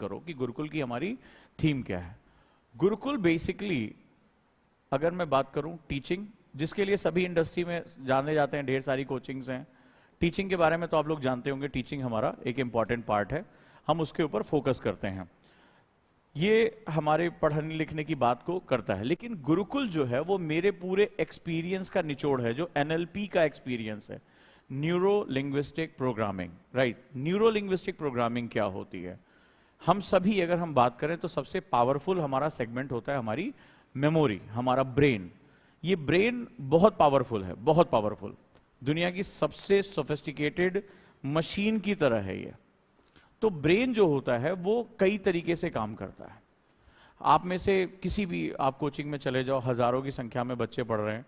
करो कि गुरुकुल की हमारी थीम क्या है। गुरुकुल बेसिकली अगर मैं बात करूं टीचिंग, जिसके लिए सभी इंडस्ट्री में जाने जाते हैं, ढेर सारी कोचिंग्स हैं। टीचिंग के बारे में तो आप लोग जानते होंगे, टीचिंग हमारा एक इम्पॉर्टेंट पार्ट है, हम उसके ऊपर फोकस करते हैं, ये हमारे पढ़ने लिखने की बात को करता है। लेकिन गुरुकुल जो है वो मेरे पूरे एक्सपीरियंस का निचोड़ है, जो एनएलपी का एक्सपीरियंस है, neuro linguistic programming. Right, neuro linguistic programming क्या होती है? हम सभी अगर हम बात करें तो सबसे पावरफुल हमारा सेगमेंट होता है हमारी मेमोरी, हमारा ब्रेन। ये ब्रेन बहुत पावरफुल है, बहुत पावरफुल, दुनिया की सबसे सोफिस्टिकेटेड मशीन की तरह है ये। तो ब्रेन जो होता है वो कई तरीके से काम करता है। आप में से किसी भी आप कोचिंग में चले जाओ, हजारों की संख्या में बच्चे पढ़ रहे हैं,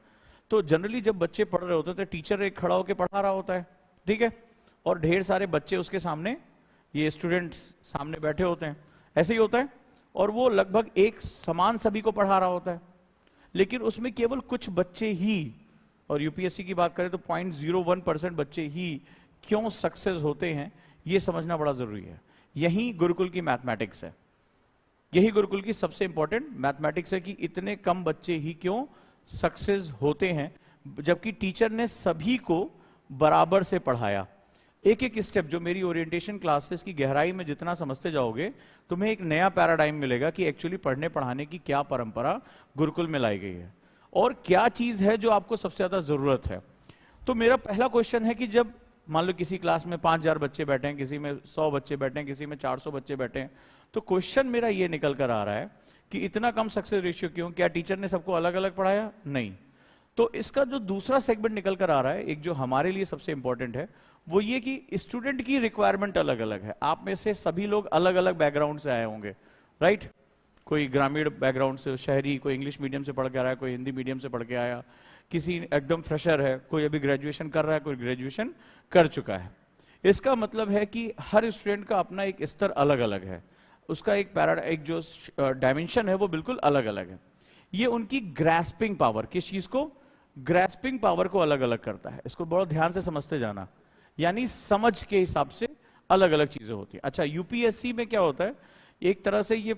तो जनरली जब बच्चे पढ़ रहे होते हैं तो टीचर एक खड़ा होकर पढ़ा रहा होता है, ठीक है, और ढेर सारे बच्चे उसके सामने, ये स्टूडेंट्स सामने बैठे होते हैं, ऐसे ही होता है, और वो लगभग एक समान सभी को पढ़ा रहा होता है। लेकिन उसमें केवल कुछ बच्चे ही, और यूपीएससी की बात करें तो 0.01% बच्चे ही क्यों सक्सेस होते हैं, ये समझना बड़ा जरूरी है। यही गुरुकुल की मैथमेटिक्स है, यही गुरुकुल की सबसे इंपॉर्टेंट मैथमेटिक्स है कि इतने कम बच्चे ही क्यों सक्सेस होते हैं, जबकि टीचर ने सभी को बराबर से पढ़ाया। एक एक स्टेप, जो मेरी ओरिएंटेशन क्लासेस की गहराई में जितना समझते जाओगे, तुम्हें एक नया पैराडाइम मिलेगा कि एक्चुअली पढ़ने पढ़ाने की क्या परंपरा गुरुकुल में लाई गई है और क्या चीज है जो आपको सबसे ज्यादा जरूरत है। तो मेरा पहला क्वेश्चन है कि जब मान लो किसी क्लास में 5000 बच्चे बैठे हैं, किसी में 100 बच्चे बैठे हैं, किसी में 400 बच्चे बैठे हैं, तो क्वेश्चन मेरा ये निकल कर आ रहा है कि इतना कम सक्सेस रेशियो क्यों? क्या टीचर ने सबको अलग अलग पढ़ाया? नहीं। तो इसका जो दूसरा सेगमेंट निकल कर आ रहा है, एक जो हमारे लिए सबसे इंपॉर्टेंट है, वो ये कि स्टूडेंट की रिक्वायरमेंट अलग अलग है। आप में से सभी लोग अलग अलग बैकग्राउंड से आए होंगे, राइट? कोई ग्रामीण बैकग्राउंड से, शहरी, कोई इंग्लिश मीडियम से पढ़ के आया, कोई हिंदी मीडियम से पढ़ के आया, किसी एकदम फ्रेशर है, कोई अभी ग्रेजुएशन कर रहा है, कोई ग्रेजुएशन कर चुका है। इसका मतलब है कि हर स्टूडेंट का अपना एक स्तर अलग अलग है, उसका एक जो डायमेंशन है वो बिल्कुल अलग अलग है। ये उनकी ग्रैस्पिंग पावर, किस चीज को? ग्रैस्पिंग पावर को अलग अलग करता है। इसको बहुत ध्यान से समझते जाना, यानी समझ के हिसाब से अलग अलग चीजें होती हैं। अच्छा, यूपीएससी में क्या होता है, एक तरह से ये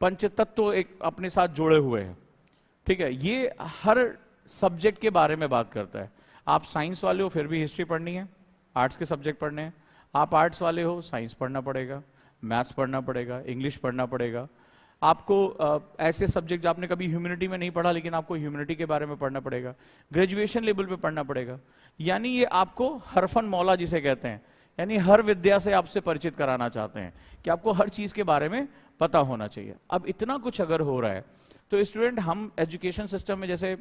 पंचतत्व एक अपने साथ जोड़े हुए हैं, ठीक है? ये हर सब्जेक्ट के बारे में बात करता है। आप साइंस वाले हो फिर भी हिस्ट्री पढ़नी है, आर्ट्स के सब्जेक्ट पढ़ने हैं। आप आर्ट्स वाले हो, साइंस पढ़ना पड़ेगा, मैथ्स पढ़ना पड़ेगा, इंग्लिश पढ़ना पड़ेगा। आपको ऐसे सब्जेक्ट जो आपने कभी ह्यूमैनिटी में नहीं पढ़ा, लेकिन आपको ह्यूमैनिटी के बारे में पढ़ना पड़ेगा, ग्रेजुएशन लेवल पे पढ़ना पड़ेगा। यानी ये आपको हरफन मौला जिसे कहते हैं, यानी हर विद्या से आपसे परिचित कराना चाहते हैं कि आपको हर चीज के बारे में पता होना चाहिए। अब इतना कुछ अगर हो रहा है तो स्टूडेंट, हम एजुकेशन सिस्टम में, जैसे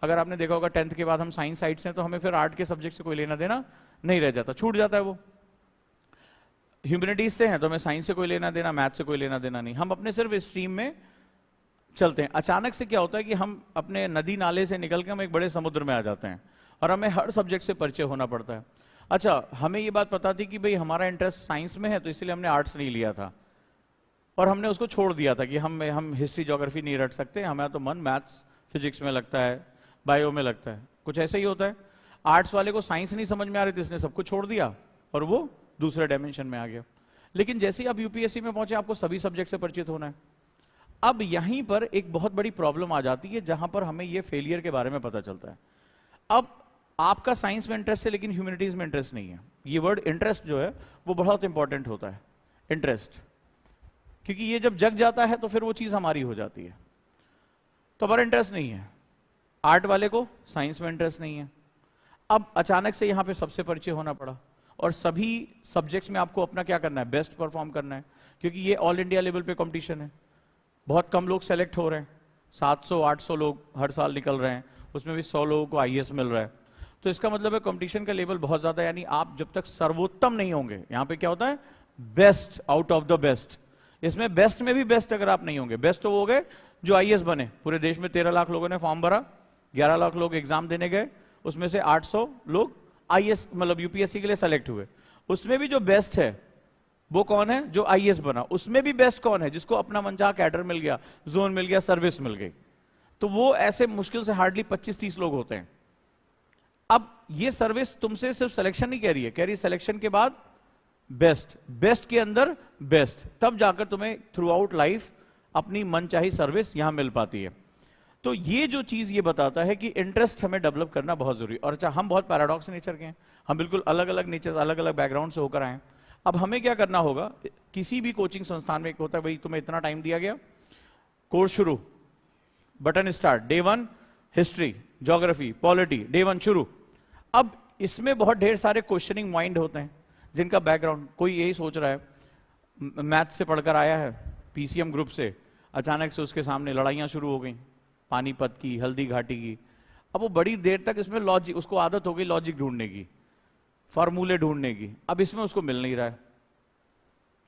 अगर आपने देखा होगा 10th के बाद हम साइंस साइड से, तो हमें फिर आर्ट के सब्जेक्ट से कोई लेना देना नहीं रह जाता, छूट जाता है वो। ह्यूमैनिटीज से हैं तो हमें साइंस से कोई लेना देना, मैथ से कोई लेना देना नहीं, हम अपने सिर्फ स्ट्रीम में चलते हैं। अचानक से क्या होता है कि हम अपने नदी नाले से निकल के हम एक बड़े समुद्र में आ जाते हैं और हमें हर सब्जेक्ट से परिचय होना पड़ता है। अच्छा, हमें ये बात पता थी कि भाई हमारा इंटरेस्ट साइंस में है, तो इसलिए हमने आर्ट्स नहीं लिया था और हमने उसको छोड़ दिया था कि हम हिस्ट्री ज्योग्राफी नहीं रट सकते, हमारा तो मन मैथ्स फिजिक्स में लगता है, बायो में लगता है। कुछ ऐसा ही होता है, आर्ट्स वाले को साइंस नहीं समझ में आ रही थी, इसने सब कुछ छोड़ दिया और वो दूसरे डायमेंशन में आ गया। लेकिन जैसे ही आप यूपीएससी में पहुंचे, आपको सभी सब्जेक्ट से परिचित होना है। अब यहीं पर एक बहुत बड़ी प्रॉब्लम आ जाती है, जहां पर हमें ये फेलियर के बारे में पता चलता है। अब आपका साइंस में इंटरेस्ट है लेकिन ह्यूमैनिटीज में इंटरेस्ट नहीं है। ये वर्ड इंटरेस्ट जो है वो बहुत इंपॉर्टेंट होता है, इंटरेस्ट, क्योंकि ये जब जग जाता है तो फिर वो चीज हमारी हो जाती है। तो हमारा इंटरेस्ट नहीं है, आर्ट वाले को साइंस में इंटरेस्ट नहीं है। अब अचानक से यहां पे सबसे परिचय होना पड़ा और सभी सब्जेक्ट्स में आपको अपना क्या करना है, बेस्ट परफॉर्म करना है, क्योंकि ये ऑल इंडिया लेवल पे कंपटीशन है। बहुत कम लोग सेलेक्ट हो रहे हैं, 700-800 लोग हर साल निकल रहे हैं, उसमें भी 100 लोगों को आईएएस मिल रहा है। तो इसका मतलब है कंपटीशन का लेवल बहुत ज्यादा, यानी आप जब तक सर्वोत्तम नहीं होंगे, यहां पे क्या होता है, best out of the best, इसमें बेस्ट में भी बेस्ट अगर आप नहीं होंगे, बेस्ट तो वो हो गए जो आईएएस बने। पूरे देश में 13 लाख लोगों ने फॉर्म भरा, 11 लाख लोग एग्जाम देने गए, उसमें से 800 लोग आईएएस मतलब यूपीएससी के लिए सेलेक्ट हुए। उसमें भी जो बेस्ट है वो कौन है, जो आईएएस बना। उसमें भी बेस्ट कौन है, जिसको अपना मनचाहा कैडर मिल गया, जोन मिल गया, सर्विस मिल गई। तो वो ऐसे मुश्किल से हार्डली 25-30 लोग होते हैं। अब ये सर्विस तुमसे सिर्फ सिलेक्शन नहीं कह रही है, कह रही है सिलेक्शन के बाद बेस्ट, बेस्ट के अंदर बेस्ट, तब जाकर तुम्हें थ्रू आउट लाइफ अपनी मनचाही सर्विस यहां मिल पाती है। तो ये जो चीज ये बताता है कि इंटरेस्ट हमें डेवलप करना बहुत जरूरी। और अच्छा, हम बहुत पैराडॉक्स नेचर के हैं, हम बिल्कुल अलग अलग नेचर, अलग अलग बैकग्राउंड से होकर आए। अब हमें क्या करना होगा, किसी भी कोचिंग संस्थान में एक होता है, भाई तुम्हें इतना टाइम दिया गया, कोर्स शुरू, button start, day 1 history, geography, polity, day 1 शुरू। अब इसमें बहुत ढेर सारे क्वेश्चनिंग माइंड होते हैं, जिनका बैकग्राउंड, कोई यही सोच रहा है, मैथ से पढ़कर आया है, पीसीएम ग्रुप से, अचानक से उसके सामने लड़ाइयां शुरू हो गई, पानीपत की, हल्दी घाटी की। अब वो बड़ी देर तक इसमें लॉजिक, उसको आदत हो गई लॉजिक ढूंढने की, फॉर्मूले ढूंढने की, अब इसमें उसको मिल नहीं रहा है।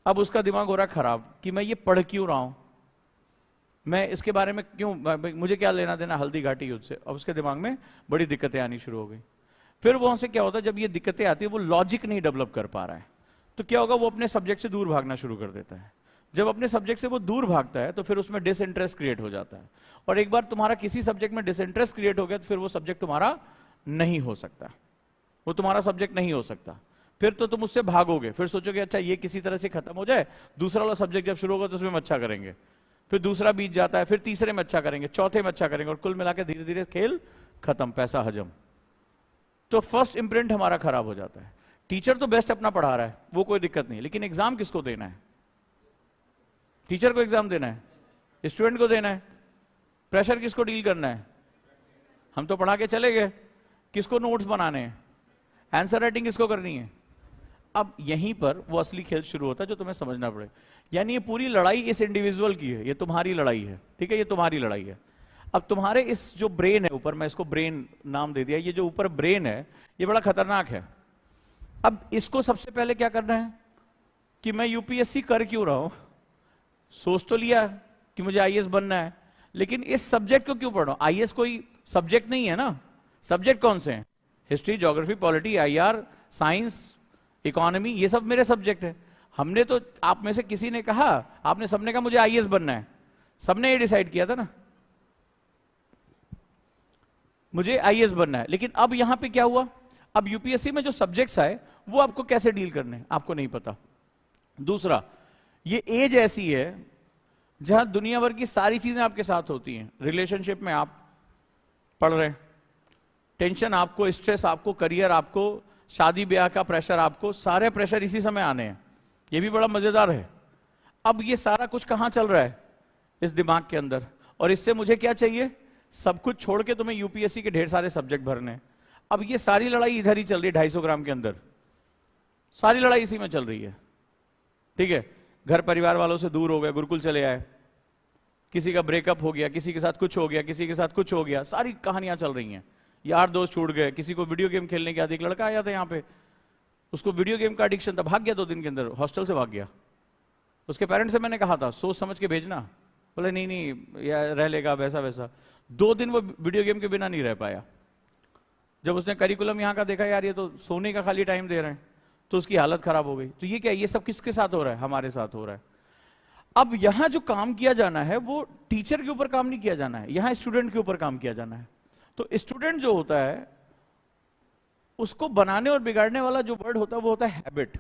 अब उसका दिमाग हो रहा है खराब कि मैं ये पढ़ क्यों रहा हूं, मैं इसके बारे में क्यों, मुझे क्या लेना देना हल्दी घाटी युद्ध से। अब उसके दिमाग में बड़ी दिक्कतें आनी शुरू हो गई। फिर वहां से क्या होता है, जब ये दिक्कतें आती है, वो लॉजिक नहीं डेवलप कर पा रहा है, तो क्या होगा, वो अपने सब्जेक्ट से दूर भागना शुरू कर देता है। जब अपने सब्जेक्ट से वो दूर भागता है तो फिर उसमें डिसइंटरेस्ट क्रिएट हो जाता है। और एक बार तुम्हारा किसी सब्जेक्ट में डिसइंटरेस्ट क्रिएट हो गया तो फिर वो सब्जेक्ट तुम्हारा नहीं हो सकता, वो तुम्हारा सब्जेक्ट नहीं हो सकता। फिर तो तुम उससे भागोगे, फिर सोचोगे अच्छा ये किसी तरह से खत्म हो जाए, दूसरा वाला सब्जेक्ट जब शुरू होगा तो उसमें हम अच्छा करेंगे, फिर दूसरा बीत जाता है, फिर तीसरे में अच्छा करेंगे, चौथे में अच्छा करेंगे, और कुल मिलाकर धीरे धीरे खेल खत्म, पैसा हजम। तो फर्स्ट इंप्रिंट हमारा खराब हो जाता है। टीचर तो बेस्ट अपना पढ़ा रहा है, वो कोई दिक्कत नहीं, लेकिन एग्जाम किसको देना है? टीचर को एग्जाम देना है, स्टूडेंट को देना है, प्रेशर किसको डील करना है? हम तो पढ़ा के चले गए, किसको नोट्स बनाने हैं, आंसर राइटिंग किसको करनी है? अब यहीं पर वो असली खेल शुरू होता है जो तुम्हें समझना पड़े। यानी ये पूरी लड़ाई इस इंडिविजुअल की है, ये तुम्हारी लड़ाई है, ठीक है, ये तुम्हारी लड़ाई है। अब तुम्हारे इस जो ब्रेन है ऊपर, मैं इसको ब्रेन नाम दे दिया, ये जो ऊपर ब्रेन है ये बड़ा खतरनाक है। अब इसको सबसे पहले क्या करना है कि मैं यूपीएससी कर क्यों रहा हूं, सोच तो लिया कि मुझे आईएएस बनना है, लेकिन इस सब्जेक्ट को क्यों पढ़ रहा हूं? आईएएस कोई सब्जेक्ट नहीं है ना, सब्जेक्ट कौन से हैं? History, geography, polity, IR, science, economy, ये सब मेरे सब्जेक्ट है। हमने तो, आप में से किसी ने कहा, आपने सबने कहा मुझे आईएएस बनना है, सबने ये डिसाइड किया था ना, मुझे आईएएस बनना है। लेकिन अब यहां पे क्या हुआ, अब यूपीएससी में जो सब्जेक्ट्स आए वो आपको कैसे डील करने हैं आपको नहीं पता। दूसरा, ये एज ऐसी है जहां दुनिया भर की सारी चीजें आपके साथ होती हैं। रिलेशनशिप में आप पढ़ रहे हैं, टेंशन आपको, स्ट्रेस आपको, करियर आपको, शादी ब्याह का प्रेशर आपको, सारे प्रेशर इसी समय आने हैं। ये भी बड़ा मजेदार है। अब ये सारा कुछ कहां चल रहा है? इस दिमाग के अंदर। और इससे मुझे क्या चाहिए? सब कुछ छोड़ के तुम्हें यूपीएससी के ढेर सारे सब्जेक्ट भरने। अब ये सारी लड़ाई इधर ही चल रही है, 250 ग्राम के अंदर सारी लड़ाई इसी में चल रही है, ठीक है। घर परिवार वालों से दूर हो गए, गुरुकुल चले आए, किसी का ब्रेकअप हो गया, किसी के साथ कुछ हो गया, किसी के साथ कुछ हो गया, सारी कहानियां चल रही हैं। यार दोस्त छूट गए, किसी को वीडियो गेम खेलने के आदि, एक लड़का आया था यहाँ पे, उसको वीडियो गेम का एडिक्शन था, भाग गया 2 दिन के अंदर, हॉस्टल से भाग गया। उसके पेरेंट्स से मैंने कहा था सोच समझ के भेजना, बोले नहीं नहीं यार रह लेगा, वैसा वैसा। 2 दिन वो वीडियो गेम के बिना नहीं रह पाया। जब उसने करिकुलम यहाँ का देखा, यार ये तो सोने का खाली टाइम दे रहे हैं, तो उसकी हालत खराब हो गई। तो ये क्या, ये सब किसके साथ हो रहा है? हमारे साथ हो रहा है। अब यहां जो काम किया जाना है वो टीचर के ऊपर काम नहीं किया जाना है, यहां स्टूडेंट के ऊपर काम किया जाना है। तो स्टूडेंट जो होता है उसको बनाने और बिगाड़ने वाला जो वर्ड होता है वो होता है हैबिट।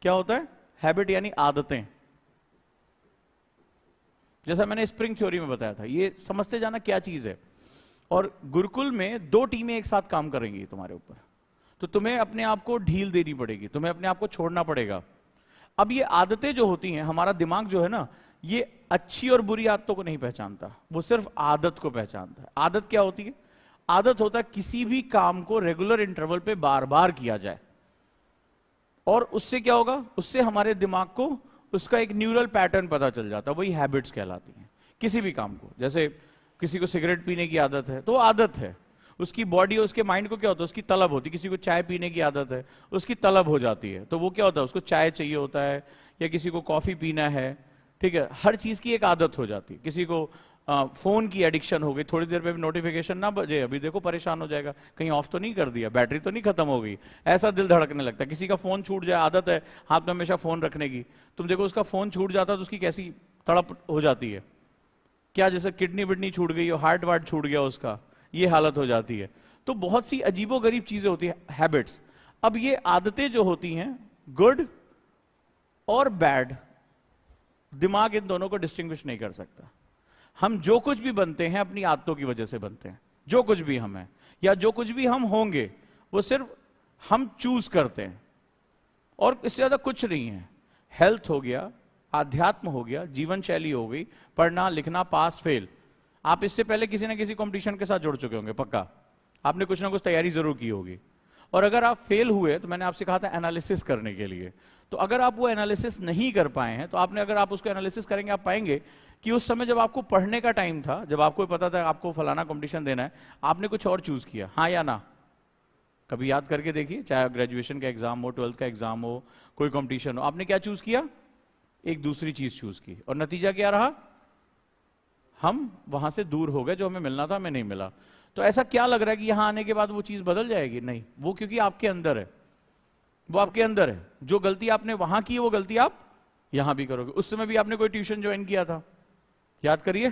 क्या होता है? हैबिट, यानी आदतें। जैसा मैंने स्प्रिंग थ्योरी में बताया था, ये समझते जाना क्या चीज है। और गुरुकुल में 2 टीमें एक साथ काम करेंगी तुम्हारे ऊपर, तो तुम्हें अपने आप को ढील देनी पड़ेगी, तुम्हें अपने आप को छोड़ना पड़ेगा। अब ये आदतें जो होती हैं, हमारा दिमाग जो है ना, ये अच्छी और बुरी आदतों को नहीं पहचानता, वो सिर्फ आदत को पहचानता है। आदत क्या होती है? आदत होता है किसी भी काम को रेगुलर इंटरवल पे बार बार किया जाए, और उससे क्या होगा, उससे हमारे दिमाग को उसका एक न्यूरल पैटर्न पता चल जाता है, वही हैबिट्स कहलाती हैं। किसी भी काम को, जैसे किसी को सिगरेट पीने की आदत है तो आदत है, उसकी बॉडी और उसके माइंड को क्या होता है, उसकी तलब होती है। किसी को चाय पीने की आदत है, उसकी तलब हो जाती है, तो वो क्या होता है, उसको चाय चाहिए होता है, या किसी को कॉफी पीना है, ठीक है। हर चीज की एक आदत हो जाती है। किसी को फोन की एडिक्शन हो गई, थोड़ी देर पे भी नोटिफिकेशन ना बजे, अभी देखो परेशान हो जाएगा, कहीं ऑफ तो नहीं कर दिया, बैटरी तो नहीं खत्म हो गई, ऐसा दिल धड़कने लगता है। किसी का फोन छूट जाए, आदत है हाथ में हमेशा फोन रखने की, तुम देखो उसका फोन छूट जाता है तो उसकी कैसी तड़प हो जाती है, क्या जैसे किडनी विडनी छूट गई हो, हार्ट वार्ट छूट गया उसका, ये हालत हो जाती है। तो बहुत सी अजीबो गरीब चीजें होती है, हैबिट्स। अब ये आदतें जो होती हैं गुड और बैड, दिमाग इन दोनों को डिस्टिंग्विश नहीं कर सकता। हम जो कुछ भी बनते हैं अपनी आदतों की वजह से बनते हैं। जो कुछ भी हम हैं या जो कुछ भी हम होंगे वो सिर्फ हम चूज करते हैं, और इससे ज्यादा कुछ नहीं है। हेल्थ हो गया, आध्यात्म हो गया, जीवन शैली हो गई, पढ़ना लिखना, पास फेल। आप इससे पहले किसी ना किसी कंपटीशन के साथ जुड़ चुके होंगे पक्का, आपने कुछ ना कुछ तैयारी जरूर की होगी। और अगर आप फेल हुए तो मैंने आपसे कहा था एनालिसिस करने के लिए, तो अगर आप वो एनालिसिस नहीं कर पाए हैं तो आपने, अगर आप उसको एनालिसिस करेंगे आप पाएंगे कि उस समय जब आपको पढ़ने का टाइम था, जब आपको पता था आपको फलाना कंपटीशन देना है, आपने कुछ और चूज किया। हाँ या ना? कभी याद करके देखिए, चाहे ग्रेजुएशन का एग्जाम हो, 12th का एग्जाम हो, कोई कंपटीशन हो, आपने क्या चूज किया? एक दूसरी चीज चूज की, और नतीजा क्या रहा? हम वहां से दूर हो गए, जो हमें मिलना था हमें नहीं मिला। तो ऐसा क्या लग रहा है कि यहां आने के बाद वो चीज बदल जाएगी? नहीं, वो क्योंकि आपके अंदर है, वो आपके अंदर है। जो गलती आपने वहां की वो गलती आप यहां भी करोगे। उस समय भी आपने कोई ट्यूशन ज्वाइन किया था, याद करिए,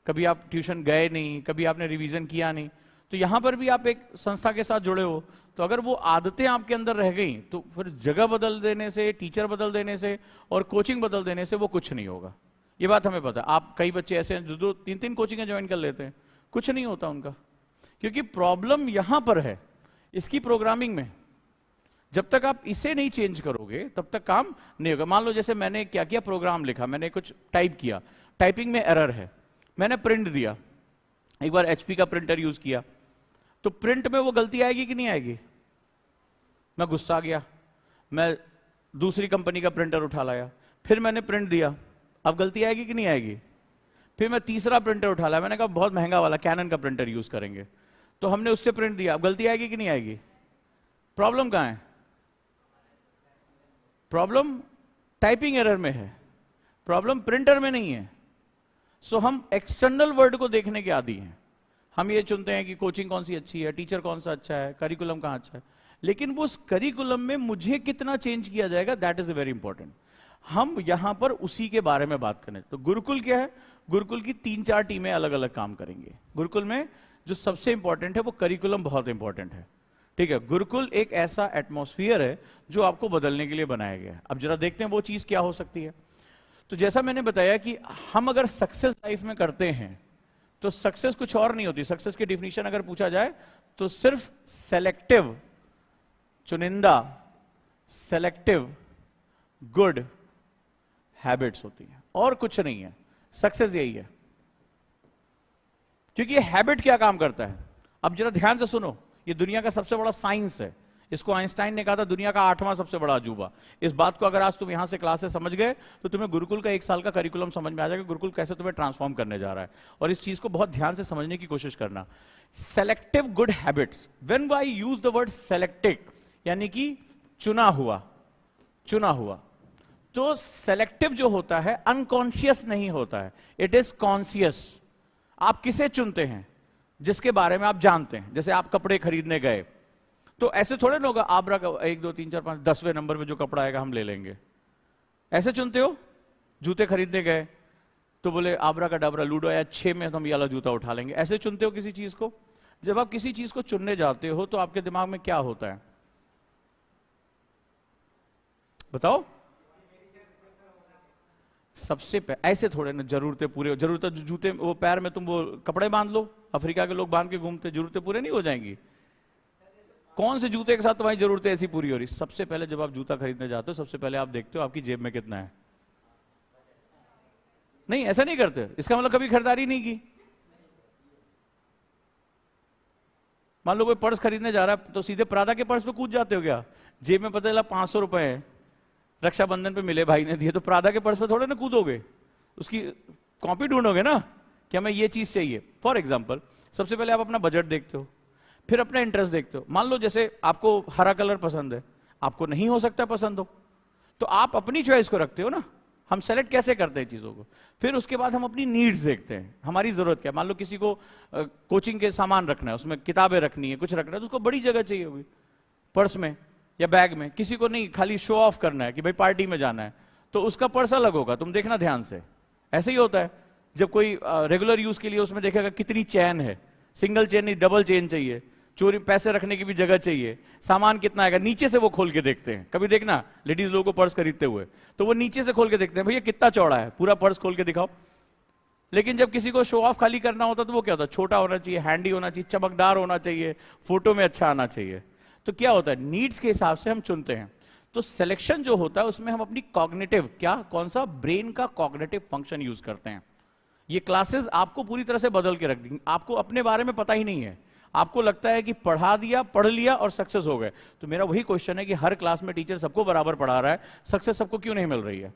कभी आप ट्यूशन गए नहीं, कभी आपने रिवीजन किया नहीं, तो यहां पर भी आप एक संस्था के साथ जुड़े हो। तो अगर वो आदतें आपके अंदर रह गई तो फिर जगह बदल देने से, टीचर बदल देने से और कोचिंग बदल देने से वो कुछ नहीं होगा। ये बात हमें पता है। आप, कई बच्चे ऐसे हैं जो 2-3 कोचिंगें ज्वाइन कर लेते हैं, कुछ नहीं होता उनका, क्योंकि प्रॉब्लम यहां पर है इसकी प्रोग्रामिंग में। जब तक आप इसे नहीं चेंज करोगे तब तक काम नहीं होगा। मान लो जैसे मैंने क्या किया, प्रोग्राम लिखा, मैंने कुछ टाइप किया, टाइपिंग में एरर है, मैंने प्रिंट दिया, एक बार एचपी का प्रिंटर यूज किया, तो प्रिंट में वो गलती आएगी कि नहीं आएगी? मैं गुस्सा गया, मैं दूसरी कंपनी का प्रिंटर उठा लाया, फिर मैंने प्रिंट दिया, अब गलती आएगी कि नहीं आएगी? फिर मैं तीसरा प्रिंटर उठा लाया, मैंने कहा बहुत महंगा वाला कैनन का प्रिंटर यूज करेंगे, तो हमने उससे प्रिंट दिया, अब गलती आएगी कि नहीं आएगी? प्रॉब्लम कहां है? प्रॉब्लम टाइपिंग एरर में है, प्रॉब्लम प्रिंटर में नहीं है। सो हम एक्सटर्नल वर्ल्ड को देखने के आदी हैं। हम ये चुनते हैं कि कोचिंग कौन सी अच्छी है, टीचर कौन सा अच्छा है, करिकुलम कहां अच्छा है, लेकिन वो उस करिकुलम में मुझे कितना चेंज किया जाएगा, दैट इज वेरी इंपॉर्टेंट। हम यहां पर उसी के बारे में बात करें। तो गुरुकुल क्या है? गुरुकुल की 3-4 टीमें अलग अलग काम करेंगे। गुरुकुल में जो सबसे इंपॉर्टेंट है वो करिकुलम बहुत इंपॉर्टेंट है, ठीक है। गुरुकुल एक ऐसा एटमॉस्फेयर है जो आपको बदलने के लिए बनाया गया है। अब जरा देखते हैं वो चीज क्या हो सकती है। तो जैसा मैंने बताया कि हम अगर सक्सेस लाइफ में करते हैं तो सक्सेस कुछ और नहीं होती। सक्सेस की डिफिनीशन अगर पूछा जाए तो सिर्फ सेलेक्टिव, चुनिंदा, सेलेक्टिव गुड हैबिट्स होती है, और कुछ नहीं है। सक्सेस यही है, क्योंकि ये हैबिट क्या काम करता है। अब जरा ध्यान से सुनो, ये दुनिया का सबसे बड़ा साइंस है। इसको आइंस्टाइन ने कहा था दुनिया का 8वां सबसे बड़ा अजूबा। इस बात को अगर आज तुम यहां से क्लास से समझ गए तो तुम्हें गुरुकुल का 1 साल का करिकुलम समझ में आ जाएगा, गुरुकुल कैसे तुम्हें ट्रांसफॉर्म करने जा रहा है। और इस चीज को बहुत ध्यान से समझने की कोशिश करना। Selective good habits, when I use the word selective, यानी कि चुना हुआ, चुना हुआ। तो सेलेक्टिव जो होता है अनकॉन्शियस नहीं होता है, इट इज कॉन्शियस। आप किसे चुनते हैं? जिसके बारे में आप जानते हैं। जैसे आप कपड़े खरीदने गए तो ऐसे थोड़े ना होगा आबरा का 1 2 3 4 5 10वें नंबर पे जो कपड़ा आएगा हम ले लेंगे, ऐसे चुनते हो। जूते खरीदने गए तो बोले आबरा का डबरा लूडो आया 6 में तो हम ये वाला जूता उठा लेंगे, ऐसे चुनते हो किसी चीज को। जब आप किसी चीज को चुनने जाते हो तो आपके दिमाग में क्या होता है बताओ? सबसे ऐसे थोड़े ना जरूरतें पूरे, जरूरत जूते वो पैर में तुम वो कपड़े बांध लो, अफ्रीका के लोग बांध के घूमते, जरूरतें पूरे नहीं हो जाएंगी। कौन से जूते के साथ तुम्हारी जरूरतें ऐसी पूरी हो रही? सबसे पहले जब आप जूता खरीदने जाते हो सबसे पहले आप देखते हो आपकी जेब में कितना है। नहीं, ऐसा नहीं करते। इसका मतलब कभी खरीदारी नहीं की। मान लो कोई पर्स खरीदने जा रहा है तो सीधे प्रादा के पर्स पे कूद जाते हो क्या? जेब में पता चला 500 रुपए है, रक्षाबंधन पे मिले भाई ने दिए, तो प्रादा के पर्स पे थोड़े ना कूदोगे, उसकी कॉपी ढूंढोगे ना कि हमें ये चीज चाहिए। फॉर एग्जाम्पल, सबसे पहले आप अपना बजट देखते हो, फिर अपना इंटरेस्ट देखते हो। मान लो जैसे आपको हरा कलर पसंद है, आपको नहीं हो सकता पसंद हो, तो आप अपनी चॉइस को रखते हो ना। हम सेलेक्ट कैसे करते हैं चीजों को? फिर उसके बाद हम अपनी नीड्स देखते हैं, हमारी जरूरत क्या है। मान लो किसी को कोचिंग के सामान रखना है, उसमें किताबें रखनी है, कुछ रखना है, तो उसको बड़ी जगह चाहिए होगी, पर्स में या बैग में। किसी को नहीं, खाली शो ऑफ करना है कि भाई पार्टी में जाना है, तो उसका पर्स अलग होगा। तुम देखना ध्यान से, ऐसे ही होता है। जब कोई रेगुलर यूज के लिए उसमें देखेगा कितनी चेन है, सिंगल चेन नहीं डबल चेन चाहिए, चोरी पैसे रखने की भी जगह चाहिए, सामान कितना आएगा नीचे से वो खोल के देखते हैं। कभी देखना लेडीज लोगों को पर्स खरीदते हुए तो वो नीचे से खोल के देखते हैं, भैया कितना चौड़ा है, पूरा पर्स खोल के दिखाओ। लेकिन जब किसी को शो ऑफ खाली करना होता तो वो क्या होता है, छोटा होना चाहिए, हैंडी होना चाहिए, चमकदार होना चाहिए, फोटो में अच्छा आना चाहिए। तो क्या होता है, नीड्स के हिसाब से हम चुनते हैं। तो सिलेक्शन जो होता है उसमें हम अपनी कॉग्निटिव, क्या कौन सा ब्रेन का कॉग्निटिव फंक्शन यूज करते हैं। ये क्लासेस आपको पूरी तरह से बदल के रख देंगी। आपको अपने बारे में पता ही नहीं है, आपको लगता है कि पढ़ा दिया, पढ़ लिया और सक्सेस हो गए। तो मेरा वही क्वेश्चन है कि हर क्लास में टीचर सबको बराबर पढ़ा रहा है, सक्सेस सबको क्यों नहीं मिल रही है?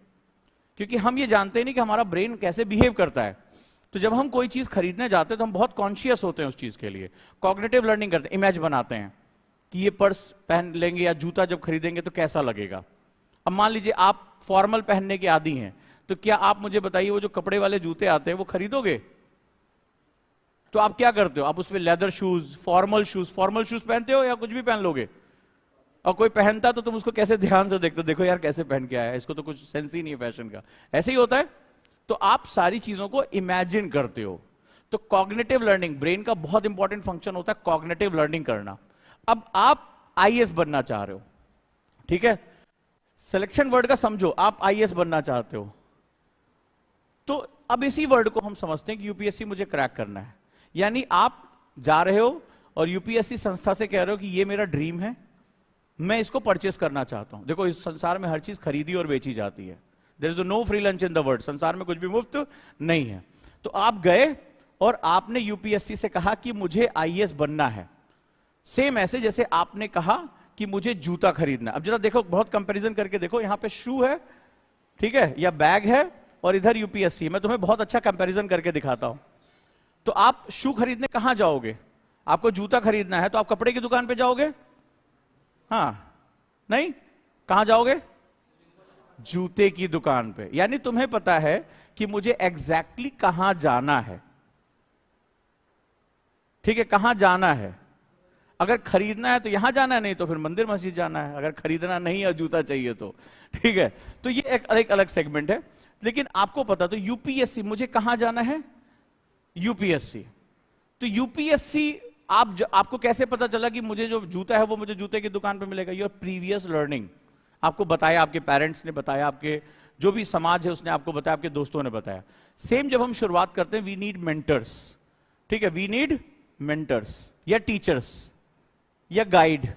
क्योंकि हम ये जानते नहीं कि हमारा ब्रेन कैसे बिहेव करता है। तो जब हम कोई चीज खरीदने जाते हैं तो हम बहुत कॉन्शियस होते हैं उस चीज के लिए, कॉग्निटिव लर्निंग करते हैं, इमेज बनाते हैं कि ये पर्स पहन लेंगे या जूता जब खरीदेंगे तो कैसा लगेगा। अब मान लीजिए आप फॉर्मल पहनने के आदी हैं, तो क्या आप मुझे बताइए वो जो कपड़े वाले जूते आते हैं वो खरीदोगे? तो आप क्या करते हो, आप उसमें लेदर शूज, फॉर्मल शूज पहनते हो या कुछ भी पहन लोगे? और कोई पहनता तो तुम उसको कैसे ध्यान से देखते, देखो यार कैसे पहन के आया है, इसको तो कुछ सेंस ही नहीं है फैशन का। ऐसे ही होता है। तो आप सारी चीजों को इमेजिन करते हो। तो कॉग्निटिव लर्निंग, ब्रेन का बहुत इंपॉर्टेंट फंक्शन होता है कॉग्निटिव लर्निंग करना। अब आप आईएएस बनना चाह रहे हो, ठीक है, सिलेक्शन वर्ड का समझो, आप आईएएस बनना चाहते हो। तो अब इसी वर्ड को हम समझते हैं कि यूपीएससी मुझे क्रैक करना है। यानी आप जा रहे हो और यूपीएससी संस्था से कह रहे हो कि ये मेरा ड्रीम है, मैं इसको परचेस करना चाहता हूं। देखो इस संसार में हर चीज खरीदी और बेची जाती है, there is no free lunch in the world, संसार में कुछ भी मुफ्त नहीं है। तो आप गए और आपने यूपीएससी से कहा कि मुझे आईएएस बनना है। सेम ऐसे जैसे आपने कहा कि मुझे जूता खरीदना। अब जरा देखो, बहुत कंपैरिजन करके देखो, यहां पे शू है, ठीक है, या बैग है, और इधर यूपीएससी। मैं तुम्हें बहुत अच्छा कंपैरिजन करके दिखाता हूं। तो आप शू खरीदने कहां जाओगे? आपको जूता खरीदना है तो आप कपड़े की दुकान पे जाओगे? हाँ, नहीं, कहां जाओगे? जूते की दुकान पे। यानी तुम्हें पता है कि मुझे एग्जैक्टली कहां जाना है, ठीक है, कहां जाना है। अगर खरीदना है तो यहां जाना है, नहीं तो फिर मंदिर मस्जिद जाना है, अगर खरीदना नहीं है जूता चाहिए तो, ठीक है। तो ये एक अलग सेगमेंट है। लेकिन आपको पता, तो यूपीएससी, मुझे कहां जाना है? यूपीएससी। तो यूपीएससी आपको कैसे पता चला कि मुझे जो जूता है वो मुझे जूते की दुकान पे मिलेगा? योर प्रीवियस लर्निंग, आपको बताया, आपके पेरेंट्स ने बताया, आपके जो भी समाज है उसने आपको बताया, आपके दोस्तों ने बताया। सेम जब हम शुरुआत करते हैं, वी नीड मेंटर्स, ठीक है, वी नीड मेंटर्स या टीचर्स या गाइड,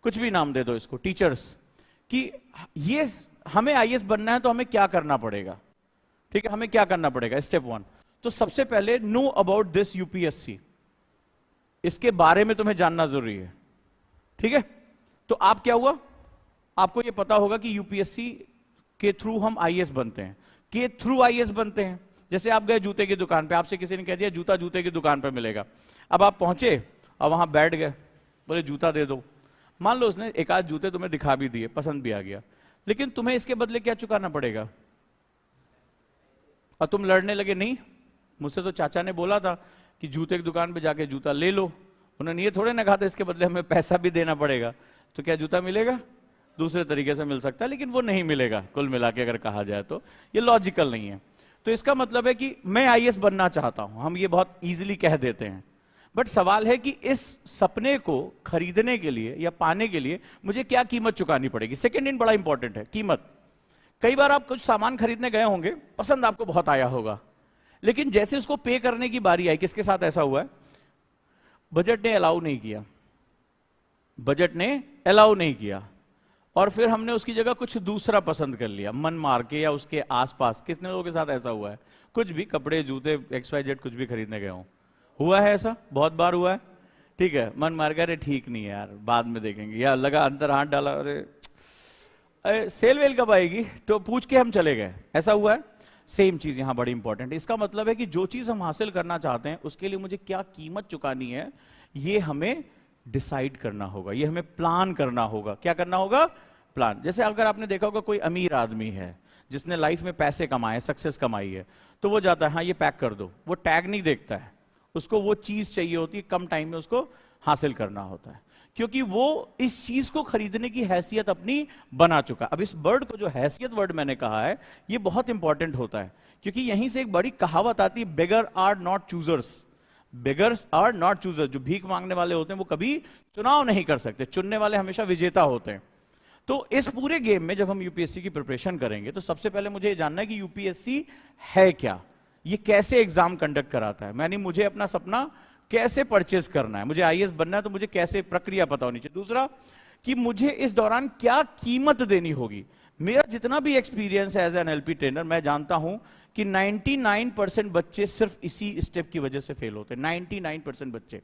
कुछ भी नाम दे दो इसको, टीचर्स, कि ये हमें आईएएस बनना है तो हमें क्या करना पड़ेगा, ठीक है, हमें क्या करना पड़ेगा। स्टेप 1, तो सबसे पहले नो अबाउट दिस यूपीएससी, इसके बारे में तुम्हें जानना जरूरी है, ठीक है। तो आप क्या हुआ, आपको यह पता होगा कि यूपीएससी के थ्रू हम आईएएस बनते हैं, के थ्रू आईएएस बनते हैं। जैसे आप गए जूते की दुकान पे, आपसे किसी ने कह दिया जूता जूते की दुकान पे मिलेगा। अब आप पहुंचे और वहां बैठ गए, बोले जूता दे दो। मान लो उसने एक आध जूते तुम्हें दिखा भी दिए, पसंद भी आ गया, लेकिन तुम्हें इसके बदले क्या चुकाना पड़ेगा? और तुम लड़ने लगे, नहीं, मुझसे तो चाचा ने बोला था कि जूते की दुकान पे जाके जूता ले लो, उन्होंने ये थोड़े ना कहा था इसके बदले हमें पैसा भी देना पड़ेगा। तो क्या जूता मिलेगा? दूसरे तरीके से मिल सकता है, लेकिन वो नहीं मिलेगा। कुल मिला के अगर कहा जाए तो ये लॉजिकल नहीं है। तो इसका मतलब है कि मैं आईएएस बनना चाहता हूं, हम ये बहुत इजीली कह देते हैं, बट सवाल है कि इस सपने को खरीदने के लिए या पाने के लिए मुझे क्या कीमत चुकानी पड़ेगी। सेकंड इन बड़ा इंपॉर्टेंट है, कीमत। कई बार आप कुछ सामान खरीदने गए होंगे, पसंद आपको बहुत आया होगा, लेकिन जैसे उसको पे करने की बारी आई, किसके साथ ऐसा हुआ है? बजट ने अलाउ नहीं किया, बजट ने अलाउ नहीं किया, और फिर हमने उसकी जगह कुछ दूसरा पसंद कर लिया, मन मार के या उसके आसपास। कितने लोगों के साथ ऐसा हुआ है? कुछ भी कपड़े, जूते, XYZ कुछ भी खरीदने गए हो, हुआ है ऐसा? बहुत बार हुआ है, ठीक है, मन मार गया, अरे ठीक नहीं है यार, बाद में देखेंगे, या लगा अंदर हाथ डाला, अरे सेल वेल कब आएगी, तो पूछ के हम चले गए, ऐसा हुआ है। सेम चीज यहां बड़ी इंपॉर्टेंट है। इसका मतलब है कि जो चीज हम हासिल करना चाहते हैं उसके लिए मुझे क्या कीमत चुकानी है, ये हमें डिसाइड करना होगा, ये हमें प्लान करना होगा। क्या करना होगा? प्लान। जैसे अगर आपने देखा होगा कोई अमीर आदमी है जिसने लाइफ में पैसे कमाए, सक्सेस कमाई है, तो वो जाता है, हाँ ये पैक कर दो, वो टैग नहीं देखता है, उसको वो चीज चाहिए होती है, कम टाइम में उसको हासिल करना होता है, क्योंकि वो इस चीज को खरीदने की हैसियत अपनी बना चुका। अब इस वर्ड को, जो हैसियत वर्ड मैंने कहा है, ये बहुत इंपॉर्टेंट होता है, क्योंकि यहीं से एक बड़ी कहावत आती है, beggar are not choosers, beggars are not choosers, जो भीख मांगने वाले होते हैं वो कभी चुनाव नहीं कर सकते, चुनने वाले हमेशा विजेता होते हैं। तो इस पूरे गेम में जब हम यूपीएससी की प्रिपरेशन करेंगे तो सबसे पहले मुझे ये जानना है कि यूपीएससी है क्या, ये कैसे एग्जाम कंडक्ट कराता है, मैंने मुझे अपना सपना कैसे परचेज करना है, मुझे आईएएस बनना है तो मुझे कैसे प्रक्रिया पता होनी चाहिए। दूसरा कि मुझे इस दौरान क्या कीमत देनी होगी। मेरा जितना भी एक्सपीरियंस है एज एन एनएलपी ट्रेनर, मैं जानता हूं कि 99% बच्चे सिर्फ इसी स्टेप की वजह से फेल होते हैं। 99% बच्चे,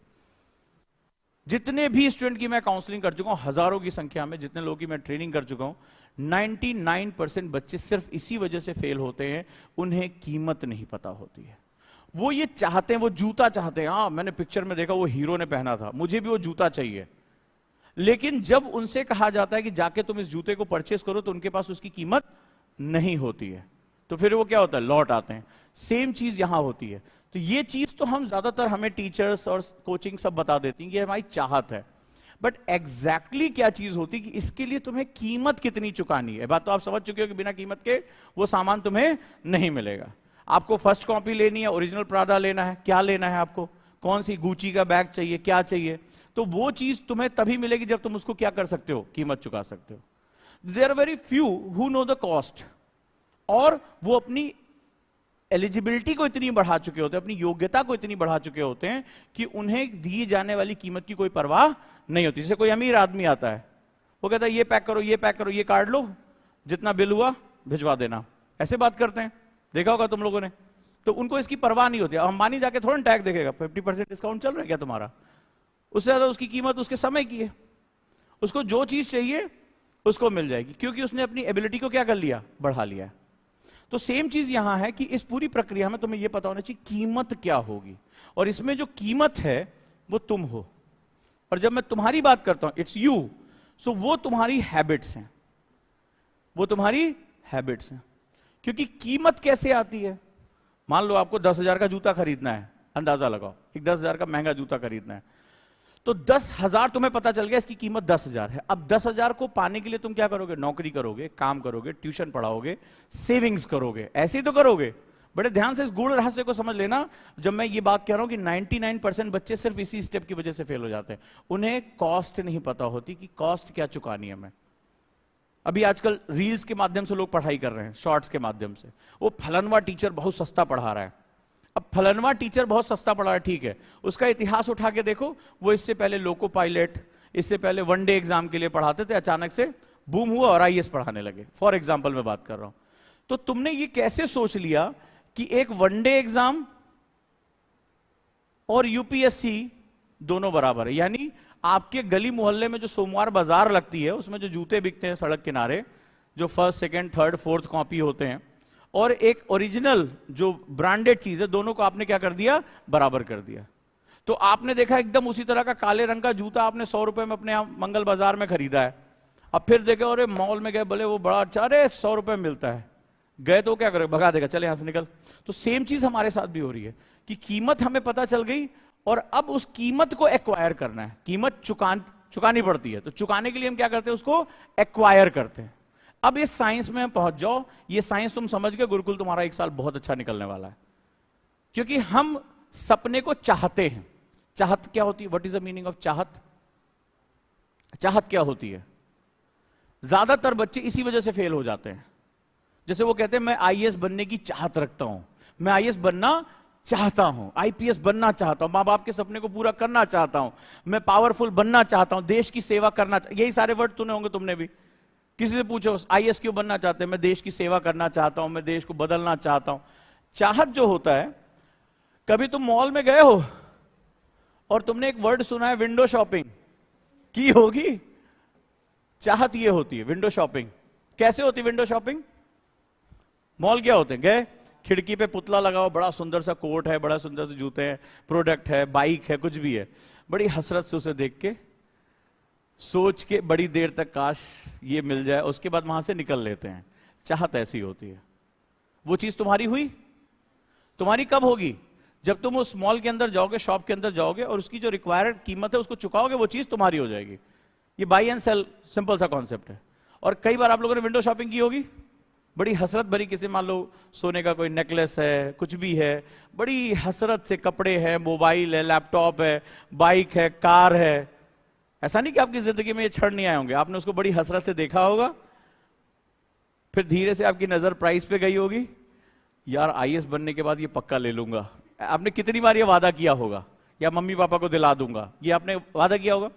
जितने भी स्टूडेंट की मैं काउंसलिंग कर चुका हूं, हजारों की संख्या में जितने लोगों की मैं ट्रेनिंग कर चुका हूं, 99% बच्चे सिर्फ इसी वजह से फेल होते हैं, उन्हें कीमत नहीं पता होती है। वो ये चाहते हैं, वो जूता चाहते हैं, हाँ मैंने पिक्चर में देखा वो हीरो ने पहना था, मुझे भी वो जूता चाहिए। लेकिन जब उनसे कहा जाता है कि जाके तुम इस जूते को परचेस करो, तो उनके पास उसकी कीमत नहीं होती है, तो फिर वो क्या होता है, लौट आते हैं। सेम चीज यहां होती है। तो ये चीज तो हम ज्यादातर, हमें टीचर्स और कोचिंग सब बता देती हैं कि हमारी चाहत है, बट एग्जैक्टली क्या चीज होती है कि इसके लिए तुम्हें कीमत कितनी चुकानी है। बात तो आप समझ चुके हो कि बिना कीमत के वो सामान तुम्हें नहीं मिलेगा। आपको फर्स्ट कॉपी लेनी है, ओरिजिनल प्राडा लेना है, क्या लेना है आपको, कौन सी गुची का बैग चाहिए, क्या चाहिए, तो वो चीज तुम्हें तभी मिलेगी जब तुम उसको क्या कर सकते हो, कीमत चुका सकते हो। There are very few who know the cost, और वो अपनी एलिजिबिलिटी को इतनी बढ़ा चुके होते हैं, अपनी योग्यता को इतनी बढ़ा चुके होते हैं कि उन्हें दी जाने वाली कीमत की कोई परवाह नहीं होती। जैसे कोई अमीर आदमी आता है, वो कहता है ये पैक करो, ये पैक करो, ये कार्ड लो, जितना बिल हुआ भिजवा देना, ऐसे बात करते हैं, देखा होगा तुम लोगों ने। तो उनको इसकी परवाह नहीं होती। अंबानी जाके थोड़ा टैग देखेगा, 50% डिस्काउंट चल रहा है क्या तुम्हारा, उससे ज्यादा उसकी कीमत उसके समय की है। उसको जो चीज चाहिए उसको मिल जाएगी, क्योंकि उसने अपनी एबिलिटी को क्या कर लिया, बढ़ा लिया है। तो सेम चीज यहां है कि इस पूरी प्रक्रिया में तुम्हें यह पता होना चाहिए कीमत क्या होगी, और इसमें जो कीमत है वो तुम हो। और जब मैं तुम्हारी बात करता हूं, इट्स यू, सो वो तुम्हारी हैबिट्स हैं, वो तुम्हारी हैबिट्स हैं। क्योंकि कीमत कैसे आती है, मान लो आपको 10,000 का जूता खरीदना है, अंदाजा लगाओ, एक 10,000 का महंगा जूता खरीदना है, तो 10,000 तुम्हें पता चल गया इसकी कीमत 10,000 है। अब 10,000 को पाने के लिए तुम क्या करोगे, नौकरी करोगे, काम करोगे, ट्यूशन पढ़ाओगे, सेविंग्स करोगे, ऐसे ही तो करोगे। बड़े ध्यान से इस गूढ़ रहस्य को समझ लेना। जब मैं ये बात कह रहा हूं कि 99% बच्चे सिर्फ इसी स्टेप की वजह से फेल हो जाते हैं, उन्हें कॉस्ट नहीं पता होती कि कॉस्ट क्या चुकानी है हमें। अभी आजकल रील्स के माध्यम से लोग पढ़ाई कर रहे हैं, शॉर्ट्स के माध्यम से, वो फलनवा टीचर बहुत सस्ता पढ़ा रहा है। अब फलनवा टीचर बहुत सस्ता पढ़ा रहा है, ठीक है, उसका इतिहास उठा के देखो, वो इससे पहले लोको पायलट, इससे पहले वनडे एग्जाम के लिए पढ़ाते थे, अचानक से बूम हुआ और आईएएस पढ़ाने लगे। फॉर एग्जाम्पल मैं बात कर रहा हूं। तो तुमने ये कैसे सोच लिया कि एक वनडे एग्जाम और यूपीएससी दोनों बराबर है? यानी आपके गली मोहल्ले में जो सोमवार बाजार लगती है, उसमें जो जूते बिकते हैं सड़क किनारे, जो first, second, third, fourth copy होते हैं, और एक ओरिजिनल जो ब्रांडेड चीज है, दोनों को आपने क्या कर दिया, बराबर कर दिया। तो आपने देखा एकदम उसी तरह का काले रंग का जूता आपने 100 रुपए में अपने यहां मंगल बाजार में खरीदा है। अब फिर देखे और मॉल में गए, बोले वो बड़ा अच्छा, अरे 100 रुपए मिलता है, गए तो क्या करें, भगा देगा, चले यहां से निकल। तो सेम चीज हमारे साथ भी हो रही है कि कीमत हमें पता चल गई, और अब उस कीमत को एक्वायर करना है। कीमत चुकानी पड़ती है, तो चुकाने के लिए हम क्या करते हैं, उसको एक्वायर करते हैं। अब इस साइंस में पहुंच जाओ, ये साइंस तुम समझ गए, गुरुकुल तुम्हारा एक साल बहुत अच्छा निकलने वाला है। क्योंकि हम सपने को चाहते हैं। चाहत क्या होती है, what is the meaning of चाहत? चाहत क्या होती है? ज्यादातर बच्चे इसी वजह से फेल हो जाते हैं। जैसे वो कहते हैं मैं आईएएस बनने की चाहत रखता हूं, मैं आईएएस बनना चाहता हूं, आईपीएस बनना चाहता हूं, मां बाप के सपने को पूरा करना चाहता हूं, मैं पावरफुल बनना चाहता हूं, देश की सेवा करना, यही सारे वर्ड सुने होंगे तुमने भी। किसी से पूछो आईएएस क्यों बनना चाहते हैं, मैं देश की सेवा करना चाहता हूं, मैं देश को बदलना चाहता हूं। चाहत जो होता है, कभी तुम मॉल में गए हो और तुमने एक वर्ड सुना है विंडो शॉपिंग की होगी, चाहत ये होती है विंडो शॉपिंग। कैसे होती विंडो शॉपिंग? मॉल क्या होते हैं, गए, खिड़की पे पुतला लगाओ, बड़ा सुंदर सा कोट है, बड़ा सुंदर से जूते हैं, प्रोडक्ट है, बाइक है, कुछ भी है, बड़ी हसरत से उसे देख के, सोच के बड़ी देर तक काश ये मिल जाए, उसके बाद वहां से निकल लेते हैं। चाहत ऐसी होती है। वो चीज तुम्हारी हुई? तुम्हारी कब होगी? जब तुम उस मॉल के अंदर जाओगे, शॉप के अंदर जाओगे, और उसकी जो रिक्वायर्ड कीमत है उसको चुकाओगे, वो चीज तुम्हारी हो जाएगी। ये बाई एंड सेल, सिंपल सा कॉन्सेप्ट है। और कई बार आप लोगों ने विंडो शॉपिंग की होगी, बड़ी हसरत भरी, किसी मान लो सोने का कोई नेकलेस है, कुछ भी है, बड़ी हसरत से कपड़े हैं, मोबाइल है, लैपटॉप है, बाइक है, कार है। ऐसा नहीं कि आपकी जिंदगी में ये क्षण नहीं आए होंगे, आपने उसको बड़ी हसरत से देखा होगा, फिर धीरे से आपकी नजर प्राइस पे गई होगी, यार आईएएस बनने के बाद ये पक्का ले लूंगा। आपने कितनी बार ये वादा किया होगा, या मम्मी पापा को दिला दूंगा, ये आपने वादा किया होगा।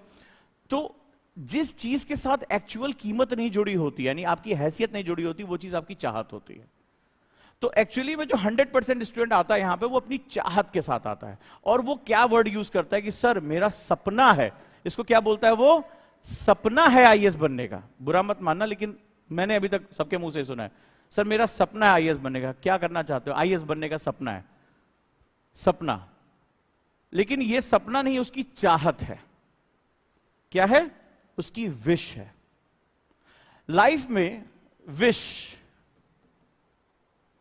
तो जिस चीज के साथ एक्चुअल कीमत नहीं जुड़ी होती, यानी आपकी हैसियत नहीं जुड़ी होती, वो चीज आपकी चाहत होती है। तो एक्चुअली में जो 100% स्टूडेंट आता है यहां पे, वो अपनी चाहत के साथ आता है। और वो क्या वर्ड यूज करता है कि सर मेरा सपना है, इसको क्या बोलता है वो, सपना है आईएएस बनने का। बुरा मत मानना, लेकिन मैंने अभी तक सबके मुंह से सुना है, सर मेरा सपना है आईएएस बनने का। क्या करना चाहते हो? आईएएस बनने का सपना है, सपना। लेकिन ये सपना नहीं, उसकी चाहत है। क्या है? उसकी विश है। लाइफ में विश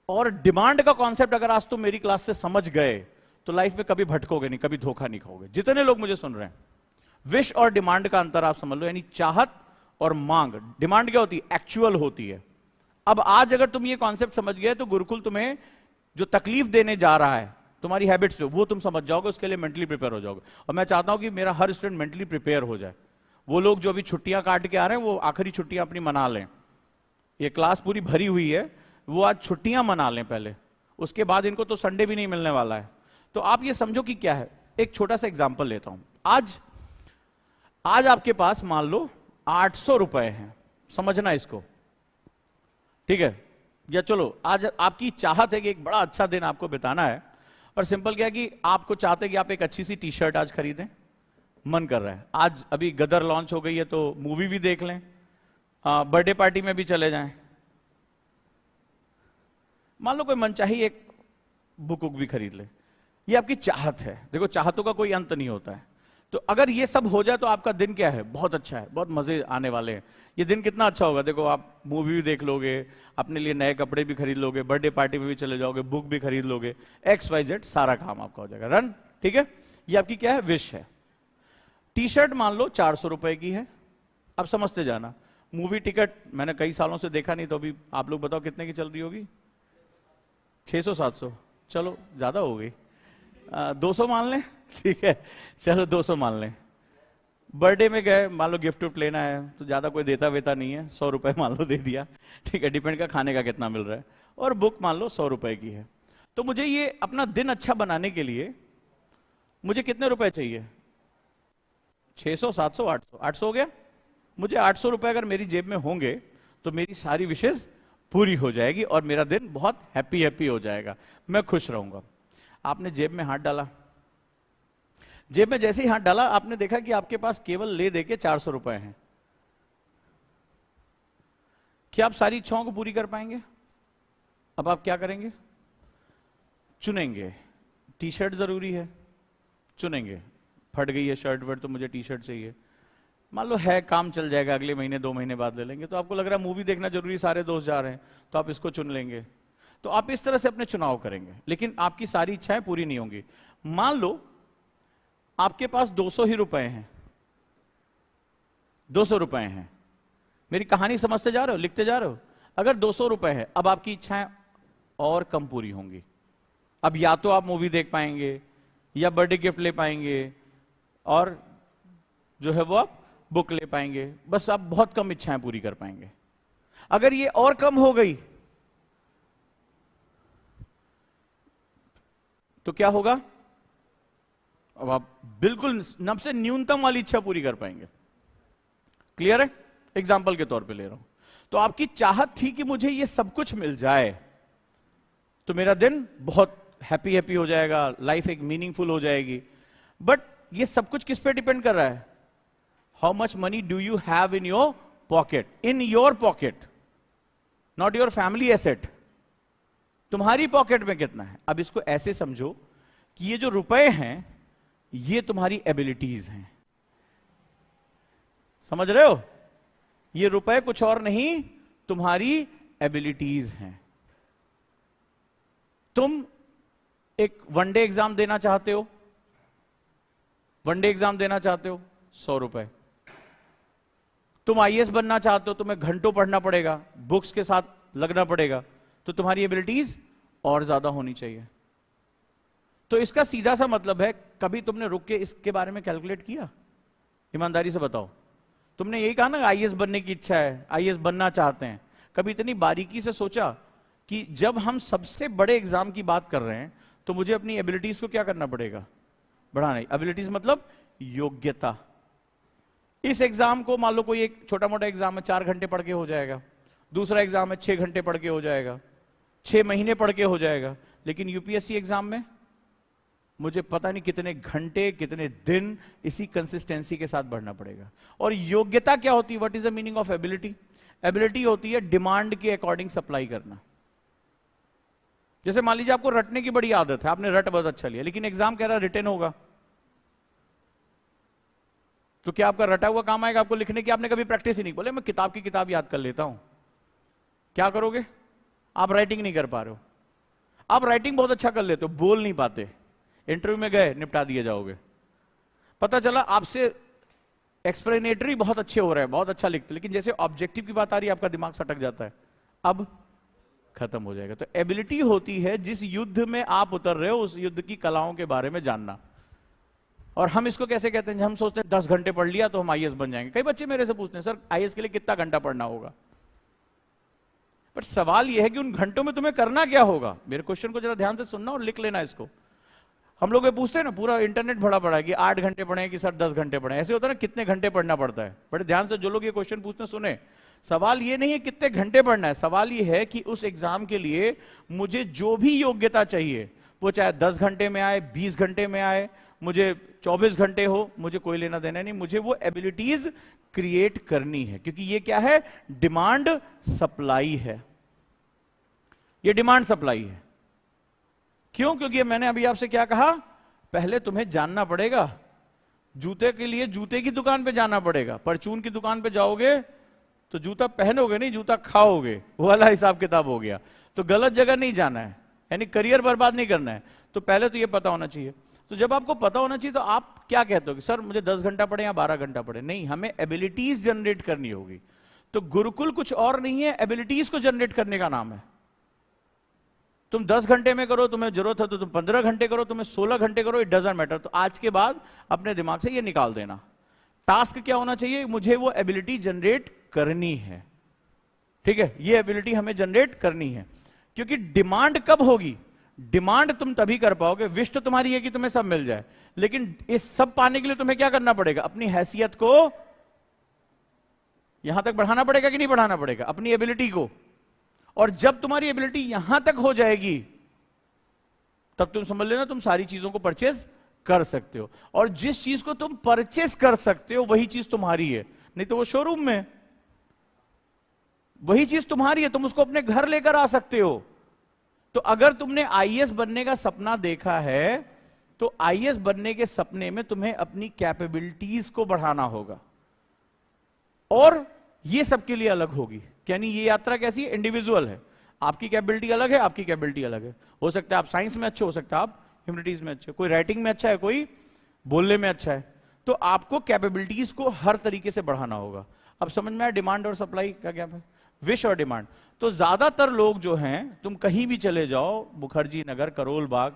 और डिमांड का कॉन्सेप्ट अगर आज तुम मेरी क्लास से समझ गए तो लाइफ में कभी भटकोगे नहीं, कभी धोखा नहीं खाओगे। जितने लोग मुझे सुन रहे हैं, विश और डिमांड का अंतर आप समझ लो, यानी चाहत और मांग। डिमांड क्या होती है? एक्चुअल होती है। अब आज अगर तुम ये कॉन्सेप्ट समझ गए तो गुरुकुल तुम्हें जो तकलीफ देने जा रहा है तुम्हारी हैबिट्स पे, वो तुम समझ जाओगे, उसके लिए मेंटली प्रिपेयर हो जाओगे। और मैं चाहता हूं कि मेरा हर स्टूडेंट मेंटली प्रिपेयर हो जाए। वो लोग जो अभी छुट्टियां काट के आ रहे हैं, वो आखिरी छुट्टियां अपनी मना लें। ये क्लास पूरी भरी हुई है, वो आज छुट्टियां मना लें पहले, उसके बाद इनको तो संडे भी नहीं मिलने वाला है। तो आप ये समझो कि क्या है। एक छोटा सा एग्जाम्पल लेता हूं। आज आपके पास मान लो 800 रुपए हैं, समझना इसको, ठीक है? या चलो आज आपकी चाहत है कि एक बड़ा अच्छा दिन आपको बिताना है, और सिंपल क्या है कि आपको चाहते हैं कि आप एक अच्छी सी टी शर्ट आज खरीदें, मन कर रहा है। आज अभी गदर लॉन्च हो गई है तो मूवी भी देख लें, बर्थडे पार्टी में भी चले जाएं। मान लो कोई मनचाही एक बुक भी खरीद ले, ये आपकी चाहत है। देखो चाहतों का कोई अंत नहीं होता है। तो अगर ये सब हो जाए तो आपका दिन क्या है? बहुत अच्छा है, बहुत मजे आने वाले हैं। ये दिन कितना अच्छा होगा, देखो आप मूवी भी देख लोगे, अपने लिए नए कपड़े भी खरीद लोगे, बर्थडे पार्टी में भी चले जाओगे, बुक भी खरीद लोगे, XYZ सारा काम आपका हो जाएगा रन। ठीक है? ये आपकी क्या है? विश है। टी शर्ट मान लो 400 रुपए की है। अब समझते जाना, मूवी टिकट मैंने कई सालों से देखा नहीं, तो अभी आप लोग बताओ कितने की चल रही होगी? 600-700, चलो ज्यादा हो गई, 200 मान लें, ठीक है? चलो 200 मान लें। बर्थडे में गए, मान लो गिफ्ट विफ्ट लेना है तो ज्यादा कोई देता वेता नहीं है, 100 रुपए मान लो दे दिया, ठीक है? डिपेंड का खाने का कितना मिल रहा है। और बुक मान लो 100 रुपए की है। तो मुझे ये अपना दिन अच्छा बनाने के लिए मुझे कितने रुपए चाहिए? 600, 700, 800। 800 हो गया। मुझे 800 रुपए अगर मेरी जेब में होंगे तो मेरी सारी विशेष पूरी हो जाएगी और मेरा दिन बहुत हैप्पी हो जाएगा, मैं खुश रहूंगा। आपने जेब में हाथ डाला, जेब में जैसे ही हाथ डाला आपने देखा कि आपके पास केवल ले दे के 400 रुपए हैं। क्या आप सारी इच्छाओं को पूरी कर पाएंगे? अब आप क्या करेंगे? चुनेंगे। टी शर्ट जरूरी है, चुनेंगे। फट गई है शर्ट वर्ट तो मुझे टी शर्ट चाहिए। मान लो है, काम चल जाएगा, अगले महीने 2 महीने बाद ले लेंगे। तो आपको लग रहा है मूवी देखना जरूरी, सारे दोस्त जा रहे हैं तो आप इसको चुन लेंगे। तो आप इस तरह से अपने चुनाव करेंगे, लेकिन आपकी सारी इच्छाएं पूरी नहीं होंगी। मान लो आपके पास 200 ही रुपए हैं, 200 रुपए हैं। मेरी कहानी समझते जा रहे हो, लिखते जा रहे हो? अगर 200 रुपए है, अब आपकी इच्छाएं और कम पूरी होंगी। अब या तो आप मूवी देख पाएंगे, या बर्थडे गिफ्ट ले पाएंगे, और जो है वो आप बुक ले पाएंगे। बस आप बहुत कम इच्छाएं पूरी कर पाएंगे। अगर ये और कम हो गई तो क्या होगा? अब आप बिल्कुल सबसे न्यूनतम वाली इच्छा पूरी कर पाएंगे। क्लियर है? एग्जाम्पल के तौर पे ले रहा हूं। तो आपकी चाहत थी कि मुझे ये सब कुछ मिल जाए तो मेरा दिन बहुत हैप्पी हो जाएगा, लाइफ एक मीनिंगफुल हो जाएगी। बट ये सब कुछ किस पे डिपेंड कर रहा है? How much money do you have in your pocket? In your pocket, not your family asset. तुम्हारी पॉकेट में कितना है? अब इसको ऐसे समझो कि ये जो रुपए हैं ये तुम्हारी एबिलिटीज हैं। समझ रहे हो? ये रुपए कुछ और नहीं, तुम्हारी एबिलिटीज हैं। तुम एक वनडे एग्जाम देना चाहते हो, वनडे एग्जाम देना चाहते हो, 100 रुपए। तुम आईएएस बनना चाहते हो, तुम्हें घंटों पढ़ना पड़ेगा, बुक्स के साथ लगना पड़ेगा, तो तुम्हारी एबिलिटीज और ज्यादा होनी चाहिए। तो इसका सीधा सा मतलब है, कभी तुमने रुक के इसके बारे में कैलकुलेट किया? ईमानदारी से बताओ। तुमने यही कहा ना आईएएस बनने की इच्छा है, आईएएस बनना चाहते हैं, कभी इतनी बारीकी से सोचा कि जब हम सबसे बड़े एग्जाम की बात कर रहे हैं तो मुझे अपनी एबिलिटीज को क्या करना पड़ेगा? बढ़ाना। एबिलिटीज मतलब योग्यता। इस एग्जाम को मान लो कोई एक छोटा मोटा एग्जाम है, 4 घंटे पढ़ के हो जाएगा, दूसरा एग्जाम है 6 घंटे पढ़ के हो जाएगा, 6 महीने पढ़ के हो जाएगा, लेकिन यूपीएससी एग्जाम में मुझे पता नहीं कितने घंटे कितने दिन इसी कंसिस्टेंसी के साथ बढ़ना पड़ेगा। और योग्यता क्या होती है? What is the meaning of ability? Ability होती है डिमांड के अकॉर्डिंग सप्लाई करना। जैसे मान लीजिए आपको रटने की बड़ी आदत है, आपने रट बहुत अच्छा लिया, लेकिन एग्जाम कह रहा है रिटन होगा, तो क्या आपका रटा हुआ काम आएगा आपको लिखने की? आपने कभी प्रैक्टिस ही नहीं, बोले मैं किताब की किताब याद कर लेता हूं, क्या करोगे? आप राइटिंग नहीं कर पा रहे हो। आप राइटिंग बहुत अच्छा कर लेते हो, बोल नहीं पाते, इंटरव्यू में गए निपटा दिए जाओगे। पता चला आपसे एक्सप्लेनेटरी बहुत अच्छे हो रहे हैं, बहुत अच्छा लिखते, लेकिन जैसे ऑब्जेक्टिव की बात आ रही है आपका दिमाग सटक जाता है, अब खत्म हो जाएगा। तो एबिलिटी होती है जिस युद्ध में आप उतर रहे हो उस युद्ध की कलाओं के बारे में जानना। और हम इसको कैसे कहते हैं? हम सोचते हैं 10 घंटे पढ़ लिया तो हम आईएएस बन जाएंगे। कई बच्चे मेरे से पूछते हैं सर आईएएस के लिए कितना घंटा पढ़ना होगा? बट सवाल यह है कि उन घंटों में तुम्हें करना क्या होगा? मेरे क्वेश्चन को जरा ध्यान से सुनना और लिख लेना इसको। हम लोग ये पूछते हैं ना, पूरा इंटरनेट भरा पड़ा है कि 8 घंटे पढ़े कि सर 10 घंटे पढ़े। ऐसे होता है ना, कितने घंटे पढ़ना पड़ता है? बड़े ध्यान से जो लोग ये क्वेश्चन पूछते हैं सुने। सवाल ये नहीं है कितने घंटे पढ़ना है, सवाल ये है कि उस एग्जाम के लिए मुझे जो भी योग्यता चाहिए, वो चाहे 10 घंटे में आए, 20 घंटे में आए, मुझे 24 घंटे हो, मुझे कोई लेना देना नहीं, मुझे वो एबिलिटीज क्रिएट करनी है। क्योंकि ये क्या है? डिमांड सप्लाई है। ये डिमांड सप्लाई है। क्यों? क्योंकि मैंने अभी आपसे क्या कहा? पहले तुम्हें जानना पड़ेगा। जूते के लिए जूते की दुकान पे जाना पड़ेगा। परचून की दुकान पे जाओगे तो जूता पहनोगे नहीं, जूता खाओगे, वो वाला हिसाब किताब हो गया। तो गलत जगह नहीं जाना है, यानी करियर बर्बाद नहीं करना है। तो पहले तो ये पता होना चाहिए। तो जब आपको पता होना चाहिए तो आप क्या कहते हो कि सर मुझे 10 घंटा पढ़े या 12 घंटा पढ़े? नहीं, हमें एबिलिटीज जनरेट करनी होगी। तो गुरुकुल कुछ और नहीं है, एबिलिटीज को जनरेट करने का नाम है। तुम 10 घंटे में करो, तुम्हें जरूरत है तो तुम 15 घंटे करो, तुम्हें 16 घंटे करो, इट डजंट मैटर। तो आज के बाद अपने दिमाग से ये निकाल देना। टास्क क्या होना चाहिए? मुझे वो एबिलिटी जनरेट करनी है। ठीक है, ये एबिलिटी हमें जनरेट करनी है। क्योंकि डिमांड कब होगी? डिमांड तुम तभी कर पाओगे, विश तो तुम्हारी है कि तुम्हें सब मिल जाए, लेकिन इस सब पाने के लिए तुम्हें क्या करना पड़ेगा? अपनी हैसियत को यहां तक बढ़ाना पड़ेगा कि नहीं बढ़ाना पड़ेगा? अपनी एबिलिटी को। और जब तुम्हारी एबिलिटी यहां तक हो जाएगी तब तुम समझ लेना तुम सारी चीजों को परचेज कर सकते हो। और जिस चीज को तुम परचेज कर सकते हो वही चीज तुम्हारी है, नहीं तो वो शोरूम में। वही चीज तुम्हारी है, तुम उसको अपने घर लेकर आ सकते हो। तो अगर तुमने आईएएस बनने का सपना देखा है तो आईएएस बनने के सपने में तुम्हें अपनी कैपेबिलिटीज को बढ़ाना होगा, और ये सबके लिए अलग होगी। यानी ये यात्रा कैसी है? इंडिविजुअल है। आपकी कैपेबिलिटी अलग है, आपकी कैपेबिलिटी अलग है। हो सकता है आप साइंस में अच्छे, हो सकता है आप ह्यूमैनिटीज में अच्छे, कोई राइटिंग में अच्छा है, कोई बोलने में अच्छा है। तो आपको कैपेबिलिटीज को हर तरीके से बढ़ाना होगा। अब समझ में आया डिमांड और सप्लाई का क्या है? विश और डिमांड। तो ज्यादातर लोग जो हैं, तुम कहीं भी चले जाओ, मुखर्जी नगर, करोल बाग,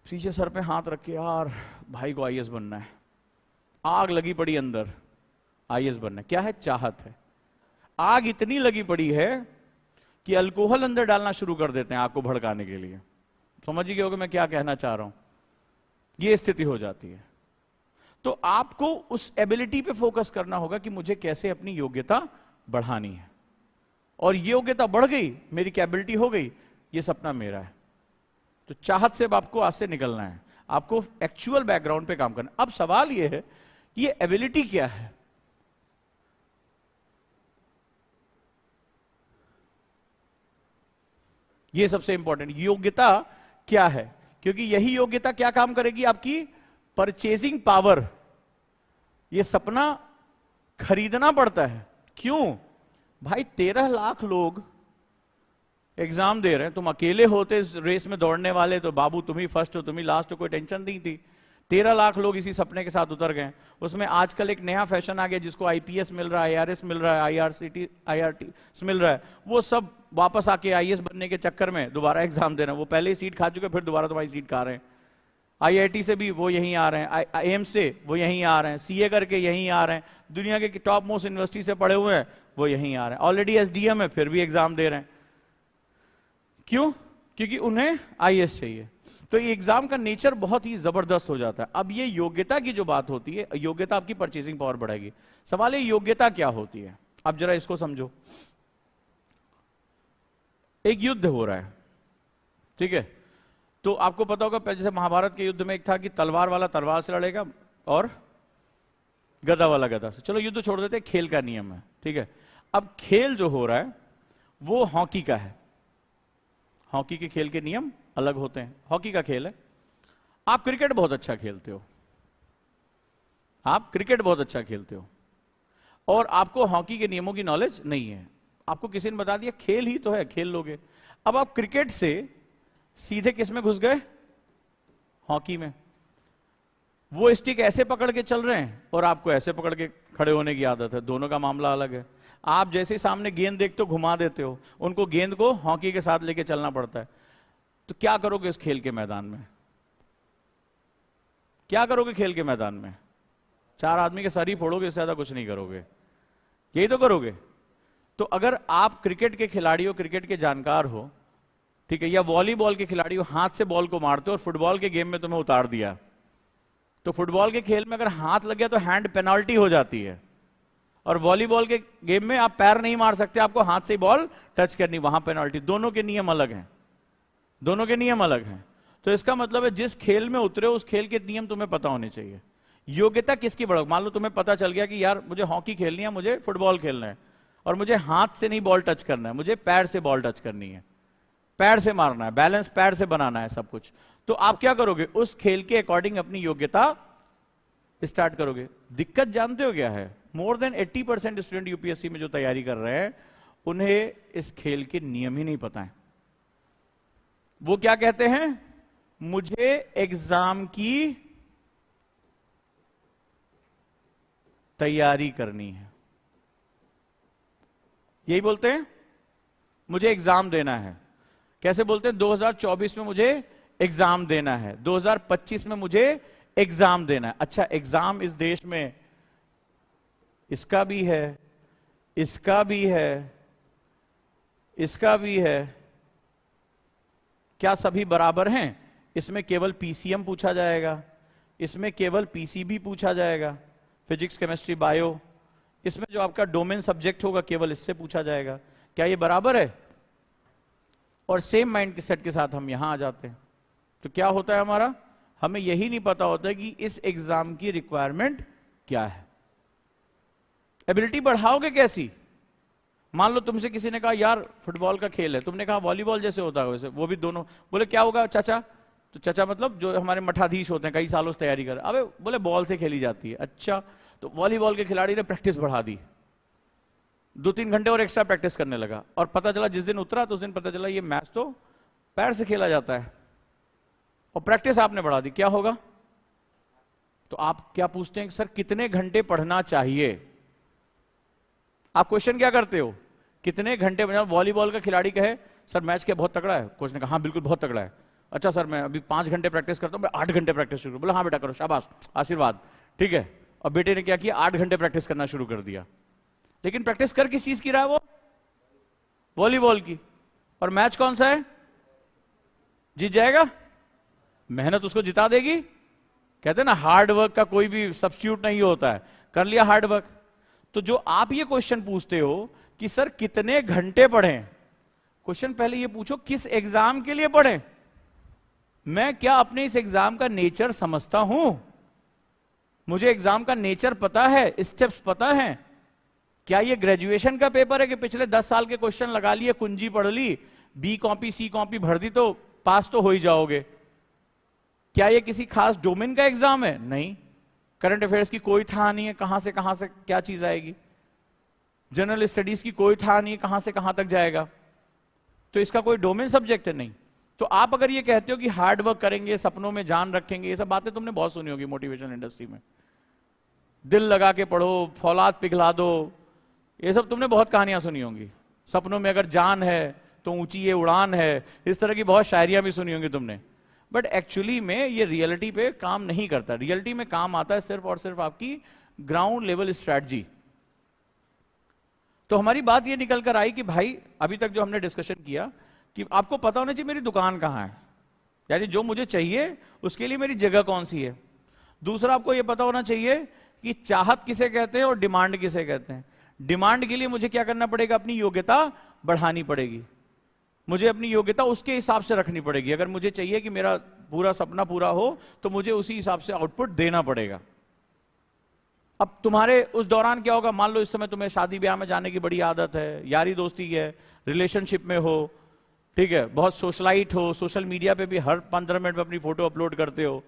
पीछे सर पे हाथ रख के, यार भाई को आईएएस बनना है, आग लगी पड़ी अंदर, आईएएस बनना है। क्या है? चाहत है। आग इतनी लगी पड़ी है कि अल्कोहल अंदर डालना शुरू कर देते हैं आग को भड़काने के लिए। समझ गए होगे मैं क्या कहना चाह रहा हूं? यह स्थिति हो जाती है। तो आपको उस एबिलिटी पे फोकस करना होगा कि मुझे कैसे अपनी योग्यता बढ़ानी है, और योग्यता बढ़ गई, मेरी कैपेबिलिटी हो गई, ये सपना मेरा है। तो चाहत से अब आपको आज से निकलना है, आपको एक्चुअल बैकग्राउंड पे काम करना। अब सवाल यह है कि ये एबिलिटी क्या है? ये सबसे इंपॉर्टेंट, योग्यता क्या है? क्योंकि यही योग्यता क्या काम करेगी? आपकी परचेजिंग पावर। ये सपना खरीदना पड़ता है। क्यों भाई? 13 लाख लोग एग्जाम दे रहे हैं, तुम अकेले होते इस रेस में दौड़ने वाले तो बाबू तुम ही फर्स्ट हो, तुम ही लास्ट हो, कोई टेंशन नहीं थी। 13 लाख लोग इसी सपने के साथ उतर गए। उसमें आजकल एक नया फैशन आ गया जिसको आईपीएस मिल रहा है, आईआरएस मिल रहा है, आईआरटी मिल रहा है, वो सब वापस आके आईएएस बनने के चक्कर में दोबारा एग्जाम दे रहे हैं। वो पहले ही सीट खा चुके, फिर दोबारा तुम्हारी सीट खा रहे हैं। आईआईटी से भी वो यहीं आ रहे हैं, एम्स से वो यहीं आ रहे हैं, सीए करके यहीं आ रहे हैं, दुनिया के टॉप मोस्ट यूनिवर्सिटी से पढ़े हुए हैं वो यहीं आ रहे हैं। ऑलरेडी एसडीएम है फिर भी एग्जाम दे रहे हैं। क्यों? क्योंकि उन्हें आईएएस चाहिए। तो ये एग्जाम का नेचर बहुत ही जबरदस्त हो जाता है। अब ये योग्यता की जो बात होती है, योग्यता आपकी परचेसिंग पावर बढ़ाएगी। सवाल है योग्यता क्या होती है? अब जरा इसको समझो। एक युद्ध हो रहा है, ठीक है? तो आपको पता होगा जैसे महाभारत के युद्ध में एक था कि तलवार वाला तलवार से लड़ेगा और गदा वाला गदा से। चलो युद्ध छोड़ देते, खेल का नियम है, ठीक है? अब खेल जो हो रहा है वो हॉकी का है। हॉकी के खेल के नियम अलग होते हैं। हॉकी का खेल है, आप क्रिकेट बहुत अच्छा खेलते हो, आप क्रिकेट बहुत अच्छा खेलते हो और आपको हॉकी के नियमों की नॉलेज नहीं है। आपको किसी ने बता दिया खेल ही तो है, खेल लोगे। अब आप क्रिकेट से सीधे किस में घुस गए? हॉकी में। वो स्टिक ऐसे पकड़ के चल रहे हैं और आपको ऐसे पकड़ के खड़े होने की आदत है। दोनों का मामला अलग है। आप जैसे ही सामने गेंद देखते हो घुमा देते हो, उनको गेंद को हॉकी के साथ लेके चलना पड़ता है। तो क्या करोगे इस खेल के मैदान में? क्या करोगे खेल के मैदान में? 4 आदमी के सर ही फोड़ोगे, इससे ज्यादा कुछ नहीं करोगे। यही तो करोगे। तो अगर आप क्रिकेट के खिलाड़ी हो, क्रिकेट के जानकार हो, ठीक है, या वॉलीबॉल के खिलाड़ी हो, हाथ से बॉल को मारते हो और फुटबॉल के गेम में तुम्हें उतार दिया, तो फुटबॉल के खेल में अगर हाथ लग गया तो हैंड पेनल्टी हो जाती है। और वॉलीबॉल के गेम में आप पैर नहीं मार सकते, आपको हाथ से ही बॉल टच करनी, वहां पेनल्टी। दोनों के नियम अलग हैं, दोनों के नियम अलग हैं। तो इसका मतलब है जिस खेल में उतरे हो उस खेल के नियम तुम्हें पता होने चाहिए। योग्यता किसकी बढ़, मान लो तुम्हें पता चल गया कि यार मुझे हॉकी खेलनी है, मुझे फुटबॉल खेलना है और मुझे हाथ से नहीं बॉल टच करना है, मुझे पैर से बॉल टच करनी है, पैर से मारना है, बैलेंस पैर से बनाना है सब कुछ। तो आप क्या करोगे? उस खेल के अकॉर्डिंग अपनी योग्यता स्टार्ट करोगे। दिक्कत जानते हो क्या है? मोर देन 80% स्टूडेंट यूपीएससी में जो तैयारी कर रहे हैं उन्हें इस खेल के नियम ही नहीं पता है। वो क्या कहते हैं? मुझे एग्जाम की तैयारी करनी है, यही बोलते हैं। मुझे एग्जाम देना है। कैसे बोलते हैं? 2024 में मुझे एग्जाम देना है, 2025 में मुझे एग्जाम देना है। अच्छा, एग्जाम इस देश में इसका भी है, इसका भी है, इसका भी है। क्या सभी बराबर हैं? इसमें केवल पीसीएम पूछा जाएगा, इसमें केवल पीसीबी पूछा जाएगा, फिजिक्स केमिस्ट्री बायो। इसमें जो आपका डोमेन सब्जेक्ट होगा केवल इससे पूछा जाएगा। क्या ये बराबर है? और सेम माइंड सेट के साथ हम यहां आ जाते हैं तो क्या होता है हमारा? हमें यही नहीं पता होता है कि इस एग्जाम की रिक्वायरमेंट क्या है। एबिलिटी बढ़ाओगे कैसी? मान लो तुमसे किसी ने कहा यार फुटबॉल का खेल है, तुमने कहा वॉलीबॉल जैसे होता है वैसे, वो भी दोनों। बोले क्या होगा चाचा? तो चाचा मतलब जो हमारे मठाधीश होते हैं, कई सालों से तैयारी कर। अबे बोले बॉल से खेली जाती है। अच्छा, तो वॉलीबॉल के खिलाड़ी ने प्रैक्टिस बढ़ा दी, 2-3 घंटे और एक्स्ट्रा प्रैक्टिस करने लगा और पता चला जिस दिन उतरा तो उस दिन पता चला ये मैच तो पैर से खेला जाता है और प्रैक्टिस आपने बढ़ा दी। क्या होगा? तो आप क्या पूछते हैं सर कितने घंटे पढ़ना चाहिए? आप क्वेश्चन क्या करते हो? कितने घंटे? वॉलीबॉल का खिलाड़ी कहे सर मैच क्या बहुत तगड़ा है, कोच ने कहा हाँ बिल्कुल बहुत तगड़ा है। अच्छा सर मैं अभी 5 घंटे प्रैक्टिस करता हूं, मैं 8 घंटे प्रैक्टिस शुरू। बोला हाँ बेटा करो, शाबाश, आशीर्वाद, ठीक है। और बेटे ने क्या किया? 8 घंटे प्रैक्टिस करना शुरू कर दिया। लेकिन प्रैक्टिस कर किस चीज की रहा है वो? वॉलीबॉल की। और मैच कौन सा है? जीत जाएगा? मेहनत उसको जिता देगी। कहते हैं ना हार्ड वर्क का कोई भी सब्स्टिट्यूट नहीं होता है। कर लिया हार्ड वर्क। तो जो आप ये क्वेश्चन पूछते हो कि सर कितने घंटे पढ़ें, क्वेश्चन पहले ये पूछो किस एग्जाम के लिए पढ़ें। मैं क्या अपने इस एग्जाम का नेचर समझता हूं? मुझे एग्जाम का नेचर पता है, स्टेप्स पता है? क्या ये ग्रेजुएशन का पेपर है कि पिछले 10 साल के क्वेश्चन लगा लिए, कुंजी पढ़ ली, बी कॉपी सी कॉपी भर दी तो पास तो हो ही जाओगे? क्या ये किसी खास डोमेन का एग्जाम है? नहीं। करंट अफेयर्स की कोई था नहीं है कहां से क्या चीज आएगी। जनरल स्टडीज की कोई था नहीं है कहां से कहां तक जाएगा। तो इसका कोई डोमेन सब्जेक्ट है नहीं। तो आप अगर ये कहते हो कि हार्ड वर्क करेंगे, सपनों में जान रखेंगे, ये सब बातें तुमने बहुत सुनी होगी मोटिवेशन इंडस्ट्री में। दिल लगा के पढ़ो, फौलाद पिघला दो, ये सब तुमने बहुत कहानियां सुनी होंगी। सपनों में अगर जान है तो ऊंची ये उड़ान है, इस तरह की बहुत शायरियां भी सुनी होंगी तुमने। बट एक्चुअली में ये रियलिटी पे काम नहीं करता। रियलिटी में काम आता है सिर्फ और सिर्फ आपकी ग्राउंड लेवल स्ट्रैटेजी। तो हमारी बात ये निकल कर आई कि भाई अभी तक जो हमने डिस्कशन किया कि आपको पता होना चाहिए मेरी दुकान कहां है, यानी जो मुझे चाहिए उसके लिए मेरी जगह कौन सी है। दूसरा, आपको यह पता होना चाहिए कि चाहत किसे कहते हैं और डिमांड किसे कहते हैं। डिमांड के लिए मुझे क्या करना पड़ेगा, अपनी योग्यता बढ़ानी पड़ेगी, मुझे अपनी योग्यता उसके हिसाब से रखनी पड़ेगी। अगर मुझे चाहिए कि मेरा पूरा सपना पूरा हो तो मुझे उसी हिसाब से आउटपुट देना पड़ेगा। अब तुम्हारे उस दौरान क्या होगा, मान लो इस समय तुम्हें शादी ब्याह में जाने की बड़ी आदत है, यारी दोस्ती है, रिलेशनशिप में हो, ठीक है, बहुत सोशलाइट हो, सोशल मीडिया पे भी हर 15 मिनट में अपनी फोटो अपलोड करते हो,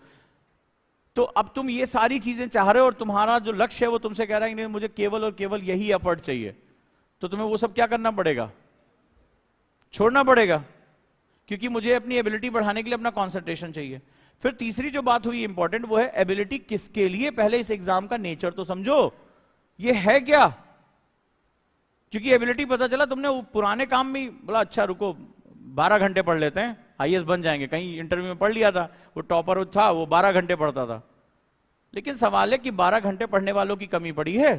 तो अब तुम ये सारी चीजें चाह रहे हो और तुम्हारा जो लक्ष्य है वो तुमसे कह रहा है कि नहीं मुझे केवल और केवल यही एफर्ट चाहिए, तो तुम्हें वो सब क्या करना पड़ेगा, छोड़ना पड़ेगा, क्योंकि मुझे अपनी एबिलिटी बढ़ाने के लिए अपना कॉन्सेंट्रेशन चाहिए। फिर तीसरी जो बात हुई इंपॉर्टेंट, वो है एबिलिटी किसके लिए। पहले इस एग्जाम का नेचर तो समझो, ये है क्या, क्योंकि एबिलिटी पता चला तुमने वो पुराने काम में बोला अच्छा रुको 12 घंटे पढ़ लेते हैं आईएएस बन जाएंगे, कहीं इंटरव्यू में पढ़ लिया था, वो टॉपर था वो 12 घंटे पढ़ता था। लेकिन सवाल है कि 12 घंटे पढ़ने वालों की कमी पड़ी है,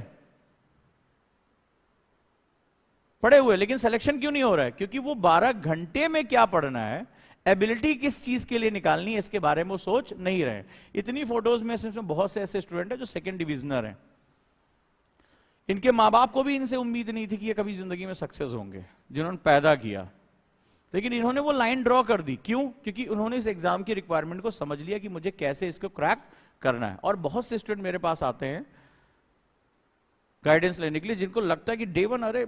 पढ़े हुए, लेकिन सिलेक्शन क्यों नहीं हो रहा है, क्योंकि वो 12 घंटे में क्या पढ़ना है, एबिलिटी किस चीज के लिए निकालनी है, इसके बारे में वो सोच नहीं रहे। इतनी फोटोज में सिर्फ बहुत से ऐसे स्टूडेंट हैं जो सेकंड डिविजनर हैं, इनके माँ बाप को भी इनसे उम्मीद नहीं थी कि ये कभी जिंदगी में सक्सेस होंगे, जिन्होंने पैदा किया, लेकिन इन्होंने वो लाइन ड्रॉ कर दी। क्यों? क्योंकि उन्होंने इस एग्जाम की रिक्वायरमेंट को समझ लिया कि मुझे कैसे इसको क्रैक करना है। और बहुत से स्टूडेंट मेरे पास आते हैं गाइडेंस लेने के लिए, जिनको लगता है कि डे वन अरे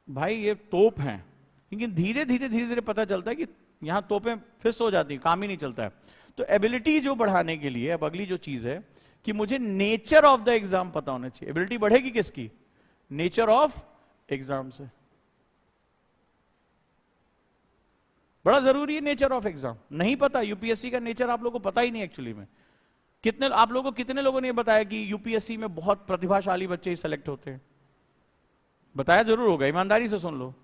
भाई ये तोप हैं, लेकिन धीरे धीरे पता चलता है कि यहां तोपें फिस हो जाती, काम ही नहीं चलता है। तो एबिलिटी जो बढ़ाने के लिए अब अगली जो चीज है कि मुझे नेचर ऑफ द एग्जाम पता होना चाहिए। एबिलिटी बढ़ेगी किसकी, नेचर ऑफ एग्जाम से। बड़ा जरूरी है नेचर ऑफ एग्जाम, नहीं पता यूपीएससी का नेचर आप लोगों को पता ही नहीं एक्चुअली में। आप लोगों को कितने लोगों ने बताया कि यूपीएससी में बहुत प्रतिभाशाली बच्चे ही सेलेक्ट होते हैं? बताया जरूर होगा, ईमानदारी से सुन लो।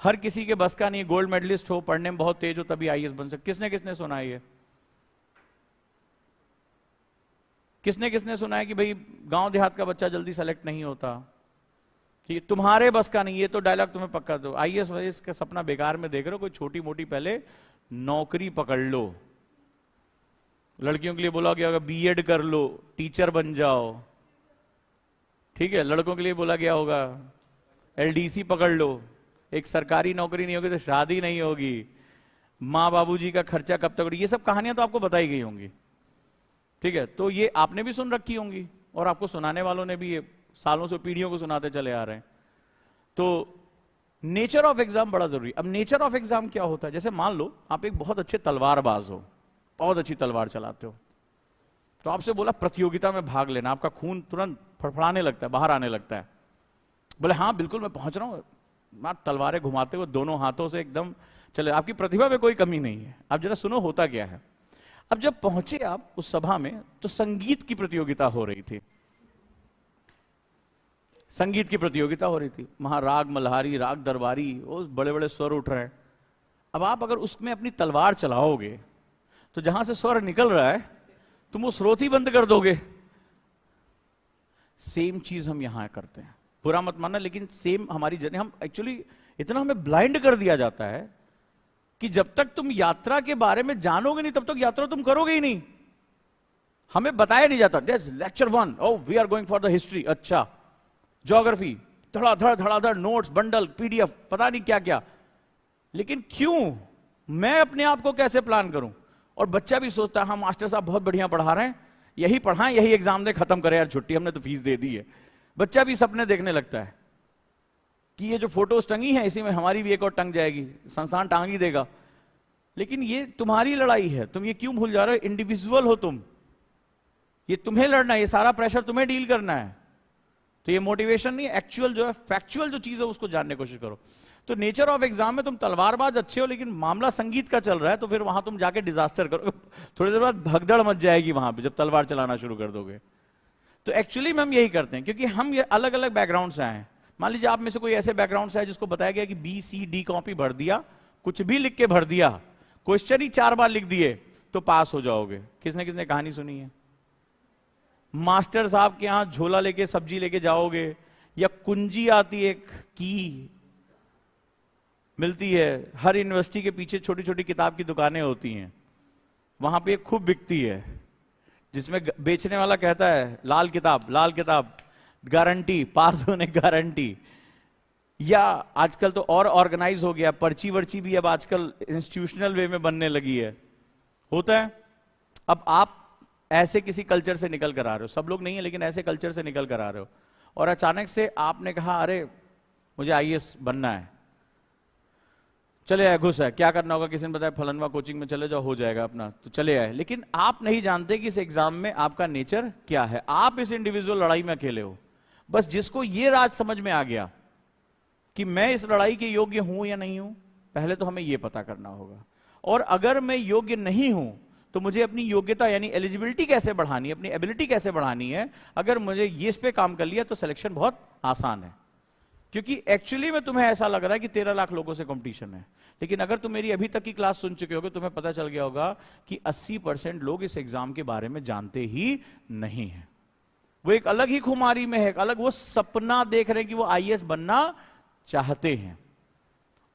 हर किसी के बस का नहीं, गोल्ड मेडलिस्ट हो, पढ़ने में बहुत तेज हो तभी आईएएस बन सकते। किसने किसने सुना है ये? किसने किसने सुना है कि भाई गांव देहात का बच्चा जल्दी सेलेक्ट नहीं होता, ये तुम्हारे बस का नहीं। ये तो डायलॉग तुम्हें पक्का दो, आईएएस का सपना बेकार में देख रहे हो, कोई छोटी मोटी पहले नौकरी पकड़ लो। लड़कियों के लिए बोला गया होगा बीएड कर लो, टीचर बन जाओ, ठीक है। लड़कों के लिए बोला गया होगा एलडीसी पकड़ लो, एक सरकारी नौकरी नहीं होगी तो शादी नहीं होगी, माँ बाबूजी का खर्चा कब तक। ये सब कहानियां तो आपको बताई गई होंगी, ठीक है। तो ये आपने भी सुन रखी होंगी और आपको सुनाने वालों ने भी ये सालों से पीढ़ियों को सुनाते चले आ रहे हैं। तो नेचर ऑफ एग्जाम बड़ा जरूरी। अब नेचर ऑफ एग्जाम क्या होता है, जैसे मान लो आप एक बहुत अच्छे तलवारबाज हो, बहुत अच्छी तलवार चलाते हो, तो आपसे बोला प्रतियोगिता में भाग लेना, आपका खून तुरंत फड़फड़ाने लगता है, बाहर आने लगता है। बोले हाँ बिल्कुल मैं पहुंच रहा हूं, मां तलवारें घुमाते हुए दोनों हाथों से एकदम चले। आपकी प्रतिभा में कोई कमी नहीं है। अब जरा सुनो होता क्या है। अब जब पहुंचे आप उस सभा में तो संगीत की प्रतियोगिता हो रही थी, संगीत की प्रतियोगिता हो रही थी। वहां राग मल्हारी, राग दरबारी, वो बड़े बड़े स्वर उठ रहे हैं। अब आप अगर उसमें अपनी तलवार चलाओगे तो जहां से स्वर निकल रहा है तुम वो स्रोत ही बंद कर दोगे। सेम चीज हम यहां करते हैं, बुरा मत मानना, लेकिन सेम हमारी जर्नी, हम एक्चुअली इतना हमें ब्लाइंड कर दिया जाता है कि जब तक तुम यात्रा के बारे में जानोगे नहीं तब तक यात्रा तुम करोगे ही नहीं। हमें बताया नहीं जाता lecture 1 oh we are going for the history, अच्छा ज्योग्राफी, धड़ाधड़ नोट्स बंडल पीडीएफ, पता नहीं क्या क्या। लेकिन क्यों, मैं अपने आप को कैसे प्लान करूं? और बच्चा भी सोचता है हाँ मास्टर साहब बहुत बढ़िया पढ़ा रहे हैं, यही पढ़ाएं, यही एग्जाम दे, खत्म करें यार, छुट्टी, हमने तो फीस दे दी है। बच्चा भी सपने देखने लगता है कि ये जो फोटोज टंगी हैं इसी में हमारी भी एक और टंग जाएगी, संस्थान टांग ही देगा। लेकिन ये तुम्हारी लड़ाई है, तुम ये क्यों भूल जा रहे हो? इंडिविजुअल हो तुम, ये तुम्हें लड़ना है, ये सारा प्रेशर तुम्हें डील करना है। तो ये मोटिवेशन नहीं, एक्चुअल जो है फैक्चुअल जो चीज है उसको जानने की कोशिश करो। तो नेचर ऑफ एग्जाम में तुम तलवारबाज अच्छे हो लेकिन मामला संगीत का चल रहा है, तो फिर वहां तुम जाके डिजास्टर करोगे, थोड़ी देर बाद भगदड़ मच जाएगी वहां पे जब तलवार चलाना शुरू कर दोगे। तो एक्चुअली में हम यही करते हैं, क्योंकि हम ये अलग अलग बैकग्राउंड से आए हैं। मान लीजिए आप में से कोई ऐसे बैकग्राउंड से है जिसको बताया गया कि बी सी डी कॉपी भर दिया, कुछ भी लिख के भर दिया, क्वेश्चन ही 4 बार लिख दिए तो पास हो जाओगे। किसने किसने कहानी सुनी है? मास्टर साहब के यहां झोला लेके सब्जी लेके जाओगे, या कुंजी आती है, की मिलती है, हर यूनिवर्सिटी के पीछे छोटी छोटी किताब की दुकानें होती हैं, वहां पे खूब बिकती है, जिसमें बेचने वाला कहता है लाल किताब गारंटी, पास होने गारंटी। या आजकल तो और ऑर्गेनाइज हो गया, पर्ची वर्ची भी अब आजकल इंस्टीट्यूशनल वे में बनने लगी है, होता है। अब आप ऐसे किसी कल्चर से निकल कर आ रहे हो, सब लोग नहीं है लेकिन ऐसे कल्चर से निकल कर आ रहे हो, और अचानक से आपने कहा अरे मुझे आईएएस बनना है, चले आए, घुस है, क्या करना होगा, किसी ने बताया फलनवा कोचिंग में चले जाओ, हो जाएगा अपना, तो चले आए। लेकिन आप नहीं जानते कि इस एग्जाम में आपका नेचर क्या है। आप इस इंडिविजुअल लड़ाई में अकेले हो। बस जिसको ये राज समझ में आ गया कि मैं इस लड़ाई के योग्य हूं या नहीं हूं, पहले तो हमें यह पता करना होगा। और अगर मैं योग्य नहीं हूं तो मुझे अपनी योग्यता यानी एलिजिबिलिटी कैसे बढ़ानी है, अपनी एबिलिटी कैसे बढ़ानी है। अगर मुझे ये इस पे काम कर लिया तो सिलेक्शन बहुत आसान है, क्योंकि एक्चुअली में तुम्हें ऐसा लग रहा है कि 13 लाख लोगों से कंपटीशन है, लेकिन अगर तुम मेरी अभी तक की क्लास सुन चुके होगे तुम्हें पता चल गया होगा कि 80% लोग इस एग्जाम के बारे में जानते ही नहीं है। वो एक अलग ही खुमारी में है, एक अलग वो सपना देख रहे हैं कि वो आईएएस बनना चाहते हैं।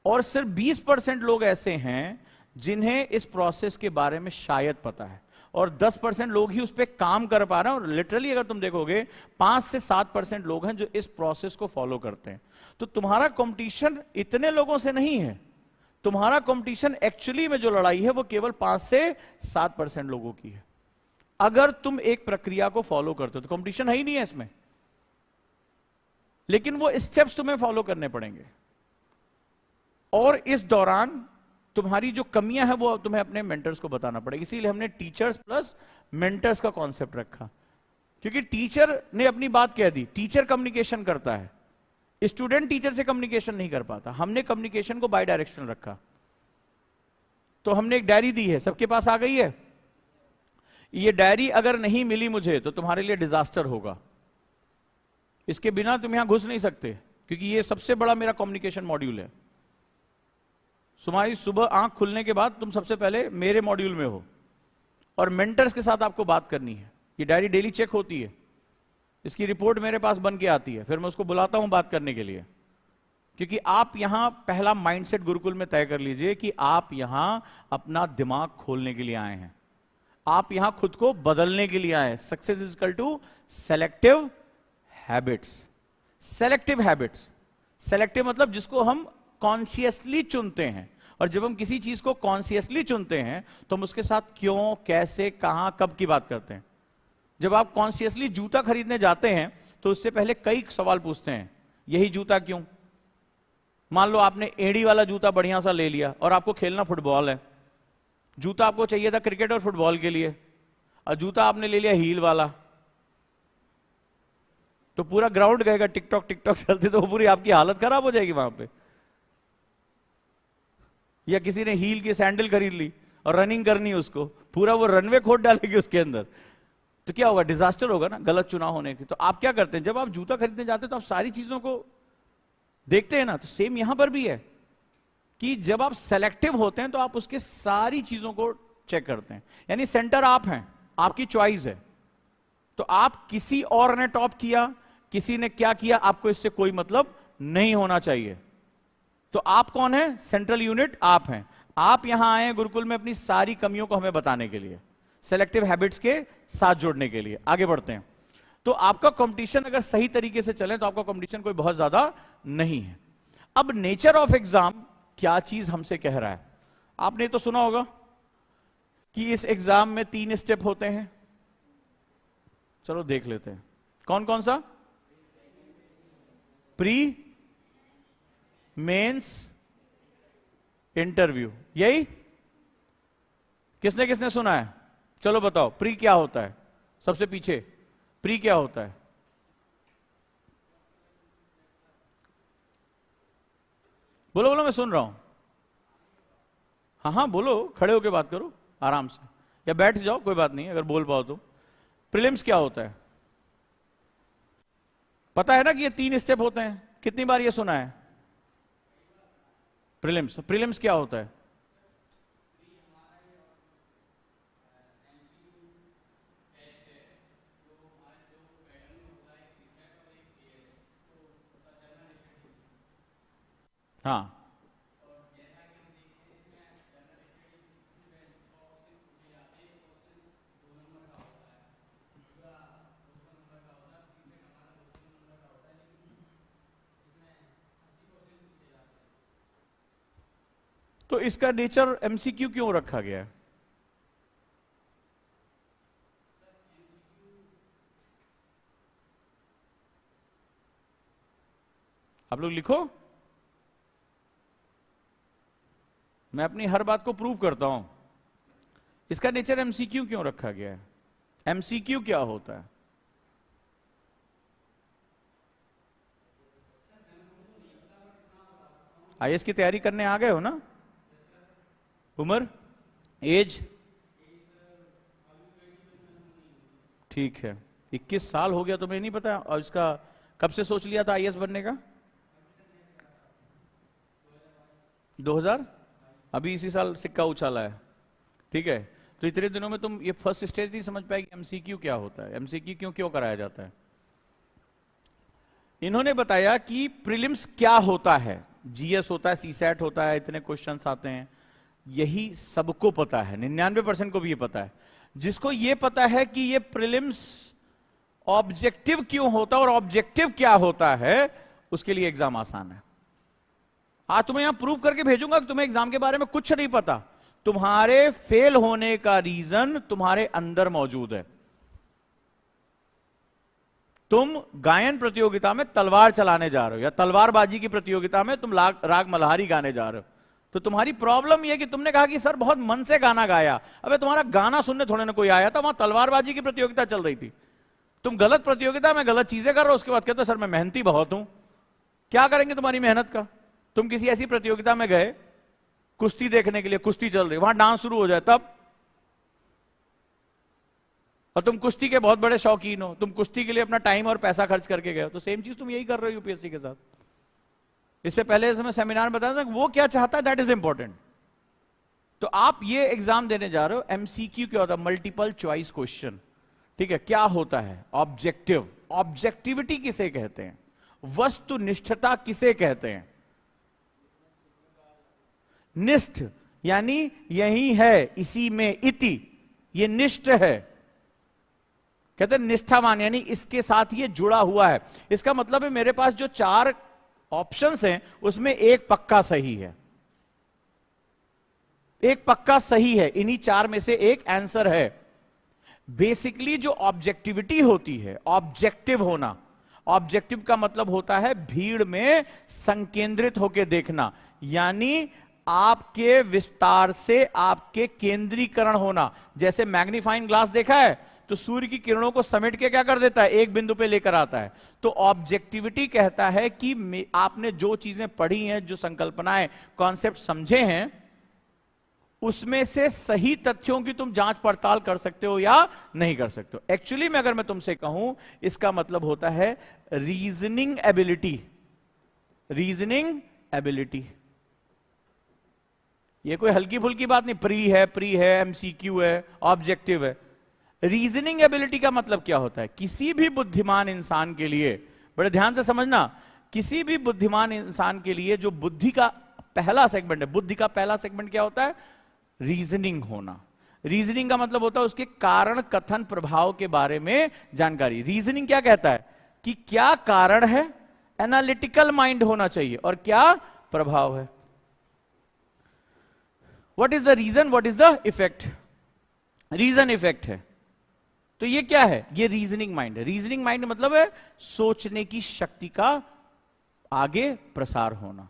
और सिर्फ 20% लोग ऐसे हैं जिन्हें इस प्रोसेस के बारे में शायद पता है, और 10% लोग ही उस पर काम कर पा रहे हैं। और लिटरली अगर तुम देखोगे 5 से 7% लोग हैं जो इस प्रोसेस को फॉलो करते हैं। तो तुम्हारा कंपटीशन इतने लोगों से नहीं है, तुम्हारा कंपटीशन एक्चुअली में जो लड़ाई है वो केवल 5 से 7% लोगों की है। अगर तुम एक प्रक्रिया को फॉलो करते हो तो कंपटीशन है ही नहीं है इसमें, लेकिन वो स्टेप्स तुम्हें फॉलो करने पड़ेंगे। और इस दौरान तुम्हारी जो कमियां हैं वो तुम्हें अपने मेंटर्स को बताना पड़ेगा। इसीलिए हमने टीचर्स प्लस मेंटर्स का कॉन्सेप्ट रखा, क्योंकि टीचर ने अपनी बात कह दी, टीचर कम्युनिकेशन करता है, स्टूडेंट टीचर से कम्युनिकेशन नहीं कर पाता। हमने कम्युनिकेशन को बाय डायरेक्शनल रखा। तो हमने एक डायरी दी है, सबके पास आ गई है। ये डायरी अगर नहीं मिली मुझे तो तुम्हारे लिए डिजास्टर होगा। इसके बिना तुम यहां घुस नहीं सकते, क्योंकि ये सबसे बड़ा मेरा कम्युनिकेशन मॉड्यूल है। तुम्हारी सुबह आंख खुलने के बाद तुम सबसे पहले मेरे मॉड्यूल में हो, और मेंटर्स के साथ आपको बात करनी है। ये डायरी डेली चेक होती है, इसकी रिपोर्ट मेरे पास बन के आती है, फिर मैं उसको बुलाता हूं बात करने के लिए। क्योंकि आप यहां पहला माइंडसेट गुरुकुल में तय कर लीजिए कि आप यहां अपना दिमाग खोलने के लिए आए हैं, आप यहां खुद को बदलने के लिए आए हैं। Success is equal to selective habits. Selective habits, selective मतलब जिसको हम कॉन्शियसली चुनते हैं। और जब हम किसी चीज को कॉन्शियसली चुनते हैं तो हम उसके साथ क्यों, कैसे, कहां, कब की बात करते हैं। जब आप कॉन्शियसली जूता खरीदने जाते हैं तो उससे पहले कई सवाल पूछते हैं, यही जूता क्यों। मान लो आपने एड़ी वाला जूता बढ़िया सा ले लिया और आपको खेलना फुटबॉल है, जूता आपको चाहिए था क्रिकेट और फुटबॉल के लिए, और जूता आपने ले लिया हील वाला, तो पूरा ग्राउंड गएगा टिकटॉक टिकटॉक चलते, तो पूरी आपकी हालत खराब हो जाएगी वहां पे। या किसी ने हील की सैंडल खरीद ली और रनिंग करनी है उसको, पूरा वो रनवे खोद डालेगी उसके अंदर, तो क्या होगा, डिजास्टर होगा ना, गलत चुनाव होने की। तो आप क्या करते हैं, जब आप जूता खरीदने जाते हैं तो आप सारी चीजों को देखते हैं ना। तो सेम यहां पर भी है कि जब आप सेलेक्टिव होते हैं तो आप उसके सारी चीजों को चेक करते हैं। यानी सेंटर आप हैं, आपकी चॉइस है, तो आप किसी और ने टॉप किया, किसी ने क्या किया, आपको इससे कोई मतलब नहीं होना चाहिए। तो आप कौन है, सेंट्रल यूनिट आप हैं। आप यहां आए हैं गुरुकुल में अपनी सारी कमियों को हमें बताने के लिए, सेलेक्टिव हैबिट्स के साथ जोड़ने के लिए। आगे बढ़ते हैं। तो आपका कंपटीशन अगर सही तरीके से चले तो आपका कंपटीशन कोई बहुत ज्यादा नहीं है। अब नेचर ऑफ एग्जाम क्या चीज हमसे कह रहा है। आपने तो सुना होगा कि इस एग्जाम में 3 स्टेप होते हैं। चलो देख लेते हैं कौन कौन सा। प्री, मेंस, इंटरव्यू, यही किसने किसने सुना है। चलो बताओ प्री क्या होता है, सबसे पीछे प्री क्या होता है। बोलो बोलो, मैं सुन रहा हूं। हाँ हाँ बोलो, खड़े होके बात करो आराम से, या बैठ जाओ, कोई बात नहीं अगर बोल पाओ तो। प्रीलिम्स क्या होता है? पता है ना कि ये 3 स्टेप होते हैं, कितनी बार ये सुना है? प्रीलिम्स, प्रीलिम्स क्या होता है? हाँ, तो इसका नेचर एमसीक्यू क्यों रखा गया है? आप लोग लिखो, मैं अपनी हर बात को प्रूव करता हूं। इसका नेचर एमसीक्यू क्यों रखा गया है? एमसीक्यू क्या होता है? आईएएस की तैयारी करने आ गए हो ना? उम्र, एज, ठीक है, 21 साल हो गया, तुम्हें नहीं पता? और इसका कब से सोच लिया था आईएएस बनने का? 2000, अभी इसी साल सिक्का उछाला है, ठीक है। तो इतने दिनों में तुम ये फर्स्ट स्टेज नहीं समझ पाएगी एमसीक्यू क्या होता है, एमसीक्यू क्यों क्यों कराया जाता है। इन्होंने बताया कि प्रीलिम्स क्या होता है, जीएस होता है, सीसैट होता है, इतने क्वेश्चंस आते हैं, यही सबको पता है, 99% को भी ये पता है। जिसको ये पता है कि ये प्रीलिम्स ऑब्जेक्टिव क्यों होता है और ऑब्जेक्टिव क्या होता है, उसके लिए एग्जाम आसान है। आज तुम्हें यहां प्रूव करके भेजूंगा कि तुम्हें एग्जाम के बारे में कुछ नहीं पता। तुम्हारे फेल होने का रीजन तुम्हारे अंदर मौजूद है। तुम गायन प्रतियोगिता में तलवार चलाने जा रहे हो, या तलवारबाजी की प्रतियोगिता में तुम राग मल्हारी गाने जा रहे हो, तो तुम्हारी प्रॉब्लम यह कि तुमने कहा कि सर बहुत मन से गाना गाया। अबे तुम्हारा गाना सुनने थोड़े ना कोई आया था, वहां तलवारबाजी की प्रतियोगिता चल रही थी। तुम गलत प्रतियोगिता में गलत चीजें कर रहे हो, उसके बाद कहते हो सर मैं मेहनती बहुत हूं। क्या करेंगे तुम्हारी मेहनत का? तुम किसी ऐसी प्रतियोगिता में गए कुश्ती देखने के लिए, कुश्ती चल रही, वहां डांस शुरू हो जाए तब, और तुम कुश्ती के बहुत बड़े शौकीन हो, तुम कुश्ती के लिए अपना टाइम और पैसा खर्च करके गए हो, तो सेम चीज तुम यही कर रहे हो यूपीएससी के साथ। इससे पहले मैं सेमिनार में बताया था वो क्या चाहता है, दैट इज इंपॉर्टेंट। तो आप ये एग्जाम देने जा रहे हो, एमसीक्यू क्या होता है? मल्टीपल चॉइस क्वेश्चन, ठीक है। क्या होता है? ऑब्जेक्टिव, ऑब्जेक्टिविटी किसे कहते हैं? वस्तुनिष्ठता किसे कहते हैं? निष्ठ यानी यही है, इसी में, इति, ये निष्ठ है, कहते हैं निष्ठावान, यानी इसके साथ ये जुड़ा हुआ है। इसका मतलब है मेरे पास जो 4 ऑप्शंस हैं उसमें एक पक्का सही है, एक पक्का सही है, इन्हीं 4 में से एक आंसर है। बेसिकली जो ऑब्जेक्टिविटी होती है, ऑब्जेक्टिव होना, ऑब्जेक्टिव का मतलब होता है भीड़ में संकेंद्रित होकर देखना, यानी आपके विस्तार से आपके केंद्रीकरण होना। जैसे मैग्नीफाइंग ग्लास देखा है, तो सूर्य की किरणों को समेट के क्या कर देता है, एक बिंदु पे लेकर आता है। तो ऑब्जेक्टिविटी कहता है कि आपने जो चीजें पढ़ी हैं, जो संकल्पनाएं, कॉन्सेप्ट समझे हैं, उसमें से सही तथ्यों की तुम जांच पड़ताल कर सकते हो या नहीं कर सकते हो। एक्चुअली में अगर मैं तुमसे कहूं, इसका मतलब होता है रीजनिंग एबिलिटी, रीजनिंग एबिलिटी। ये कोई हल्की फुल्की बात नहीं, प्री है, एमसीक्यू है, ऑब्जेक्टिव है। रीजनिंग एबिलिटी का मतलब क्या होता है? किसी भी बुद्धिमान इंसान के लिए, बड़े ध्यान से समझना, किसी भी बुद्धिमान इंसान के लिए जो बुद्धि का पहला सेगमेंट है, बुद्धि का पहला सेगमेंट क्या होता है? रीजनिंग होना। रीजनिंग का मतलब होता है उसके कारण कथन प्रभाव के बारे में जानकारी। रीजनिंग क्या कहता है कि क्या कारण है, एनालिटिकल माइंड होना चाहिए, और क्या प्रभाव है। What is the reason, what is the effect? Reason effect है। तो ये क्या है? ये रीजनिंग माइंड है। रीजनिंग माइंड मतलब है सोचने की शक्ति का आगे प्रसार होना।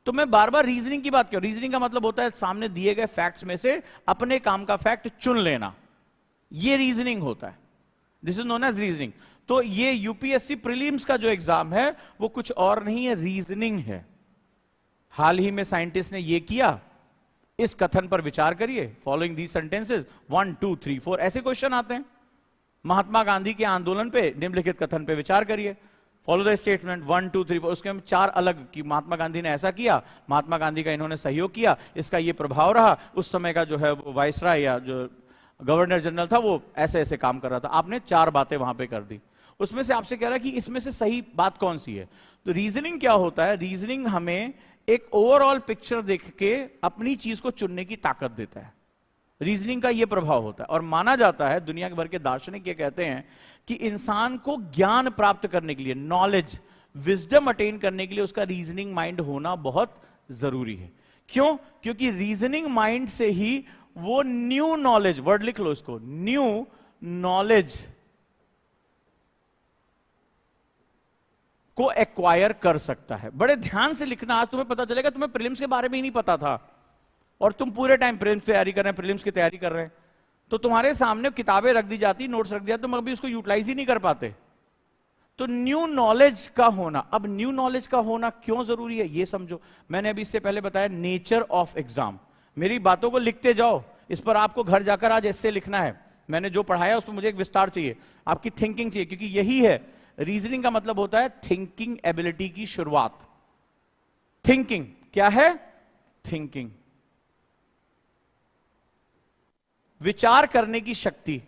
तो मैं बार बार रीजनिंग की बात कर, रीजनिंग का मतलब होता है सामने दिए गए फैक्ट्स में से अपने काम का फैक्ट चुन लेना, ये रीजनिंग होता है। This is known as reasoning. तो ये यूपीएससी प्रीलिम्स का जो एग्जाम है वो कुछ और नहीं है, रीजनिंग है। हाल ही में साइंटिस्ट ने ये किया, इस कथन पर विचार करिए, फॉलोइंग दीज सेंटेंसेस 1 2 3 4 ऐसे क्वेश्चन आते हैं। महात्मा गांधी के आंदोलन पे निम्नलिखित कथन पे विचार करिए, फॉलो द स्टेटमेंट 1 2 3 4। उसके हम 4 अलग कि महात्मा गांधी ने ऐसा किया, महात्मा गांधी का इन्होंने सहयोग किया, इसका ये प्रभाव रहा, उस समय का जो है वाइसराय या जो गवर्नर जनरल था वो ऐसे ऐसे काम कर रहा था। आपने 4 बातें वहां पे कर दी, उसमें से आपसे कह रहा है कि इसमें से सही बात कौन सी है। तो रीजनिंग क्या होता है, रीजनिंग हमें एक ओवरऑल पिक्चर देख के अपनी चीज को चुनने की ताकत देता है। रीजनिंग का यह प्रभाव होता है, और माना जाता है, दुनिया भर के दार्शनिक ये कहते हैं कि इंसान को ज्ञान प्राप्त करने के लिए, नॉलेज, विजडम अटेन करने के लिए उसका रीजनिंग माइंड होना बहुत जरूरी है। क्यों? क्योंकि रीजनिंग माइंड से ही वो न्यू नॉलेज, वर्ड लिख लो इसको, न्यू नॉलेज को एक्वायर कर सकता है। बड़े ध्यान से लिखना, आज तुम्हें पता चलेगा तुम्हें प्रीलिम्स के बारे में ही नहीं पता था और तुम पूरे टाइम प्रीलिम्स तैयारी कर रहे हैं, प्रीलिम्स की तैयारी कर रहे हैं, तो तुम्हारे सामने किताबें रख दी जाती, नोट्स रख दिया, तुम अभी उसको यूटिलाइज ही नहीं कर पाते। तो न्यू नॉलेज का होना, अब न्यू नॉलेज का होना क्यों जरूरी है ये समझो। मैंने अभी इससे पहले बताया नेचर ऑफ एग्जाम, मेरी बातों को लिखते जाओ, इस पर आपको घर जाकर आज ऐसे लिखना है। मैंने जो पढ़ाया उसमें मुझे एक विस्तार चाहिए, आपकी थिंकिंग चाहिए, क्योंकि यही है रीजनिंग का मतलब होता है थिंकिंग एबिलिटी की शुरुआत। थिंकिंग क्या है? थिंकिंग, विचार करने की शक्ति।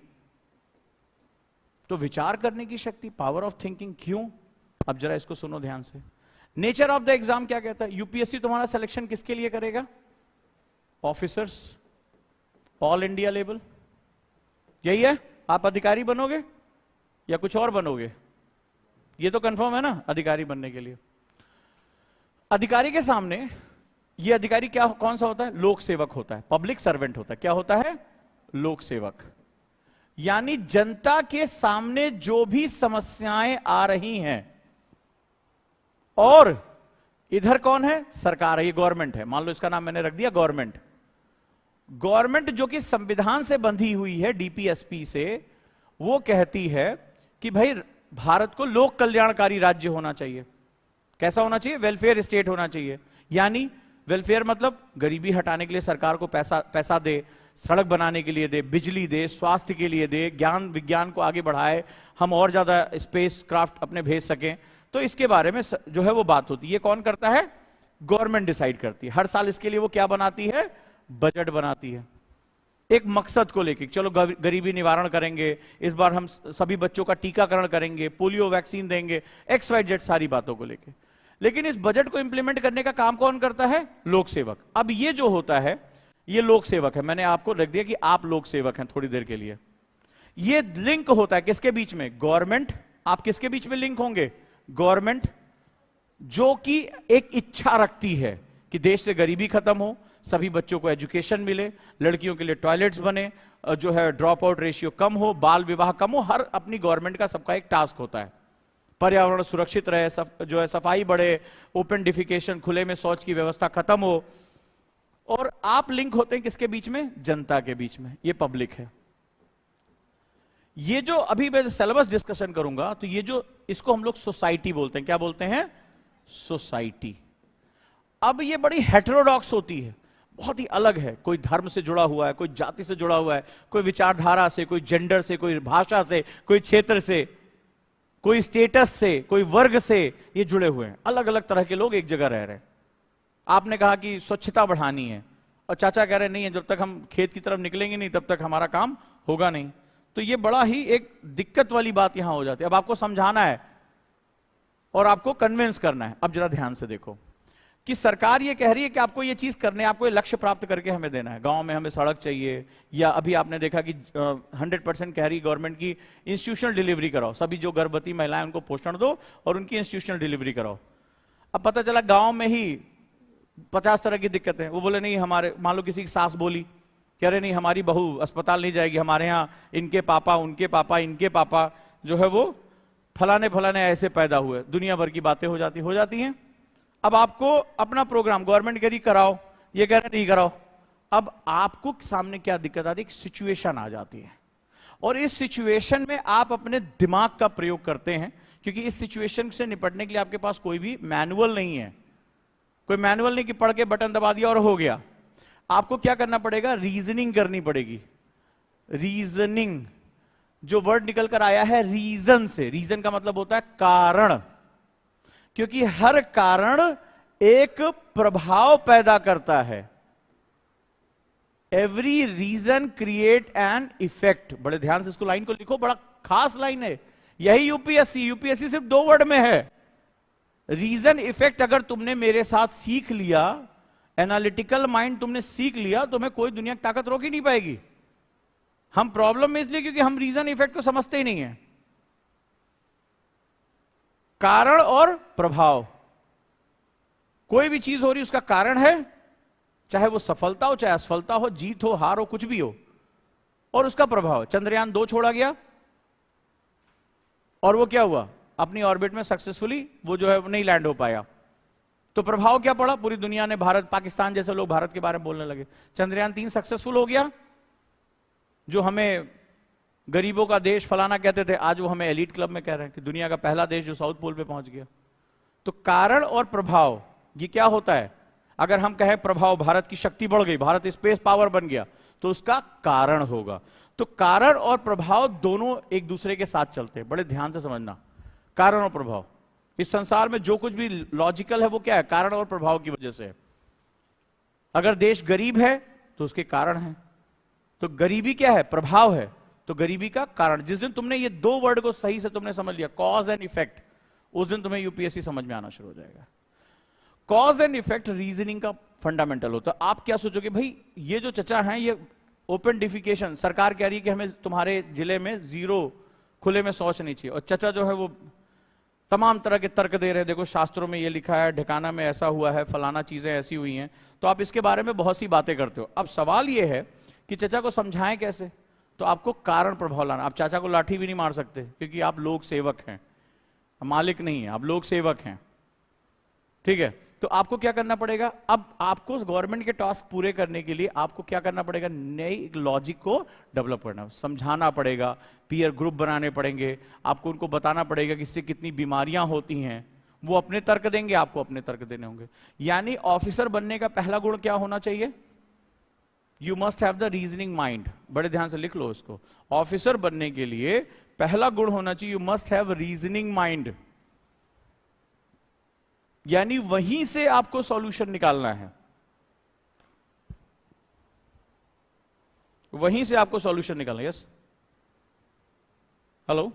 तो विचार करने की शक्ति, पावर ऑफ थिंकिंग। क्यों? अब जरा इसको सुनो ध्यान से। नेचर ऑफ द एग्जाम क्या कहता है? यूपीएससी तुम्हारा सिलेक्शन किसके लिए करेगा? ऑफिसर्स, ऑल इंडिया लेवल, यही है। आप अधिकारी बनोगे या कुछ और बनोगे? ये तो कंफर्म है ना, अधिकारी बनने के लिए। अधिकारी के सामने, ये अधिकारी क्या, कौन सा होता है? लोक सेवक होता है, पब्लिक सर्वेंट होता है। क्या होता है? लोक सेवक। यानी जनता के सामने जो भी समस्याएं आ रही हैं, और इधर कौन है? सरकार है, ये गवर्नमेंट है, मान लो इसका नाम मैंने रख दिया गवर्नमेंट। गवर्नमेंट जो कि संविधान से बंधी हुई है, डीपीएसपी से, वो कहती है कि भाई भारत को लोक कल्याणकारी राज्य होना चाहिए। कैसा होना चाहिए? वेलफेयर स्टेट होना चाहिए। यानी वेलफेयर मतलब गरीबी हटाने के लिए सरकार को पैसा दे, सड़क बनाने के लिए दे, बिजली दे, स्वास्थ्य के लिए दे, ज्ञान विज्ञान को आगे बढ़ाए, हम और ज्यादा स्पेस क्राफ्ट अपने भेज सकें। तो इसके बारे में जो है वो बात होती है। ये कौन करता है? गवर्नमेंट डिसाइड करती है। हर साल इसके लिए वो क्या बनाती है? बजट बनाती है, एक मकसद को लेकर। चलो गरीबी निवारण करेंगे, इस बार हम सभी बच्चों का टीकाकरण करेंगे, पोलियो वैक्सीन देंगे, XYZ सारी बातों को लेकर। लेकिन इस बजट को इंप्लीमेंट करने का काम कौन करता है? लोक सेवक। अब ये जो होता है, ये लोक सेवक है। मैंने आपको रख दिया कि आप लोक सेवक हैं थोड़ी देर के लिए। ये लिंक होता है किसके बीच में? गवर्नमेंट। आप किसके बीच में लिंक होंगे? गवर्नमेंट, जो कि एक इच्छा रखती है कि देश से गरीबी खत्म हो, सभी बच्चों को एजुकेशन मिले, लड़कियों के लिए टॉयलेट्स बने, जो है ड्रॉप आउट रेशियो कम हो, बाल विवाह कम हो। हर अपनी गवर्नमेंट का सबका एक टास्क होता है। पर्यावरण सुरक्षित रहे, जो है सफाई बढ़े, ओपन डिफिकेशन, खुले में शौच की व्यवस्था खत्म हो। और आप लिंक होते हैं किसके बीच में? जनता के बीच में। ये पब्लिक है। ये जो अभी मैं सिलेबस डिस्कशन करूंगा, तो ये जो, इसको हम लोग सोसाइटी बोलते हैं। क्या बोलते हैं? सोसाइटी। अब ये बड़ी हेटेरोडॉक्स होती है, बहुत ही अलग है। कोई धर्म से जुड़ा हुआ है, कोई जाति से जुड़ा हुआ है, कोई विचारधारा से, कोई जेंडर से, कोई भाषा से, कोई क्षेत्र से, कोई स्टेटस से, कोई वर्ग से, ये जुड़े हुए हैं। अलग अलग तरह के लोग एक जगह रह रहे हैं। आपने कहा कि स्वच्छता बढ़ानी है, और चाचा कह रहे नहीं है, जब तक हम खेत की तरफ निकलेंगे नहीं तब तक हमारा काम होगा नहीं। तो ये बड़ा ही एक दिक्कत वाली बात यहां हो जाती है। अब आपको समझाना है और आपको कन्विंस करना है। अब जरा ध्यान से देखो कि सरकार ये कह रही है कि आपको ये चीज करने, आपको ये लक्ष्य प्राप्त करके हमें देना है। गांव में हमें सड़क चाहिए, या अभी आपने देखा कि 100% कह रही गवर्नमेंट की इंस्टीट्यूशनल डिलीवरी कराओ, सभी जो गर्भवती महिलाएं उनको पोषण दो और उनकी इंस्टीट्यूशनल डिलीवरी कराओ। अब पता चला गांव में ही 50 तरह की दिक्कतें। वो बोले नहीं, हमारे, मान लो किसी की सास बोली, कह रहे नहीं हमारी बहू अस्पताल नहीं जाएगी, हमारे यहाँ इनके पापा, उनके पापा, इनके पापा जो है वो फलाने फलाने ऐसे पैदा हुए। दुनिया भर की बातें हो जाती हैं। अब आपको अपना प्रोग्राम गवर्नमेंट कह रही कराओ, ये कह रहे नहीं कराओ। अब आपको सामने क्या दिक्कत आती है? सिचुएशन आ जाती है, और इस सिचुएशन में आप अपने दिमाग का प्रयोग करते हैं, क्योंकि इस सिचुएशन से निपटने के लिए आपके पास कोई भी मैनुअल नहीं है। कोई मैनुअल नहीं कि पढ़ के बटन दबा दिया और हो गया। आपको क्या करना पड़ेगा, रीजनिंग करनी पड़ेगी। रीजनिंग, जो वर्ड निकल कर आया है रीजन से, रीजन का मतलब होता है कारण, क्योंकि हर कारण एक प्रभाव पैदा करता है। Every reason create an effect. बड़े ध्यान से इसको लाइन को लिखो, बड़ा खास लाइन है। यही यूपीएससी सिर्फ 2 वर्ड में है। रीजन इफेक्ट अगर तुमने मेरे साथ सीख लिया, एनालिटिकल माइंड तुमने सीख लिया, तुम्हें कोई दुनिया की ताकत रोक ही नहीं पाएगी। हम प्रॉब्लम में इसलिए क्योंकि हम रीजन इफेक्ट को समझते ही नहीं है। कारण और प्रभाव, कोई भी चीज हो रही उसका कारण है, चाहे वो सफलता हो चाहे असफलता हो, जीत हो हार हो कुछ भी हो, और उसका प्रभाव। चंद्रयान 2 छोड़ा गया और वो क्या हुआ, अपनी ऑर्बिट में सक्सेसफुली वो जो है वो नहीं लैंड हो पाया, तो प्रभाव क्या पड़ा, पूरी दुनिया ने, भारत पाकिस्तान जैसे लोग भारत के बारे में बोलने लगे। चंद्रयान 3 सक्सेसफुल हो गया, जो हमें गरीबों का देश फलाना कहते थे, आज वो हमें एलीट क्लब में कह रहे हैं कि दुनिया का पहला देश जो साउथ पोल पे पहुंच गया। तो कारण और प्रभाव, ये क्या होता है, अगर हम कहें प्रभाव, भारत की शक्ति बढ़ गई, भारत स्पेस पावर बन गया, तो उसका कारण होगा। तो कारण और प्रभाव दोनों एक दूसरे के साथ चलते हैं, बड़े ध्यान से समझना। कारण और प्रभाव, इस संसार में जो कुछ भी लॉजिकल है वो क्या है, कारण और प्रभाव की वजह से है। अगर देश गरीब है तो उसके कारण है, तो गरीबी क्या है, प्रभाव है, तो गरीबी का कारण। जिस दिन तुमने ये 2 वर्ड को सही से तुमने समझ लिया, कॉज एंड इफेक्ट, उस दिन तुम्हें यूपीएससी समझ में आना शुरू हो जाएगा। कॉज एंड इफेक्ट रीजनिंग का फंडामेंटल होता है। आप क्या सोचोगे, भाई ये जो चचा हैं, ये ओपन डिफिकेशन, सरकार कह रही है कि हमें तुम्हारे जिले में 0 खुले में शौच नहीं चाहिए, और चचा जो है वो तमाम तरह के तर्क दे रहे हैं, देखो शास्त्रों में ये लिखा है, ढिकाना में ऐसा हुआ है, फलाना चीजें ऐसी हुई हैं, तो आप इसके बारे में बहुत सी बातें करते हो। अब सवाल ये है कि चचा को समझाएं कैसे, तो आपको कारण प्रभाव लाना। आप चाचा को लाठी भी नहीं मार सकते, क्योंकि आप लोक सेवक हैं, मालिक नहीं है, आप लोक सेवक हैं, ठीक है। तो आपको क्या करना पड़ेगा, अब आपको गवर्नमेंट के टास्क पूरे करने के लिए आपको क्या करना पड़ेगा, नई लॉजिक को डेवलप करना, समझाना पड़ेगा, पीयर ग्रुप बनाने पड़ेंगे, आपको उनको बताना पड़ेगा कि इससे कितनी बीमारियां होती हैं। वो अपने तर्क देंगे, आपको अपने तर्क देने होंगे। यानी ऑफिसर बनने का पहला गुण क्या होना चाहिए, you must have the reasoning mind. बड़े ध्यान से लिख लो इसको, ऑफिसर बनने के लिए पहला गुण होना चाहिए, you must have reasoning mind. यानी वहीं से आपको सॉल्यूशन निकालना है, वहीं से आपको सॉल्यूशन निकालना है। यस, हेलो,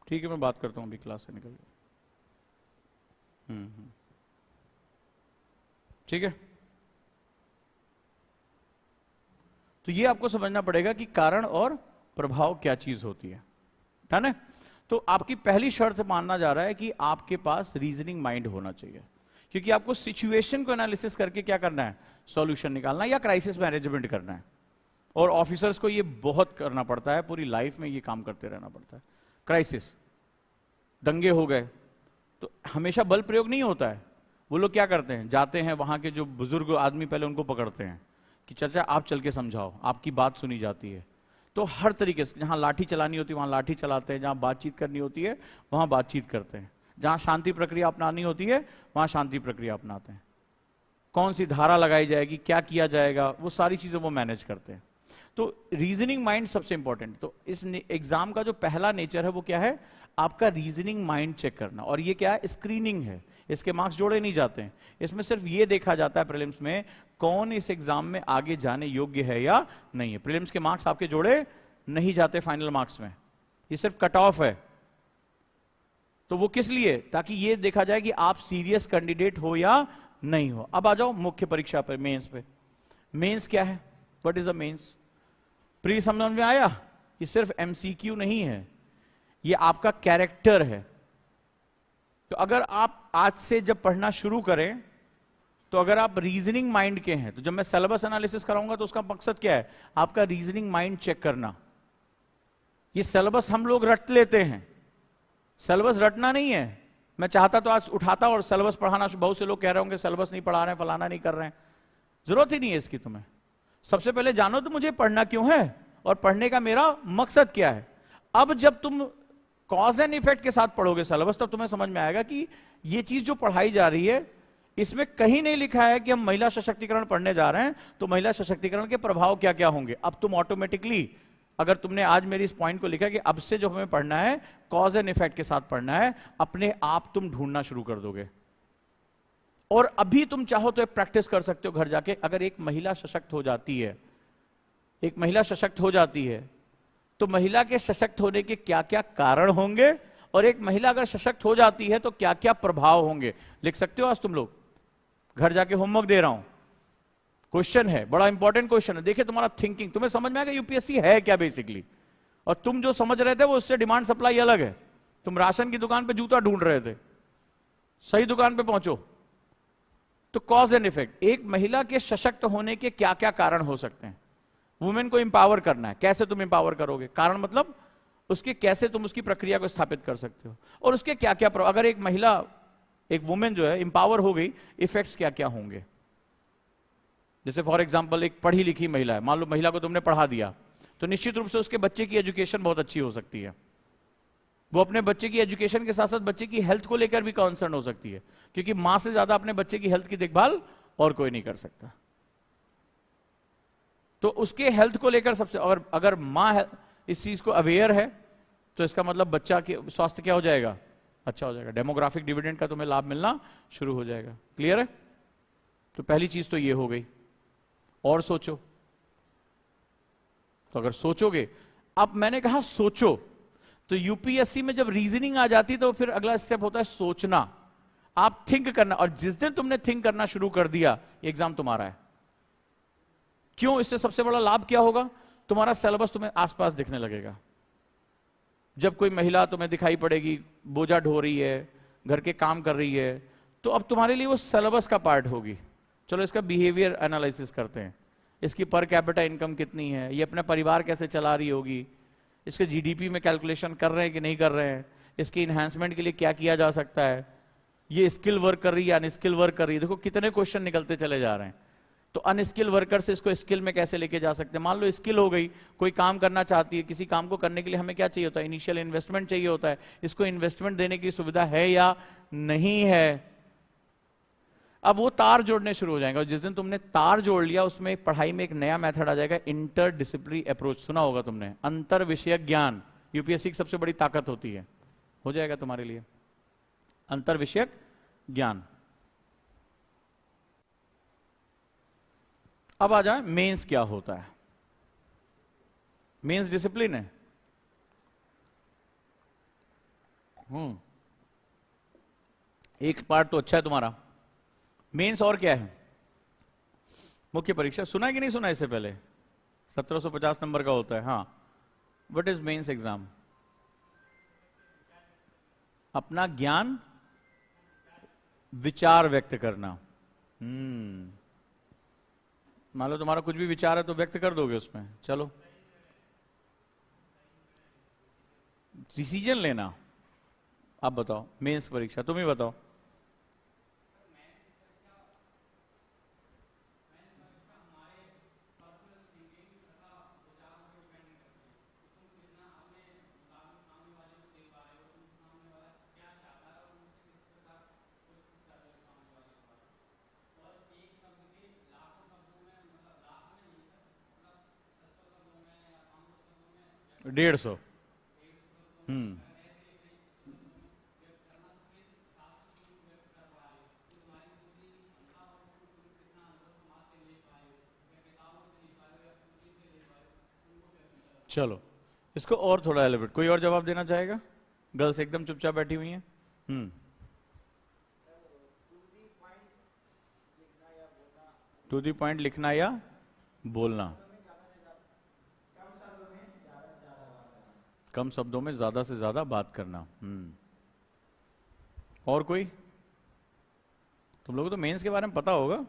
ठीक है, मैं बात करता हूं, अभी क्लास से निकल गया। ठीक है, तो ये आपको समझना पड़ेगा कि कारण और प्रभाव क्या चीज होती है, है ना। तो आपकी पहली शर्त मानना जा रहा है कि आपके पास रीजनिंग माइंड होना चाहिए, क्योंकि आपको सिचुएशन को एनालिसिस करके क्या करना है, सॉल्यूशन निकालना है या क्राइसिस मैनेजमेंट करना है। और ऑफिसर्स को ये बहुत करना पड़ता है, पूरी लाइफ में ये काम करते रहना पड़ता है। क्राइसिस, दंगे हो गए तो हमेशा बल प्रयोग नहीं होता है, वो लोग क्या करते हैं, जाते हैं वहां के जो बुजुर्ग आदमी पहले उनको पकड़ते हैं कि चाचा आप चल के समझाओ, आपकी बात सुनी जाती है। तो हर तरीके से, जहां लाठी चलानी होती है वहां लाठी चलाते हैं, जहां बातचीत करनी होती है वहां बातचीत करते हैं, जहां शांति प्रक्रिया अपनानी होती है वहां शांति प्रक्रिया अपनाते हैं, कौन सी धारा लगाई जाएगी, क्या किया जाएगा, वो सारी चीजें वो मैनेज करते हैं। तो रीजनिंग माइंड सबसे इंपॉर्टेंट। तो इस एग्जाम का जो पहला नेचर है वो क्या है, आपका रीजनिंग माइंड चेक करना। और ये क्या है, स्क्रीनिंग है, इसके मार्क्स जोड़े नहीं जाते हैं, इसमें सिर्फ ये देखा जाता है प्रीलिम्स में कौन इस एग्जाम में आगे जाने योग्य है या नहीं है। प्रीलिम्स के मार्क्स आपके जोड़े नहीं जाते फाइनल मार्क्स में, ये सिर्फ कट ऑफ है। तो वो किस लिए, ताकि ये देखा जाए कि आप सीरियस कैंडिडेट हो या नहीं हो। अब आ जाओ मुख्य परीक्षा पर, मेंस पे। मेंस क्या है, what is the mains, pre समझ में आया, ये सिर्फ एमसीक्यू नहीं है, ये आपका कैरेक्टर है। तो अगर आप आज से जब पढ़ना शुरू करें, तो अगर आप रीजनिंग माइंड के हैं, तो जब मैं सिलेबस एनालिसिस कराऊंगा तो उसका मकसद क्या है, आपका रीजनिंग माइंड चेक करना। ये सिलेबस हम लोग रट लेते हैं, सिलेबस रटना नहीं है, मैं चाहता तो आज उठाता और सिलेबस पढ़ाना, बहुत से लोग कह रहे होंगे सिलेबस नहीं पढ़ा रहे हैं, फलाना नहीं कर रहे हैं। जरूरत ही नहीं है इसकी तुम्हें। सबसे पहले जानो तो मुझे पढ़ना क्यों है और पढ़ने का मेरा मकसद क्या है। अब जब तुम कॉज एंड इफेक्ट के साथ पढ़ोगे सिलेबस, तब तुम्हें समझ में आएगा कि ये चीज जो पढ़ाई जा रही है, इसमें कहीं नहीं लिखा है कि हम महिला सशक्तिकरण पढ़ने जा रहे हैं तो महिला सशक्तिकरण के प्रभाव क्या क्या होंगे। अब तुम ऑटोमेटिकली, अगर तुमने आज मेरी इस पॉइंट को लिखा कि अब से जो हमें पढ़ना है कॉज एंड इफेक्ट के साथ पढ़ना है, अपने आप तुम ढूंढना शुरू कर दोगे। और अभी तुम चाहो तो प्रैक्टिस कर सकते हो घर जाके। अगर एक महिला सशक्त हो जाती है, एक महिला सशक्त हो जाती है, तो महिला के सशक्त होने के क्या क्या कारण होंगे, और एक महिला अगर सशक्त हो जाती है तो क्या क्या प्रभाव होंगे। लिख सकते हो आज तुम लोग, घर जाके होमवर्क दे रहा हूं, क्वेश्चन है, बड़ा इंपॉर्टेंट क्वेश्चन है। देखिए तुम्हारा थिंकिंग, तुम्हें समझ में आएगा यूपीएससी है क्या बेसिकली। और तुम जो समझ रहे थे वो उससे डिमांड सप्लाई अलग है। तुम राशन की दुकान पे जूता ढूंढ रहे थे, सही दुकान पे पहुंचो। तो कॉज एंड इफेक्ट, एक महिला के सशक्त होने के क्या क्या कारण हो सकते हैं। वुमेन को इंपावर करना है, कैसे तुम इंपावर करोगे, कारण मतलब उसके कैसे तुम उसकी प्रक्रिया को स्थापित कर सकते हो, और उसके क्या क्या अगर एक महिला, एक वुमेन जो है इंपावर हो गई, इफेक्ट्स क्या क्या होंगे। जैसे फॉर एग्जांपल एक पढ़ी लिखी महिला है, मान लो महिला को तुमने पढ़ा दिया, तो निश्चित रूप से उसके बच्चे की एजुकेशन बहुत अच्छी हो सकती है। वो अपने बच्चे की एजुकेशन के साथ साथ बच्चे की हेल्थ को लेकर भी कंसर्न हो सकती है, क्योंकि मां से ज्यादा अपने बच्चे की हेल्थ की देखभाल और कोई नहीं कर सकता। तो उसके हेल्थ को लेकर सबसे, और अगर मां इस चीज को अवेयर है तो इसका मतलब बच्चा के स्वास्थ्य क्या हो जाएगा, अच्छा हो जाएगा। डेमोग्राफिक डिविडेंड का तुम्हें लाभ मिलना शुरू हो जाएगा। क्लियर है। तो पहली चीज तो ये हो गई। और सोचो, तो अगर सोचोगे, अब मैंने कहा सोचो, तो यूपीएससी में जब रीजनिंग आ जाती तो फिर अगला स्टेप होता है सोचना। आप थिंक करना, और जिस दिन तुमने थिंक करना शुरू कर दिया, एग्जाम तुम्हारा है। क्यों, इससे सबसे बड़ा लाभ क्या होगा, तुम्हारा सिलेबस तुम्हें आसपास दिखने लगेगा। जब कोई महिला तुम्हें दिखाई पड़ेगी, बोझा ढो रही है, घर के काम कर रही है, तो अब तुम्हारे लिए वो सिलेबस का पार्ट होगी। चलो इसका बिहेवियर एनालिसिस करते हैं, इसकी पर कैपिटा इनकम कितनी है, ये अपना परिवार कैसे चला रही होगी, इसके जीडीपी में कैलकुलेशन कर रहे हैं कि नहीं कर रहे हैं, इसके इन्हांसमेंट के लिए क्या किया जा सकता है, ये स्किल वर्क कर रही है अनस्किल वर्क कर रही है। देखो कितने क्वेश्चन निकलते चले जा रहे हैं। तो अनस्किल वर्कर से इसको स्किल में कैसे लेके जा सकते हैं। मान लो स्किल हो गई, कोई काम करना चाहती है, किसी काम को करने के लिए हमें क्या चाहिए होता है, इनिशियल इन्वेस्टमेंट चाहिए होता है। इसको इन्वेस्टमेंट देने की सुविधा है या नहीं है। अब वो तार जोड़ने शुरू हो जाएंगे, और जिस दिन तुमने तार जोड़ लिया, उसमें पढ़ाई में एक नया मेथड आ जाएगा, इंटर डिसिप्लिनरी अप्रोच। सुना होगा तुमने, अंतर विषयक ज्ञान यूपीएससी की सबसे बड़ी ताकत होती है। हो जाएगा तुम्हारे लिए अंतर विषयक ज्ञान। अब आ जाए मेंस क्या होता है। मेंस डिसिप्लिन है। एक पार्ट तो अच्छा है तुम्हारा। मेंस और क्या है, मुख्य परीक्षा। सुना है कि नहीं सुना इससे पहले, 1750 नंबर का होता है। हाँ, व्हाट इज मेंस एग्जाम, अपना ज्ञान विचार व्यक्त करना। मान लो तुम्हारा कुछ भी विचार है तो व्यक्त कर दोगे उसमें। चलो, डिसीजन लेना। आप बताओ, मेंस परीक्षा तुम ही बताओ। डेढ़ सौ। चलो इसको और थोड़ा एलिब्रेट, कोई और जवाब देना चाहेगा। गर्ल्स एकदम चुपचाप बैठी हुई हैं। टू दी पॉइंट लिखना या बोलना, कम शब्दों में ज्यादा से ज्यादा बात करना। और कोई, तुम लोगों को तो मेंस के बारे में पता होगा।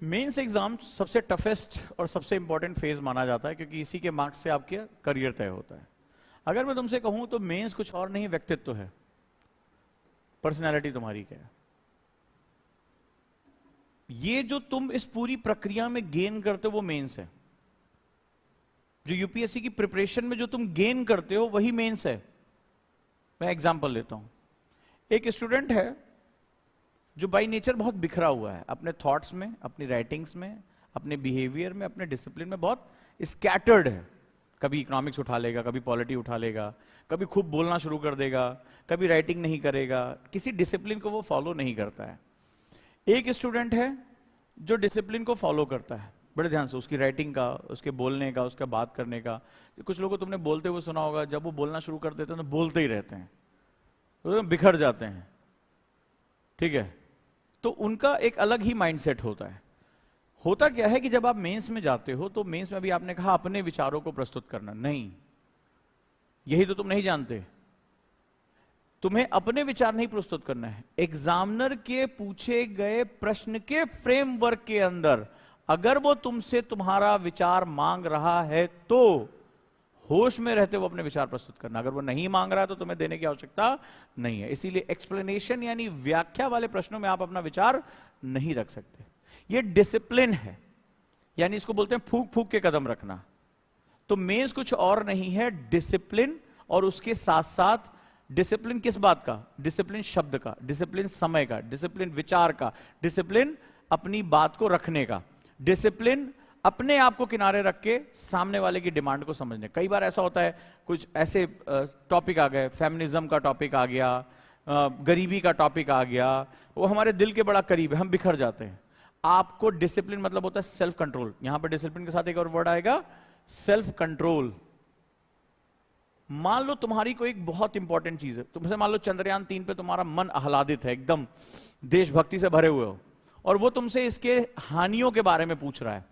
मेंस एग्जाम सबसे टफेस्ट और सबसे इंपॉर्टेंट फेज माना जाता है, क्योंकि इसी के मार्क्स से आपके करियर तय होता है। अगर मैं तुमसे कहूं तो मेंस कुछ और नहीं, व्यक्तित्व है। पर्सनैलिटी तुम्हारी क्या है। ये जो तुम इस पूरी प्रक्रिया में गेन करते हो वो मेंस है। जो यूपीएससी की प्रिपरेशन में जो तुम गेन करते हो वही मेंस है। मैं एग्जांपल लेता हूं, एक स्टूडेंट है जो बाय नेचर बहुत बिखरा हुआ है, अपने थॉट्स में, अपनी राइटिंग्स में, अपने बिहेवियर में, अपने डिसिप्लिन में बहुत स्कैटर्ड है। कभी इकोनॉमिक्स उठा लेगा, कभी पॉलिटी उठा लेगा, कभी खूब बोलना शुरू कर देगा, कभी राइटिंग नहीं करेगा, किसी डिसिप्लिन को वो फॉलो नहीं करता है। एक स्टूडेंट है जो डिसिप्लिन को फॉलो करता है बड़े ध्यान से, उसकी राइटिंग का, उसके बोलने का, उसका बात करने का। कुछ लोगों को तुमने बोलते हुए सुना होगा, जब वो बोलना शुरू कर देते हैं तो बोलते ही रहते हैं, तो बिखर जाते हैं, ठीक है। तो उनका एक अलग ही माइंडसेट होता है। होता क्या है कि जब आप मेंस में जाते हो तो मेंस में भी आपने कहा अपने विचारों को प्रस्तुत करना, नहीं, यही तो तुम नहीं जानते। तुम्हें अपने विचार नहीं प्रस्तुत करना है, एग्जामिनर के पूछे गए प्रश्न के फ्रेमवर्क के अंदर अगर वो तुमसे तुम्हारा विचार मांग रहा है तो होश में रहते हुए अपने विचार प्रस्तुत करना। अगर वो नहीं मांग रहा है तो तुम्हें देने की आवश्यकता नहीं है। इसीलिए एक्सप्लेनेशन यानी व्याख्या वाले प्रश्नों में आप अपना विचार नहीं रख सकते। ये डिसिप्लिन है, यानी इसको बोलते हैं फूक फूक के कदम रखना। तो मेंस कुछ और नहीं है, डिसिप्लिन, और उसके साथ साथ डिसिप्लिन किस बात का? डिसिप्लिन शब्द का, डिसिप्लिन समय का, डिसिप्लिन विचार का, डिसिप्लिन अपनी बात को रखने का, डिसिप्लिन अपने आप को किनारे रख के सामने वाले की डिमांड को समझने। कई बार ऐसा होता है, कुछ ऐसे टॉपिक आ गए, फेमिनिज्म का टॉपिक आ गया, गरीबी का टॉपिक आ गया, वो हमारे दिल के बड़ा करीब है, हम बिखर जाते हैं। आपको डिसिप्लिन मतलब होता है सेल्फ कंट्रोल। यहां पर डिसिप्लिन के साथ एक और वर्ड आएगा, सेल्फ कंट्रोल। मान लो तुम्हारी कोई एक बहुत इंपॉर्टेंट चीज है, तुमसे मान लो चंद्रयान 3 पे तुम्हारा मन आह्लादित है, एकदम देशभक्ति से भरे हुए हो, और वो तुमसे इसके हानियों के बारे में पूछ रहा है,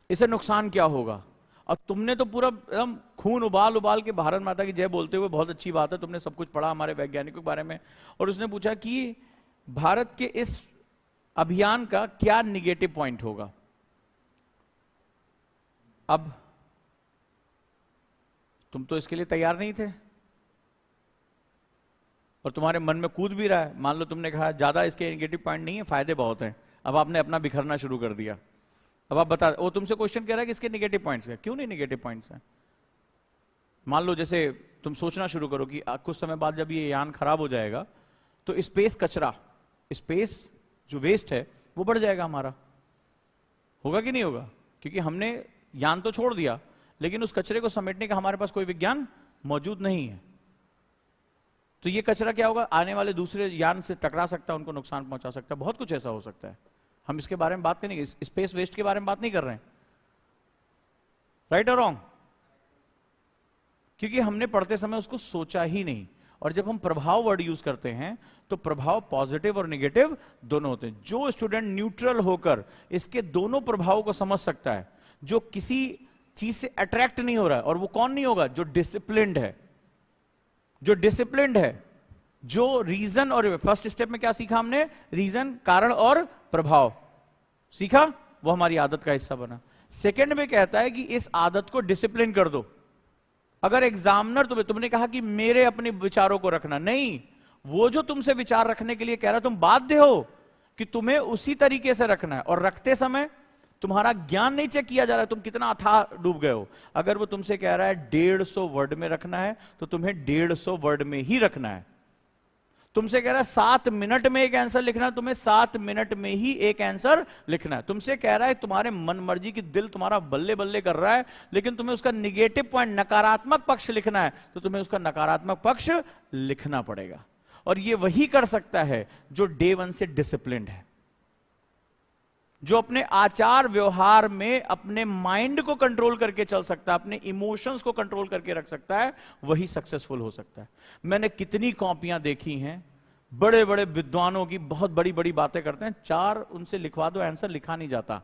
इसे नुकसान क्या होगा, और तुमने तो पूरा एकदम खून उबाल उबाल के भारत माता की जय बोलते हुए, बहुत अच्छी बात है, तुमने सब कुछ पढ़ा हमारे वैज्ञानिकों के बारे में, और उसने पूछा कि भारत के इस अभियान का क्या निगेटिव पॉइंट होगा। अब तुम तो इसके लिए तैयार नहीं थे और तुम्हारे मन में कूद भी रहा है। मान लो तुमने कहा ज्यादा इसके नेगेटिव पॉइंट नहीं है, फायदे बहुत हैं। अब आपने अपना बिखरना शुरू कर दिया। अब आप बता, वो तुमसे क्वेश्चन कह रहा है कि इसके नेगेटिव पॉइंट्स हैं। क्यों नहीं नेगेटिव पॉइंट्स हैं? मान लो जैसे तुम सोचना शुरू करो कि कुछ समय बाद जब ये यान खराब हो जाएगा तो स्पेस कचरा, स्पेस जो वेस्ट है वो बढ़ जाएगा हमारा। होगा कि नहीं होगा? क्योंकि हमने यान तो छोड़ दिया, लेकिन उस कचरे को समेटने का हमारे पास कोई विज्ञान मौजूद नहीं है। तो ये कचरा क्या होगा? आने वाले दूसरे यान से टकरा सकता है, उनको नुकसान पहुंचा सकता है, बहुत कुछ ऐसा हो सकता है। हम इसके बारे में बात करेंगे, स्पेस वेस्ट के बारे में बात नहीं कर रहे हैं, राइट और रॉन्ग? क्योंकि हमने पढ़ते समय उसको सोचा ही नहीं। और जब हम प्रभाव वर्ड यूज करते हैं तो प्रभाव पॉजिटिव और नेगेटिव दोनों होते हैं। जो स्टूडेंट न्यूट्रल होकर इसके दोनों प्रभावों को समझ सकता है, जो किसी चीज से अट्रैक्ट नहीं हो रहा है, और वो कौन नहीं होगा? जो डिसिप्लिन्ड है। जो डिसिप्लिन्ड है, जो रीजन, और फर्स्ट स्टेप में क्या सीखा हमने? रीजन, कारण और प्रभाव सीखा, वो हमारी आदत का हिस्सा बना। सेकंड में कहता है कि इस आदत को डिसिप्लिन कर दो। अगर एग्जामिनर तुमने कहा कि मेरे अपने विचारों को रखना, नहीं, वो जो तुमसे विचार रखने के लिए कह रहा है, तुम बाध्य हो कि तुम्हें उसी तरीके से रखना है। और रखते समय तुम्हारा ज्ञान नहीं चेक किया जा रहा है, तुम कितना अथाह डूब गए हो। अगर वो तुमसे कह रहा है 150 वर्ड में रखना है तो तुम्हें 150 वर्ड में ही रखना है। तुमसे कह रहा है 7 मिनट में एक आंसर लिखना है, तुम्हें 7 मिनट में ही एक आंसर लिखना है। तुमसे कह रहा है तुम्हारे मन मर्जी की दिल तुम्हारा बल्ले बल्ले कर रहा है, लेकिन तुम्हें उसका निगेटिव पॉइंट, नकारात्मक पक्ष लिखना है, तो तुम्हें उसका नकारात्मक पक्ष लिखना पड़ेगा। और ये वही कर सकता है जो डे 1 से डिसिप्लिन्ड है, जो अपने आचार व्यवहार में अपने माइंड को कंट्रोल करके चल सकता है, अपने इमोशंस को कंट्रोल करके रख सकता है, वही सक्सेसफुल हो सकता है। मैंने कितनी कॉपियां देखी हैं, बड़े बड़े विद्वानों की, बहुत बड़ी बड़ी बातें करते हैं, 4 उनसे लिखवा दो, आंसर लिखा नहीं जाता।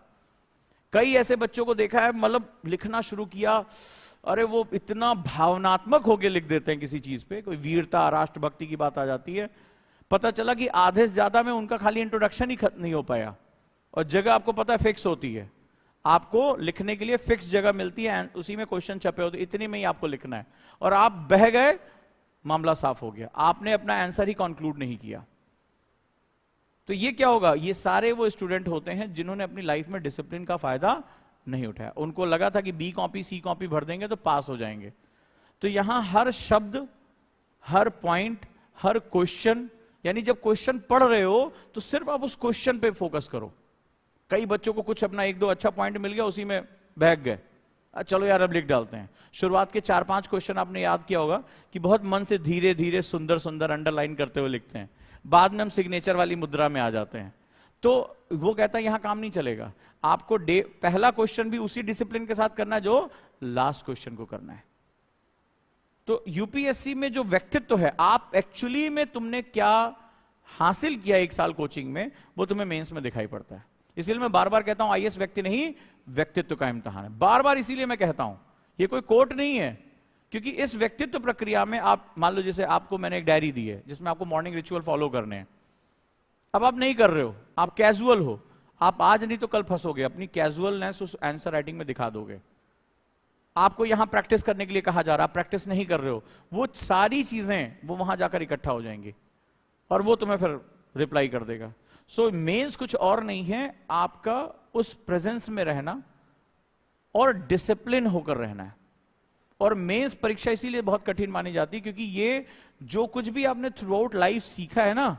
कई ऐसे बच्चों को देखा है, मतलब लिखना शुरू किया, अरे वो इतना भावनात्मक होकर लिख देते हैं किसी चीज पे, कोई वीरता, राष्ट्रभक्ति की बात आ जाती है, पता चला कि आधे से ज्यादा में उनका खाली इंट्रोडक्शन ही खत्म नहीं हो पाया। और जगह आपको पता है फिक्स होती है, आपको लिखने के लिए फिक्स जगह मिलती है, उसी में क्वेश्चन छपे होते, इतनी में ही आपको लिखना है, और आप बह गए, मामला साफ हो गया, आपने अपना आंसर ही कंक्लूड नहीं किया। तो ये क्या होगा, ये सारे वो स्टूडेंट होते हैं जिन्होंने अपनी लाइफ में डिसिप्लिन का फायदा नहीं उठाया। उनको लगा था कि बी कॉपी सी कॉपी भर देंगे तो पास हो जाएंगे। तो यहां हर शब्द, हर पॉइंट, हर क्वेश्चन, यानी जब क्वेश्चन पढ़ रहे हो तो सिर्फ आप उस क्वेश्चन पे फोकस करो। कई बच्चों को कुछ अपना एक दो अच्छा पॉइंट मिल गया, उसी में बहक गए, चलो यार अब लिख डालते हैं। शुरुआत के 4-5 क्वेश्चन आपने याद किया होगा कि बहुत मन से धीरे धीरे सुंदर सुंदर अंडरलाइन करते हुए लिखते हैं, बाद में हम सिग्नेचर वाली मुद्रा में आ जाते हैं। तो वो कहता है यहां काम नहीं चलेगा, आपको पहला क्वेश्चन भी उसी डिसिप्लिन के साथ करना है जो लास्ट क्वेश्चन को करना है। तो यूपीएससी में जो व्यक्तित्व है, आप एक्चुअली में तुमने क्या हासिल किया एक साल कोचिंग में, वो तुम्हें मेंस में दिखाई पड़ता है। इसीलिए मैं बार बार कहता हूं आईएएस व्यक्ति नहीं, व्यक्तित्व का इम्तिहान है। बार बार इसीलिए मैं कहता हूं, ये कोई कोर्ट नहीं है, क्योंकि इस व्यक्तित्व प्रक्रिया में आप मान लो जैसे आपको मैंने एक डायरी दी है जिसमें आपको मॉर्निंग रिचुअल फॉलो करने हैं। अब आप नहीं कर रहे हो, आप कैजुअल हो, आप आज नहीं तो कल फंसोगे, अपनी कैजुअलनेस उस आंसर राइटिंग में दिखा दोगे। आपको यहां प्रैक्टिस करने के लिए कहा जा रहा है, प्रैक्टिस नहीं कर रहे हो, वो सारी चीजें वो वहां जाकर इकट्ठा हो जाएंगी और वो तुम्हें फिर रिप्लाई कर देगा। सो मेंस कुछ और नहीं है, आपका उस प्रेजेंस में रहना और डिसिप्लिन होकर रहना है। और मेंस परीक्षा इसीलिए बहुत कठिन मानी जाती है क्योंकि ये जो कुछ भी आपने थ्रू आउट लाइफ सीखा है ना,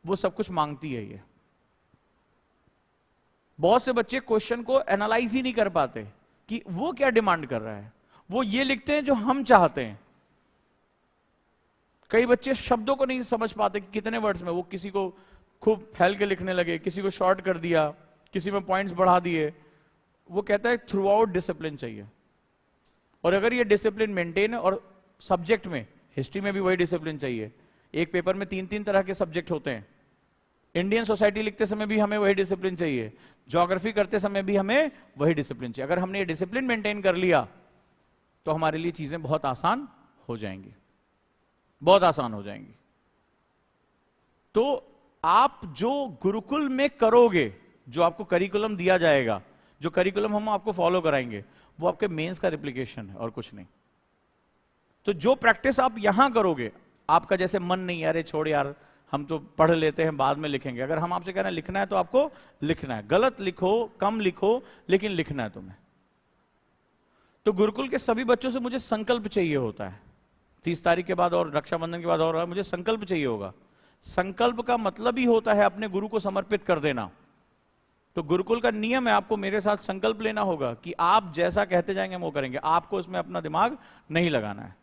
वो सब कुछ मांगती है। ये बहुत से बच्चे क्वेश्चन को एनालाइज ही नहीं कर पाते कि वो क्या डिमांड कर रहा है, वो ये लिखते हैं जो हम चाहते हैं। कई बच्चे शब्दों को नहीं समझ पाते कि कितने वर्ड्स में, वो किसी को खूब फैल के लिखने लगे, किसी को शॉर्ट कर दिया, किसी में पॉइंट्स बढ़ा दिए। वो कहता है थ्रू आउट डिसिप्लिन चाहिए। और अगर ये डिसिप्लिन मेंटेन है, और सब्जेक्ट में, हिस्ट्री में भी वही डिसिप्लिन चाहिए। एक पेपर में 3-3 तरह के सब्जेक्ट होते हैं। इंडियन सोसाइटी लिखते समय भी हमें वही डिसिप्लिन चाहिए, ज्योग्राफी करते समय भी हमें वही डिसिप्लिन चाहिए। अगर हमने ये डिसिप्लिन मेंटेन कर लिया तो हमारे लिए चीजें बहुत आसान हो जाएंगी, बहुत आसान हो जाएंगी। तो आप जो गुरुकुल में करोगे, जो आपको करिकुलम दिया जाएगा, जो करिकुलम हम आपको फॉलो कराएंगे, वो आपके मेंस का रिप्लिकेशन है और कुछ नहीं। तो जो प्रैक्टिस आप यहां करोगे, आपका जैसे मन नहीं, अरे छोड़ यार हम तो पढ़ लेते हैं बाद में लिखेंगे। अगर हम आपसे कह रहे हैं लिखना है तो आपको लिखना है, गलत लिखो, कम लिखो, लेकिन लिखना है तुम्हें। तो गुरुकुल के सभी बच्चों से मुझे संकल्प चाहिए होता है। 30 तारीख के बाद और रक्षाबंधन के बाद और मुझे संकल्प चाहिए होगा। संकल्प का मतलब ही होता है अपने गुरु को समर्पित कर देना। तो गुरुकुल का नियम है, आपको मेरे साथ संकल्प लेना होगा कि आप जैसा कहते जाएंगे हम वो करेंगे। आपको इसमें अपना दिमाग नहीं लगाना है।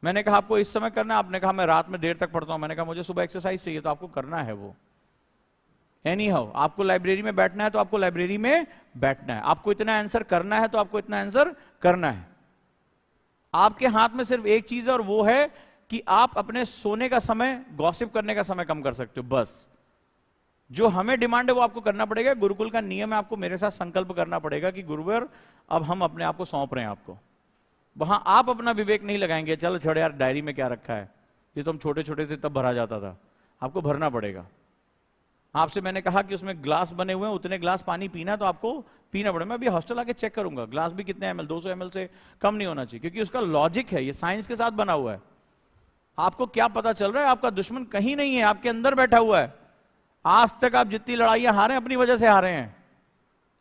मैंने कहा आपको इस समय करना है, आपने कहा मैं रात में देर तक पढ़ता हूं, मैंने कहा मुझे सुबह एक्सरसाइज चाहिए, तो आपको करना है वो। एनी हाउ, आपको लाइब्रेरी में बैठना है तो आपको लाइब्रेरी में बैठना है, आपको इतना आंसर करना है तो आपको इतना आंसर करना है। आपके हाथ में सिर्फ एक चीज है और वो है कि आप अपने सोने का समय, गॉसिप करने का समय कम कर सकते हो। बस जो हमें डिमांड है वो आपको करना पड़ेगा। गुरुकुल का नियम है, आपको मेरे साथ संकल्प करना पड़ेगा कि गुरुवर अब हम अपने आप को सौंप रहे हैं आपको। वहां आप अपना विवेक नहीं लगाएंगे, चल छोड़ यार डायरी में क्या रखा है, ये तो हम छोटे छोटे थे तब भरा जाता था। आपको भरना पड़ेगा। आपसे मैंने कहा कि उसमें ग्लास बने हुए हैं, उतने ग्लास पानी पीना तो आपको पीना पड़ेगा। मैं अभी हॉस्टल आके चेक करूंगा ग्लास भी कितने ml, 200 ml से कम नहीं होना चाहिए, क्योंकि उसका लॉजिक है, ये साइंस के साथ बना हुआ है। आपको क्या पता चल रहा है, आपका दुश्मन कहीं नहीं है, आपके अंदर बैठा हुआ है। आज तक आप जितनी लड़ाइयां हारे अपनी वजह से हारे हैं।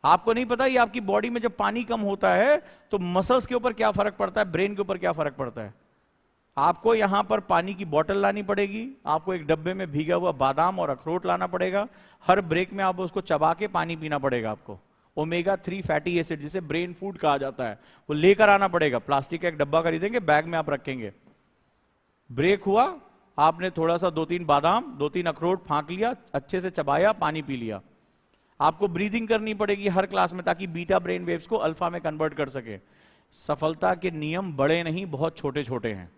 आपको नहीं पता ये आपकी बॉडी में जब पानी कम होता है तो मसल्स के ऊपर क्या फर्क पड़ता है, ब्रेन के ऊपर क्या फर्क पड़ता है। आपको यहां पर पानी की बोतल लानी पड़ेगी, आपको एक डब्बे में भीगा हुआ बादाम और अखरोट लाना पड़ेगा, हर ब्रेक में आप उसको चबा के पानी पीना पड़ेगा। आपको ओमेगा 3 फैटी एसिड, जिसे ब्रेन फूड कहा जाता है, वो लेकर आना पड़ेगा। प्लास्टिक का एक डब्बा खरीदेंगे, बैग में आप रखेंगे। ब्रेक हुआ, आपने थोड़ा सा 2-3 बादाम, 2-3 अखरोट फांक लिया, अच्छे से चबाया, पानी पी लिया। आपको ब्रीदिंग करनी पड़ेगी हर क्लास में, ताकि बीटा ब्रेन वेव्स को अल्फा में कन्वर्ट कर सके। सफलता के नियम बड़े नहीं, बहुत छोटे छोटे हैं।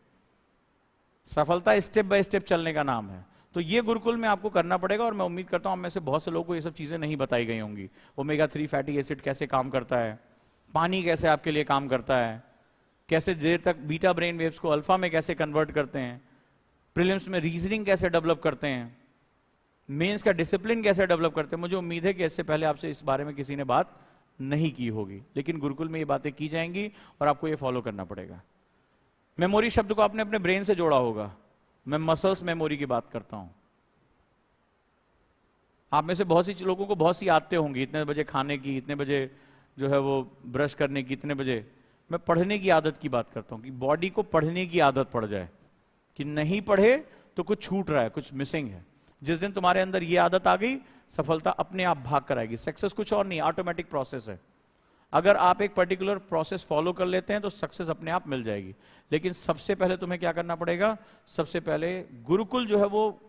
सफलता स्टेप बाय स्टेप चलने का नाम है। तो ये गुरुकुल में आपको करना पड़ेगा, और मैं उम्मीद करता हूं में से बहुत से लोगों को ये सब चीजें नहीं बताई गई होंगी। ओमेगा 3 फैटी एसिड कैसे काम करता है, पानी कैसे आपके लिए काम करता है, कैसे देर तक बीटा ब्रेन वेव्स को अल्फा में कैसे कन्वर्ट करते हैं, प्रीलिम्स में रीजनिंग कैसे डेवलप करते हैं, मेंस का डिसिप्लिन कैसे डेवलप करते हैं। मुझे उम्मीद है कि इससे पहले आपसे इस बारे में किसी ने बात नहीं की होगी, लेकिन गुरुकुल में ये बातें की जाएंगी और आपको ये फॉलो करना पड़ेगा। मेमोरी शब्द को आपने अपने ब्रेन से जोड़ा होगा, मैं मसल्स मेमोरी की बात करता हूं। आप में से बहुत सी लोगों को बहुत सी आदतें होंगी, इतने बजे खाने की, इतने बजे जो है वो ब्रश करने की, इतने बजे। मैं पढ़ने की आदत की बात करता हूं कि बॉडी को पढ़ने की आदत पड़ जाए, कि नहीं पढ़े तो कुछ छूट रहा है, कुछ मिसिंग है। जिस दिन तुम्हारे अंदर ये आदत आ गई, सफलता अपने आप भाग कर आएगी। सक्सेस कुछ और नहीं, ऑटोमेटिक प्रोसेस है। अगर आप एक पर्टिकुलर प्रोसेस फॉलो कर लेते हैं तो सक्सेस अपने आप मिल जाएगी। लेकिन सबसे पहले तुम्हें क्या करना पड़ेगा? सबसे पहले गुरुकुल जो है वो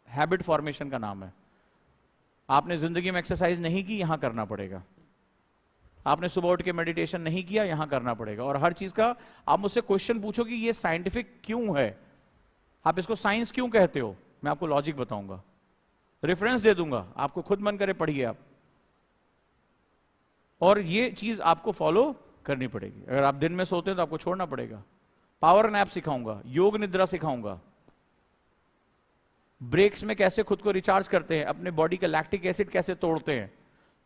हैबिट फॉर्मेशन का नाम है। आपने जिंदगी में एक्सरसाइज नहीं की, यहां करना पड़ेगा। आपने सुबह उठ के मेडिटेशन नहीं किया, यहां करना पड़ेगा। और हर चीज का आप मुझसे क्वेश्चन पूछो कि ये साइंटिफिक क्यों है, आप इसको साइंस क्यों कहते हो, मैं आपको लॉजिक बताऊंगा, रेफरेंस दे दूंगा, आपको खुद मन करे पढ़िए आप। और ये चीज आपको फॉलो करनी पड़ेगी। अगर आप दिन में सोते हैं तो आपको छोड़ना पड़ेगा। पावर नैप सिखाऊंगा, योग निद्रा सिखाऊंगा, ब्रेक्स में कैसे खुद को रिचार्ज करते हैं, अपने बॉडी का लैक्टिक एसिड कैसे तोड़ते हैं।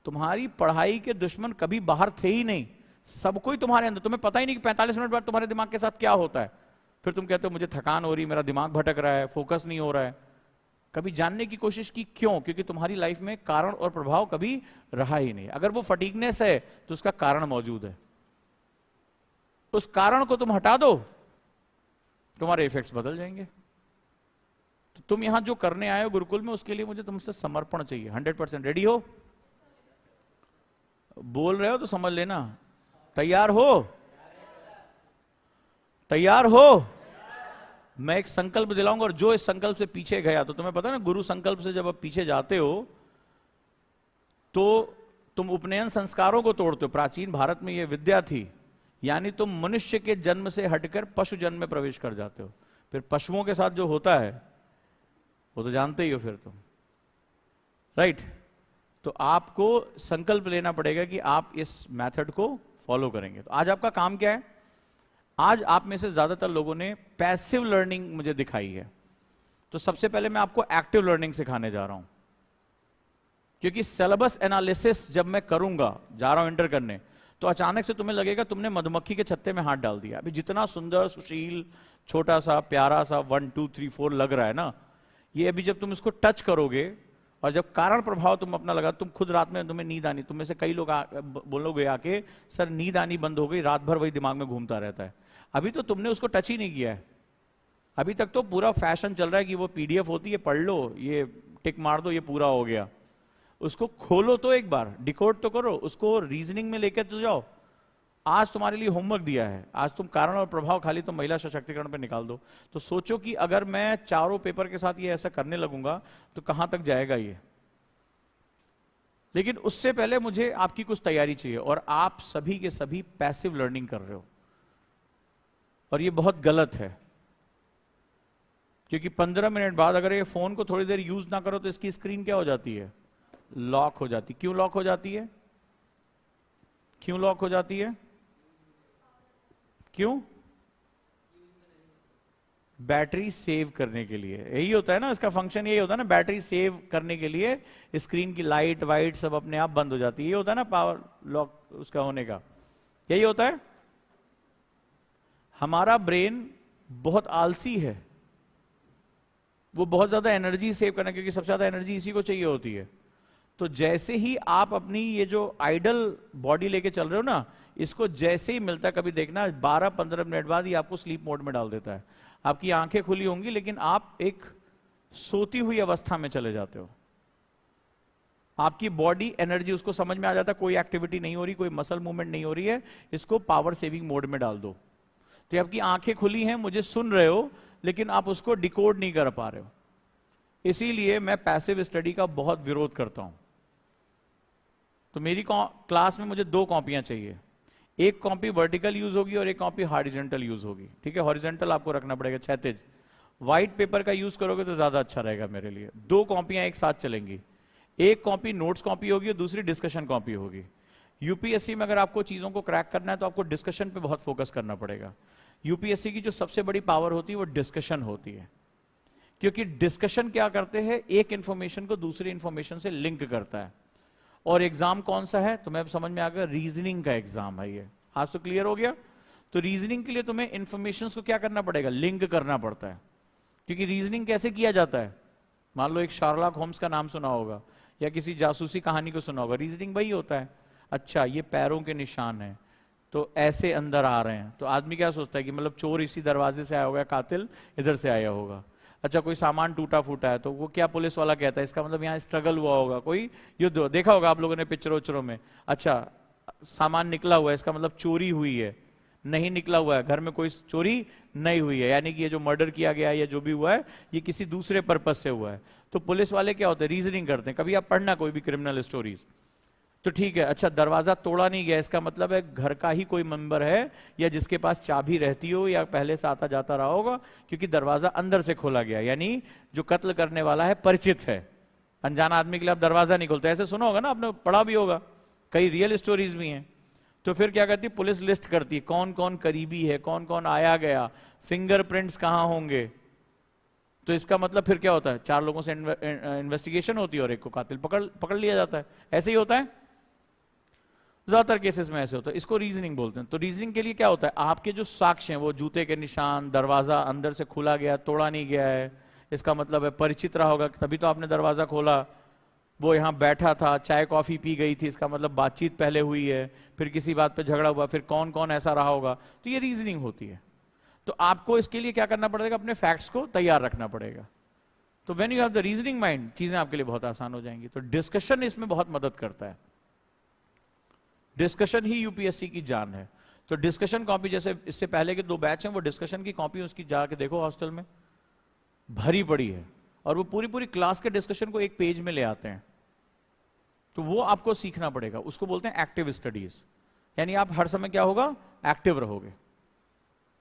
तुम्हारी पढ़ाई के दुश्मन कभी बाहर थे ही नहीं, सब कोई तुम्हारे अंदर। तुम्हें पता ही नहीं कि 45 मिनट बाद तुम्हारे दिमाग के साथ क्या होता है। फिर तुम कहते हो मुझे थकान हो रही, मेरा दिमाग भटक रहा है, फोकस नहीं हो रहा है। कभी जानने की कोशिश की क्यों? क्योंकि तुम्हारी लाइफ में कारण और प्रभाव कभी रहा ही नहीं। अगर वो फटीगनेस है तो उसका कारण मौजूद है, उस कारण को तुम हटा दो, तुम्हारे इफेक्ट्स बदल जाएंगे। तो तुम यहां जो करने आए हो गुरुकुल में, उसके लिए मुझे तुमसे समर्पण चाहिए। 100% रेडी हो? बोल रहे हो तो समझ लेना। तैयार हो? तैयार हो? मैं एक संकल्प दिलाऊंगा और जो इस संकल्प से पीछे गया, तो तुम्हें पता है ना, गुरु संकल्प से जब आप पीछे जाते हो तो तुम उपनयन संस्कारों को तोड़ते हो। प्राचीन भारत में यह विद्या थी, यानी तुम मनुष्य के जन्म से हटकर पशु जन्म में प्रवेश कर जाते हो। फिर पशुओं के साथ जो होता है वो तो जानते ही हो फिर तुम, राइट? तो आपको संकल्प लेना पड़ेगा कि आप इस मेथड को फॉलो करेंगे। तो आज आपका काम क्या है? आज आप में से ज्यादातर लोगों ने पैसिव लर्निंग मुझे दिखाई है, तो सबसे पहले मैं आपको एक्टिव लर्निंग सिखाने जा रहा हूं। क्योंकि सिलेबस एनालिसिस जब मैं करूंगा, जा रहा हूं इंटर करने, तो अचानक से तुम्हें लगेगा तुमने मधुमक्खी के छत्ते में हाथ डाल दिया। अभी जितना सुंदर, सुशील, छोटा सा, प्यारा सा 1 2 3 4 लग रहा है ना, ये अभी जब तुम इसको टच करोगे और जब कारण प्रभाव तुम अपना लगा, तुम खुद रात में तुम्हें नींद आनी, तुम में से कई लोग बोलोगे आके, सर नींद आनी बंद हो गई, रात भर वही दिमाग में घूमता रहता है। अभी तो तुमने उसको टच ही नहीं किया है। अभी तक तो पूरा फैशन चल रहा है कि वो पीडीएफ होती है, पढ़ लो, ये टिक मार दो, ये पूरा हो गया। उसको खोलो तो एक बार, डिकोड तो करो, उसको रीजनिंग में लेकर तो जाओ। आज तुम्हारे लिए होमवर्क दिया है, आज तुम कारण और प्रभाव खाली तुम महिला सशक्तिकरण पे निकाल दो। तो सोचो कि अगर मैं चारों पेपर के साथ ये ऐसा करने लगूंगा तो कहां तक जाएगा ये। लेकिन उससे पहले मुझे आपकी कुछ तैयारी चाहिए, और आप सभी के सभी पैसिव लर्निंग कर रहे हो, और ये बहुत गलत है। क्योंकि 15 मिनट बाद अगर ये फोन को थोड़ी देर यूज ना करो तो इसकी स्क्रीन क्या हो जाती है? लॉक हो जाती। क्यों लॉक हो जाती है? क्यों लॉक हो जाती है? क्यों? बैटरी सेव करने के लिए। यही होता है ना, इसका फंक्शन यही होता है ना, बैटरी सेव करने के लिए स्क्रीन की लाइट वाइट सब अपने आप बंद हो जाती है। ये होता है ना पावर लॉक उसका होने का, यही होता है। हमारा ब्रेन बहुत आलसी है, वो बहुत ज्यादा एनर्जी सेव करना, क्योंकि सबसे ज्यादा एनर्जी इसी को चाहिए होती है। तो जैसे ही आप अपनी ये जो आइडल बॉडी लेके चल रहे हो ना, इसको जैसे ही मिलता है, कभी देखना 12-15 मिनट बाद ही आपको स्लीप मोड में डाल देता है। आपकी आंखें खुली होंगी लेकिन आप एक सोती हुई अवस्था में चले जाते हो। आपकी बॉडी एनर्जी, उसको समझ में आ जाता है कोई एक्टिविटी नहीं हो रही, कोई मसल मूवमेंट नहीं हो रही है, इसको पावर सेविंग मोड में डाल दो। तो आपकी आंखें खुली हैं, मुझे सुन रहे हो, लेकिन आप उसको डिकोड नहीं कर पा रहे हो। इसीलिए मैं पैसिव स्टडी का बहुत विरोध करता हूं। तो मेरी क्लास में मुझे 2 कॉपियां चाहिए। एक कॉपी वर्टिकल यूज होगी और एक कॉपी हॉरिजॉन्टल यूज होगी। ठीक है, हॉरिजॉन्टल आपको रखना पड़ेगा, क्षैतिज। व्हाइट पेपर का यूज करोगे तो ज्यादा अच्छा रहेगा मेरे लिए। 2 कॉपियां एक साथ चलेंगी। एक कॉपी नोट्स कॉपी होगी और दूसरी डिस्कशन कॉपी होगी। यूपीएससी में अगर आपको चीजों को क्रैक करना है तो आपको डिस्कशन पे बहुत फोकस करना पड़ेगा। यूपीएससी की जो सबसे बड़ी पावर होती है वो डिस्कशन होती है, क्योंकि डिस्कशन क्या करते हैं, एक इंफॉर्मेशन को दूसरी इंफॉर्मेशन से लिंक करता है। और एग्जाम कौन सा है? तो मैं समझ में आ गया, रीजनिंग का एग्जाम है ये। आज तो क्लियर हो गया। तो रीजनिंग के लिए तुम्हें इंफॉर्मेशन को क्या करना पड़ेगा, लिंक करना पड़ता है। क्योंकि रीजनिंग कैसे किया जाता है, मान लो एक शार्लॉक होम्स का नाम सुना होगा या किसी जासूसी कहानी को सुना होगा, रीजनिंग वही होता है। अच्छा ये पैरों के निशान है तो ऐसे अंदर आ रहे हैं, तो आदमी क्या सोचता है कि मतलब चोर इसी दरवाजे से आया होगा, कातिल इधर से आया होगा। अच्छा कोई सामान टूटा फूटा है तो वो क्या पुलिस वाला कहता है, इसका मतलब यहाँ स्ट्रगल हुआ होगा, कोई युद्ध, देखा होगा आप लोगों ने पिक्चरों उच्चरों में। अच्छा सामान निकला हुआ है, इसका मतलब चोरी हुई है, नहीं निकला हुआ है, घर में कोई चोरी नहीं हुई है, यानी कि ये जो मर्डर किया गया है या जो भी हुआ है ये किसी दूसरे पर्पस से हुआ है। तो पुलिस वाले क्या होते हैं, रीजनिंग करते हैं। कभी आप पढ़ना कोई भी क्रिमिनल स्टोरीज, तो ठीक है, अच्छा दरवाजा तोड़ा नहीं गया, इसका मतलब है घर का ही कोई मेंबर है या जिसके पास चाबी रहती हो या पहले से आता जाता रहा होगा, क्योंकि दरवाजा अंदर से खोला गया, यानी जो कत्ल करने वाला है परिचित है। अनजान आदमी के लिए आप दरवाजा नहीं खोलते, ऐसे सुना होगा ना, आपने पढ़ा भी होगा, कई रियल स्टोरीज भी हैं। तो फिर क्या करती है पुलिस, लिस्ट करती है कौन कौन करीबी है, कौन कौन आया गया, फिंगरप्रिंट्स कहां होंगे। तो इसका मतलब फिर क्या होता है, 4 लोगों से इन्वेस्टिगेशन होती है और एक को कातिल पकड़ लिया जाता है। ऐसे ही होता है, ज्यादातर केसेस में ऐसे होता है। इसको रीजनिंग बोलते हैं। तो रीजनिंग के लिए क्या होता है, आपके जो साक्ष्य हैं वो जूते के निशान, दरवाजा अंदर से खुला गया, तोड़ा नहीं गया है, इसका मतलब है परिचित रहा होगा तभी तो आपने दरवाजा खोला, वो यहाँ बैठा था, चाय कॉफी पी गई थी, इसका मतलब बातचीत पहले हुई है, फिर किसी बात पे झगड़ा हुआ, फिर कौन कौन ऐसा रहा होगा, तो ये रीजनिंग होती है। तो आपको इसके लिए क्या करना पड़ेगा, अपने फैक्ट्स को तैयार रखना पड़ेगा। तो when you have the reasoning mind, चीजें आपके लिए बहुत आसान हो जाएंगी। तो डिस्कशन इसमें बहुत मदद करता है। डिस्कशन ही यूपीएससी की जान है। तो डिस्कशन कॉपी, जैसे इससे पहले के 2 बैच हैं, वो डिस्कशन की कॉपी उसकी जाके देखो हॉस्टल में भरी पड़ी है, और वो पूरी पूरी क्लास के डिस्कशन को एक पेज में ले आते हैं। तो वो आपको सीखना पड़ेगा, उसको बोलते हैं एक्टिव स्टडीज, यानी आप हर समय क्या होगा, एक्टिव रहोगे।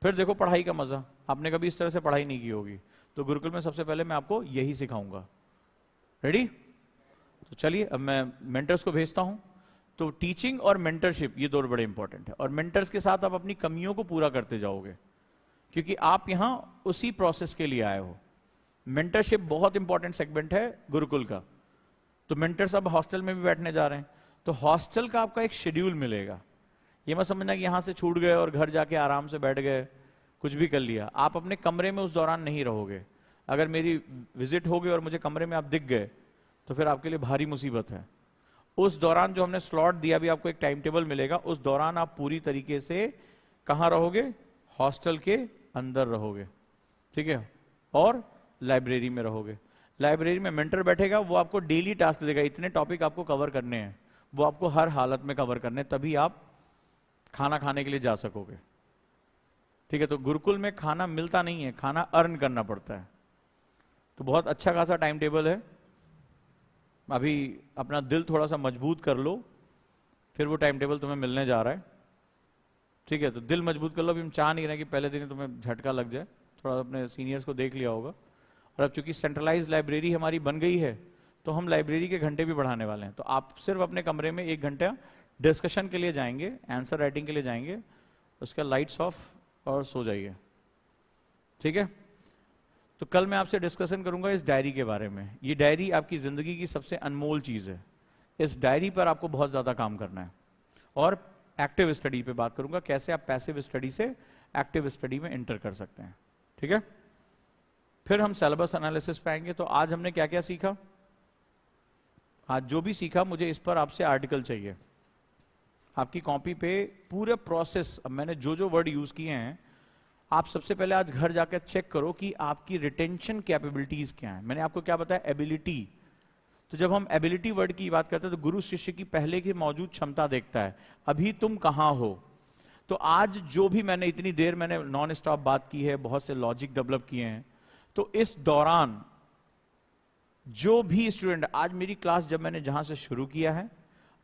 फिर देखो पढ़ाई का मजा, आपने कभी इस तरह से पढ़ाई नहीं की होगी, तो गुरुकुल में सबसे पहले मैं आपको यही सिखाऊंगा। रेडी? तो चलिए अब मैं मेंटर्स को भेजता हूं। तो टीचिंग और मेंटरशिप ये 2 बड़े इंपॉर्टेंट है, और मेंटर्स के साथ आप अपनी कमियों को पूरा करते जाओगे, क्योंकि आप यहां उसी प्रोसेस के लिए आए हो। मेंटरशिप बहुत इंपॉर्टेंट सेगमेंट है गुरुकुल का। तो मेंटर्स अब हॉस्टल में भी बैठने जा रहे हैं, तो हॉस्टल का आपका एक शेड्यूल मिलेगा। ये मत समझना कि यहां से छूट गए और घर जाके आराम से बैठ गए, कुछ भी कर लिया। आप अपने कमरे में उस दौरान नहीं रहोगे। अगर मेरी विजिट होगी और मुझे कमरे में आप दिख गए तो फिर आपके लिए भारी मुसीबत है। उस दौरान जो हमने स्लॉट दिया, भी आपको एक टाइम टेबल मिलेगा, उस दौरान आप पूरी तरीके से कहां रहोगे, हॉस्टल के अंदर रहोगे, ठीक है, और लाइब्रेरी में रहोगे। लाइब्रेरी में मेंटर बैठेगा, वो आपको डेली टास्क देगा, इतने टॉपिक आपको कवर करने हैं, वो आपको हर हालत में कवर करने हैं, तभी आप खाना खाने के लिए जा सकोगे, ठीक है। तो गुरुकुल में खाना मिलता नहीं है, खाना अर्न करना पड़ता है। तो बहुत अच्छा खासा टाइम टेबल है। अभी अपना दिल थोड़ा सा मजबूत कर लो, फिर वो टाइम टेबल तुम्हें मिलने जा रहा है, ठीक है। तो दिल मजबूत कर लो। अभी हम चाह नहीं रहे कि पहले दिन ही तुम्हें झटका लग जाए, थोड़ा अपने सीनियर्स को देख लिया होगा। और अब चूंकि सेंट्रलाइज लाइब्रेरी हमारी बन गई है, तो हम लाइब्रेरी के घंटे भी बढ़ाने वाले हैं। तो आप सिर्फ अपने कमरे में 1 घंटा डिस्कशन के लिए जाएंगे, आंसर राइटिंग के लिए जाएंगे, उसका लाइट्स ऑफ और सो जाइए, ठीक है। तो कल मैं आपसे डिस्कशन करूंगा इस डायरी के बारे में। ये डायरी आपकी जिंदगी की सबसे अनमोल चीज है। इस डायरी पर आपको बहुत ज्यादा काम करना है। और एक्टिव स्टडी पे बात करूंगा, कैसे आप पैसिव स्टडी से एक्टिव स्टडी में एंटर कर सकते हैं, ठीक है। फिर हम सिलेबस एनालिसिस पे आएंगे। तो आज हमने क्या क्या सीखा, आज जो भी सीखा, मुझे इस पर आपसे आर्टिकल चाहिए। आपकी कॉपी पे पूरे प्रोसेस, अब मैंने जो जो वर्ड यूज किए हैं, आप सबसे पहले आज घर जाकर चेक करो कि आपकी रिटेंशन कैपेबिलिटीज क्या है। मैंने आपको क्या बताया, एबिलिटी। तो जब हम एबिलिटी वर्ड की बात करते हैं तो गुरु शिष्य की पहले की मौजूद क्षमता देखता है, अभी तुम कहां हो। तो आज जो भी मैंने इतनी देर मैंने नॉन स्टॉप बात की है, बहुत से लॉजिक डेवलप किए हैं, तो इस दौरान जो भी स्टूडेंट, आज मेरी क्लास जब मैंने जहां से शुरू किया है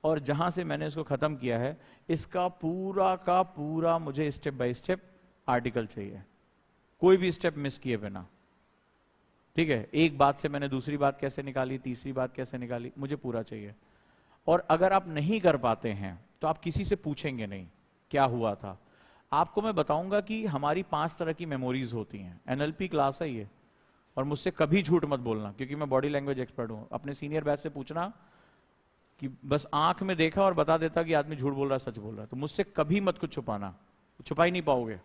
और जहां से मैंने इसको खत्म किया है, इसका पूरा का पूरा मुझे स्टेप बाय स्टेप आर्टिकल चाहिए, कोई भी स्टेप मिस किए बिना, ठीक है। एक बात से मैंने दूसरी बात कैसे निकाली, तीसरी बात कैसे निकाली, मुझे पूरा चाहिए। और अगर आप नहीं कर पाते हैं तो आप किसी से पूछेंगे नहीं क्या हुआ था। आपको मैं बताऊंगा कि हमारी 5 तरह की मेमोरीज होती हैं। एनएलपी क्लास है ये, और मुझसे कभी झूठ मत बोलना, क्योंकि मैं बॉडी लैंग्वेज एक्सपर्ट हूं। अपने सीनियर बैच से पूछना कि बस आंख में देखा और बता देता कि आदमी झूठ बोल रहा है, सच बोल रहा है, तो मुझसे कभी मत कुछ छुपाना, छुपा ही नहीं पाओगे।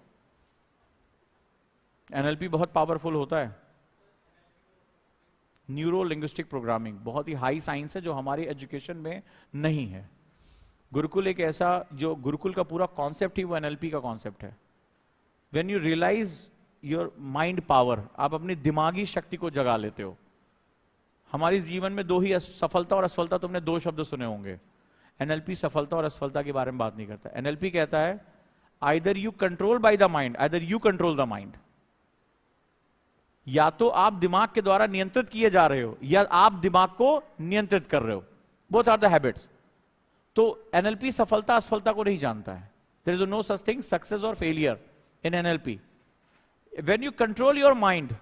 एनएलपी बहुत पावरफुल होता है। न्यूरो लिंग्विस्टिक प्रोग्रामिंग बहुत ही हाई साइंस है जो हमारी एजुकेशन में नहीं है। गुरुकुल एक ऐसा, जो गुरुकुल का पूरा कॉन्सेप्ट ही वो एनएलपी का कॉन्सेप्ट है। When you realise your mind power, आप अपनी दिमागी शक्ति को जगा लेते हो। हमारे जीवन में दो ही, सफलता और असफलता, तुमने दो शब्द सुने होंगे। एनएलपी सफलता और असफलता के बारे में बात नहीं करता। एनएलपी कहता है either you control by the mind, either you control the mind. या तो आप दिमाग के द्वारा नियंत्रित किए जा रहे हो या आप दिमाग को नियंत्रित कर रहे हो। Both are the habits. तो एनएलपी सफलता असफलता को नहीं जानता है। There is no such thing success और failure in NLP. When you control your mind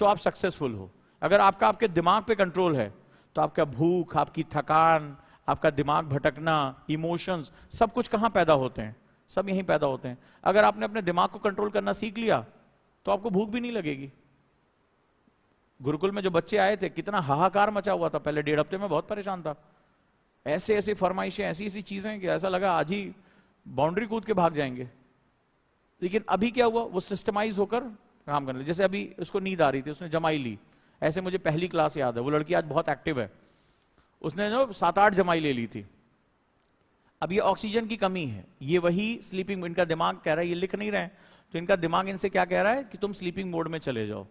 तो आप सक्सेसफुल हो। अगर आपका आपके दिमाग पे कंट्रोल है तो आपका भूख, आपकी थकान, आपका दिमाग भटकना, इमोशंस, सब कुछ कहां पैदा होते हैं? सब यहीं पैदा होते हैं। अगर आपने अपने दिमाग को कंट्रोल करना सीख लिया तो आपको भूख भी नहीं लगेगी। गुरुकुल में जो बच्चे आए थे, कितना हाहाकार मचा हुआ था। पहले 1.5 हफ्ते में बहुत परेशान था। ऐसे ऐसे फरमाइशें, ऐसी ऐसी चीजें कि ऐसा लगा आज ही बाउंड्री कूद के भाग जाएंगे। लेकिन अभी क्या हुआ, वो सिस्टमाइज होकर काम करने लगे। जैसे अभी उसको नींद आ रही थी, उसने जमाई ली। ऐसे मुझे पहली क्लास याद है, वो लड़की आज बहुत एक्टिव है, उसने जो 7-8 जमाई ले ली थी। अब ये ऑक्सीजन की कमी है, ये वही स्लीपिंग, इनका दिमाग कह रहा है, ये लिख नहीं रहे हैं तो इनका दिमाग इनसे क्या कह रहा है कि तुम स्लीपिंग मोड में चले जाओ।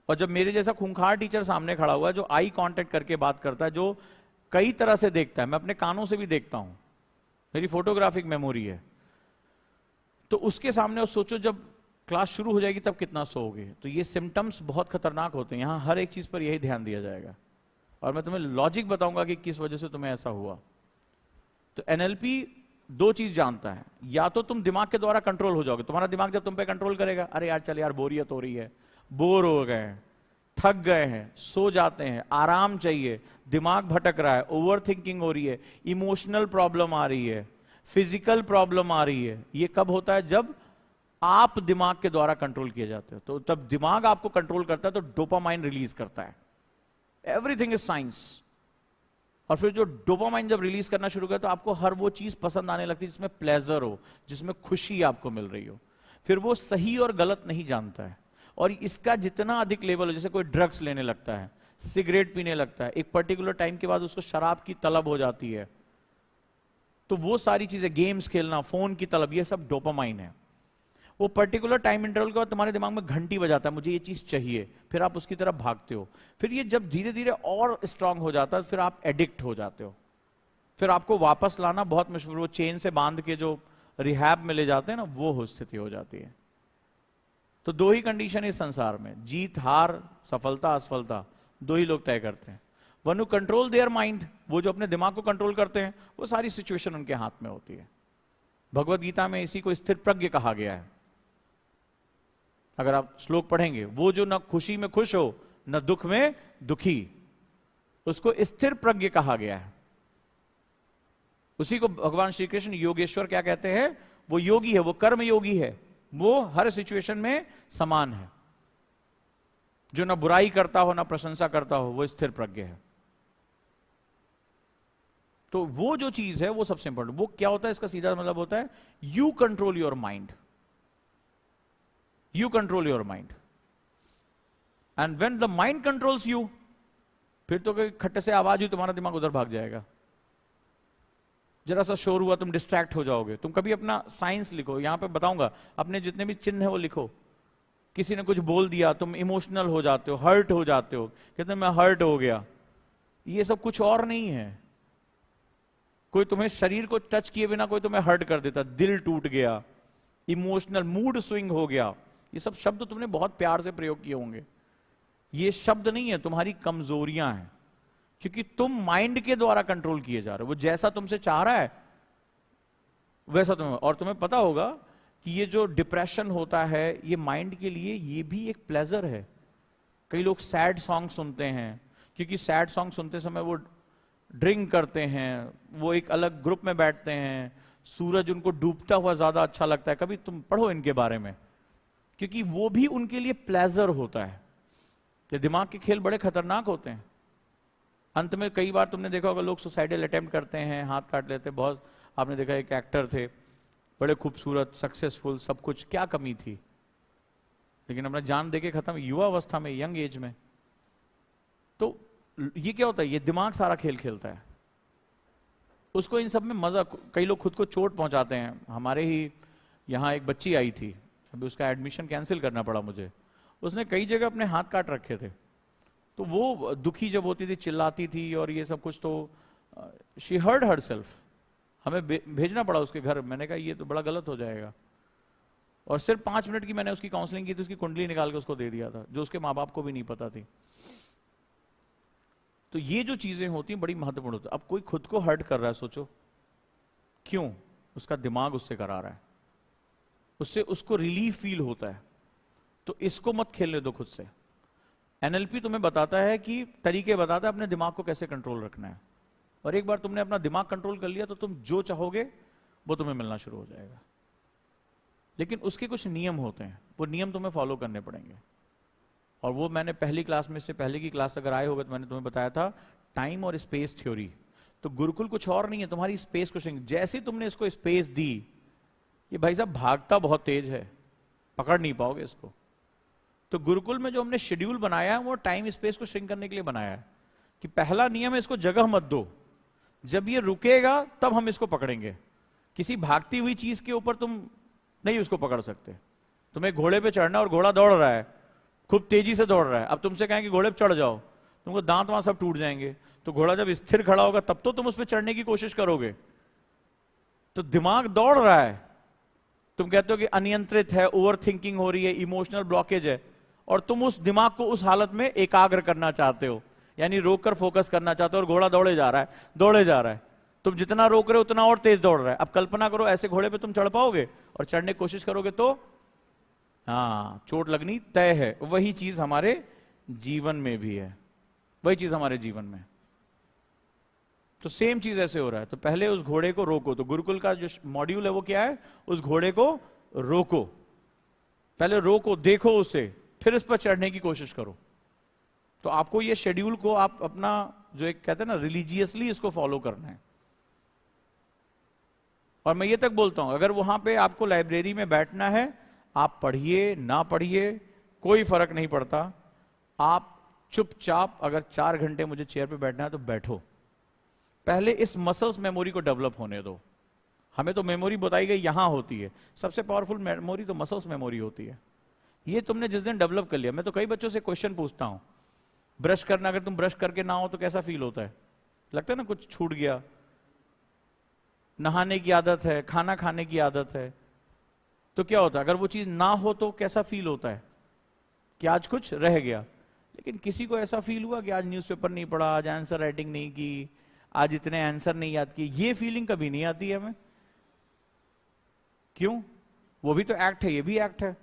और जब मेरे जैसा खूंखार टीचर सामने खड़ा हुआ है, जो आई कांटेक्ट करके बात करता है, जो कई तरह से देखता है, मैं अपने कानों से भी देखता हूं, मेरी फोटोग्राफिक मेमोरी है, तो उसके सामने सोचो जब क्लास शुरू हो जाएगी तब कितना सोओगे। तो ये सिम्टम्स बहुत खतरनाक होते हैं। यहां हर एक चीज पर यही ध्यान दिया जाएगा और मैं तुम्हें लॉजिक बताऊंगा कि किस वजह से तुम्हें ऐसा हुआ। तो एनएलपी दो चीज जानता है, या तो तुम दिमाग के द्वारा कंट्रोल हो जाओगे, तुम्हारा दिमाग जब तुम पे कंट्रोल करेगा, अरे यार चल यार बोरियत हो रही है, बोर हो गए हैं, थक गए हैं, सो जाते हैं, आराम चाहिए, दिमाग भटक रहा है, ओवर थिंकिंग हो रही है, इमोशनल प्रॉब्लम आ रही है, फिजिकल प्रॉब्लम आ रही है। ये कब होता है? जब आप दिमाग के द्वारा कंट्रोल किए जाते हो। तो तब दिमाग आपको कंट्रोल करता है तो डोपामाइन रिलीज करता है। Everything is science. और फिर जो डोपामाइन जब रिलीज करना शुरू करे तो आपको हर वो चीज पसंद आने लगती है जिसमें प्लेजर हो, जिसमें खुशी आपको मिल रही हो। फिर वो सही और गलत नहीं जानता है। और इसका जितना अधिक लेवल हो, जैसे कोई ड्रग्स लेने लगता है, सिगरेट पीने लगता है, एक पर्टिकुलर टाइम के बाद उसको शराब की तलब हो जाती है, तो वो सारी चीजें, गेम्स खेलना, फोन की तलब, ये सब डोपामाइन है। वो पर्टिकुलर टाइम इंटरवल के बाद तुम्हारे दिमाग में घंटी बजाता है, मुझे ये चीज चाहिए, फिर आप उसकी तरफ भागते हो। फिर ये जब धीरे धीरे और स्ट्रांग हो जाता है, फिर आप एडिक्ट हो जाते हो। फिर आपको वापस लाना बहुत मुश्किल, वो चेन से बांध के जो रिहैब में ले जाते हैं ना, वो स्थिति हो जाती है। तो दो ही कंडीशन इस संसार में, जीत हार, सफलता असफलता, दो ही लोग तय करते हैं। One who control their mind, वो जो अपने दिमाग को कंट्रोल करते हैं, वो सारी सिचुएशन उनके हाथ में होती है। भगवत गीता में इसी को स्थिर प्रज्ञ कहा गया है। अगर आप श्लोक पढ़ेंगे, वो जो न खुशी में खुश हो न दुख में दुखी, उसको स्थिर प्रज्ञ कहा गया है। उसी को भगवान श्री कृष्ण योगेश्वर क्या कहते हैं? वो योगी है, वो कर्म योगी है, वो हर सिचुएशन में समान है। जो ना बुराई करता हो ना प्रशंसा करता हो, वो स्थिर प्रज्ञ है। तो वो जो चीज है वो सबसे इंपॉर्टेंट। वो क्या होता है? इसका सीधा मतलब होता है you control your mind. You control your mind. And when the mind controls you, फिर तो कोई खट्टे से आवाज हुई, तुम्हारा दिमाग उधर भाग जाएगा। जरा सा शोर हुआ, तुम डिस्ट्रैक्ट हो जाओगे। तुम कभी अपना साइंस लिखो, यहां पे बताऊंगा, अपने जितने भी चिन्ह है वो लिखो। किसी ने कुछ बोल दिया, तुम इमोशनल हो जाते हो, हर्ट हो जाते हो, कहते हैं मैं हर्ट हो गया। ये सब कुछ और नहीं है। कोई तुम्हें शरीर को टच किए बिना कोई तुम्हें हर्ट कर देता, दिल टूट गया, इमोशनल मूड स्विंग हो गया, ये सब शब्द तुमने बहुत प्यार से प्रयोग किए होंगे। ये शब्द नहीं है, तुम्हारी कमजोरियां हैं, क्योंकि तुम माइंड के द्वारा कंट्रोल किए जा रहे हो। वो जैसा तुमसे चाह रहा है वैसा तुम्हें। और तुम्हें पता होगा कि ये जो डिप्रेशन होता है, ये माइंड के लिए ये भी एक प्लेजर है। कई लोग सैड सॉन्ग सुनते हैं, क्योंकि सैड सॉन्ग सुनते समय वो ड्रिंक करते हैं, वो एक अलग ग्रुप में बैठते हैं, सूरज उनको डूबता हुआ ज्यादा अच्छा लगता है। कभी तुम पढ़ो इनके बारे में, क्योंकि वो भी उनके लिए प्लेजर होता है। ये दिमाग के खेल बड़े खतरनाक होते हैं। अंत में कई बार तुमने देखा होगा, लोग सुसाइडल अटेम्प्ट करते हैं, हाथ काट लेते हैं। बहुत आपने देखा, एक एक्टर थे, बड़े खूबसूरत, सक्सेसफुल, सब कुछ, क्या कमी थी? लेकिन अपना जान देके खत्म, युवा अवस्था में, यंग एज में। तो ये क्या होता है, ये दिमाग सारा खेल खेलता है, उसको इन सब में मजा। कई लोग खुद को चोट पहुंचाते हैं। हमारे ही यहाँ एक बच्ची आई थी, अभी उसका एडमिशन कैंसिल करना पड़ा मुझे। उसने कई जगह अपने हाथ काट रखे थे, तो वो दुखी जब होती थी, चिल्लाती थी और ये सब कुछ, तो शी हर्ड हरसेल्फ। हमें भेजना पड़ा उसके घर। मैंने कहा ये तो बड़ा गलत हो जाएगा। और सिर्फ 5 मिनट की मैंने उसकी काउंसलिंग की थी, उसकी कुंडली निकाल के उसको दे दिया था, जो उसके माँ बाप को भी नहीं पता थी। तो ये जो चीजें होती हैं बड़ी महत्वपूर्ण होती है। अब कोई खुद को हर्ट कर रहा है, सोचो क्यों? उसका दिमाग उससे करा रहा है, उससे उसको रिलीफ फील होता है। तो इसको मत खेलने दो खुद से। एनएलपी तुम्हें बताता है कि तरीके बताता है अपने दिमाग को कैसे कंट्रोल रखना है। और एक बार तुमने अपना दिमाग कंट्रोल कर लिया तो तुम जो चाहोगे वो तुम्हें मिलना शुरू हो जाएगा। लेकिन उसके कुछ नियम होते हैं, वो नियम तुम्हें फॉलो करने पड़ेंगे। और वो मैंने पहली क्लास में से पहले की क्लास अगर आए होगे तो मैंने तुम्हें बताया था, टाइम और स्पेस थ्योरी। तो गुरुकुल कुछ और नहीं है, तुम्हारी स्पेस को जैसे तुमने इसको स्पेस दी, ये भाई साहब भागता बहुत तेज है, पकड़ नहीं पाओगे इसको। तो गुरुकुल में जो हमने शेड्यूल बनाया है वो टाइम स्पेस को श्रिंक करने के लिए बनाया है। कि पहला नियम है, इसको जगह मत दो, जब ये रुकेगा तब हम इसको पकड़ेंगे। किसी भागती हुई चीज के ऊपर तुम नहीं उसको पकड़ सकते। तुम्हें घोड़े पे चढ़ना और घोड़ा दौड़ रहा है, खूब तेजी से दौड़ रहा है, अब तुमसे कहें कि घोड़े पे चढ़ जाओ, तुमको दांत वहां सब टूट जाएंगे। तो घोड़ा जब स्थिर खड़ा होगा तब तो तुम उस पर चढ़ने की कोशिश करोगे। तो दिमाग दौड़ रहा है, तुम कहते हो कि अनियंत्रित है, ओवर थिंकिंग हो रही है, इमोशनल ब्लॉकेज है, और तुम उस दिमाग को उस हालत में एकाग्र करना चाहते हो, यानी रोककर फोकस करना चाहते हो। और घोड़ा दौड़े जा रहा है, दौड़े जा रहा है, तुम जितना रोक रहे हो उतना और तेज दौड़ रहा है। अब कल्पना करो ऐसे घोड़े पे तुम चढ़ पाओगे? और चढ़ने की कोशिश करोगे तो हाँ, चोट लगनी तय है। वही चीज हमारे जीवन में भी है, वही चीज हमारे जीवन में। तो सेम चीज ऐसे हो रहा है। तो पहले उस घोड़े को रोको। तो गुरुकुल का जो मॉड्यूल है वो क्या है? उस घोड़े को रोको, पहले रोको, देखो उसे, फिर इस पर चढ़ने की कोशिश करो। तो आपको ये शेड्यूल को आप अपना जो एक कहते हैं ना रिलीजियसली इसको फॉलो करना है। और मैं ये तक बोलता हूं, अगर वहां पे आपको लाइब्रेरी में बैठना है, आप पढ़िए ना पढ़िए कोई फर्क नहीं पड़ता। आप चुपचाप अगर 4 घंटे मुझे चेयर पे बैठना है तो बैठो। पहले इस मसल्स मेमोरी को डेवलप होने दो। हमें तो मेमोरी बताई गई यहां होती है, सबसे पावरफुल मेमोरी तो मसल्स मेमोरी होती है। ये तुमने जिस दिन डेवलप कर लिया, मैं तो कई बच्चों से क्वेश्चन पूछता हूं, ब्रश करना, अगर तुम ब्रश करके ना हो तो कैसा फील होता है? लगता है ना कुछ छूट गया। नहाने की आदत है, खाना खाने की आदत है, तो क्या होता है? अगर वो चीज ना हो तो कैसा फील होता है कि आज कुछ रह गया। लेकिन किसी को ऐसा फील हुआ कि आज न्यूज़पेपर नहीं पढ़ा, आज आंसर राइटिंग नहीं की, आज इतने आंसर नहीं याद किए? ये फीलिंग कभी नहीं आती है हमें। क्यों? वो भी तो एक्ट है, ये भी एक्ट है।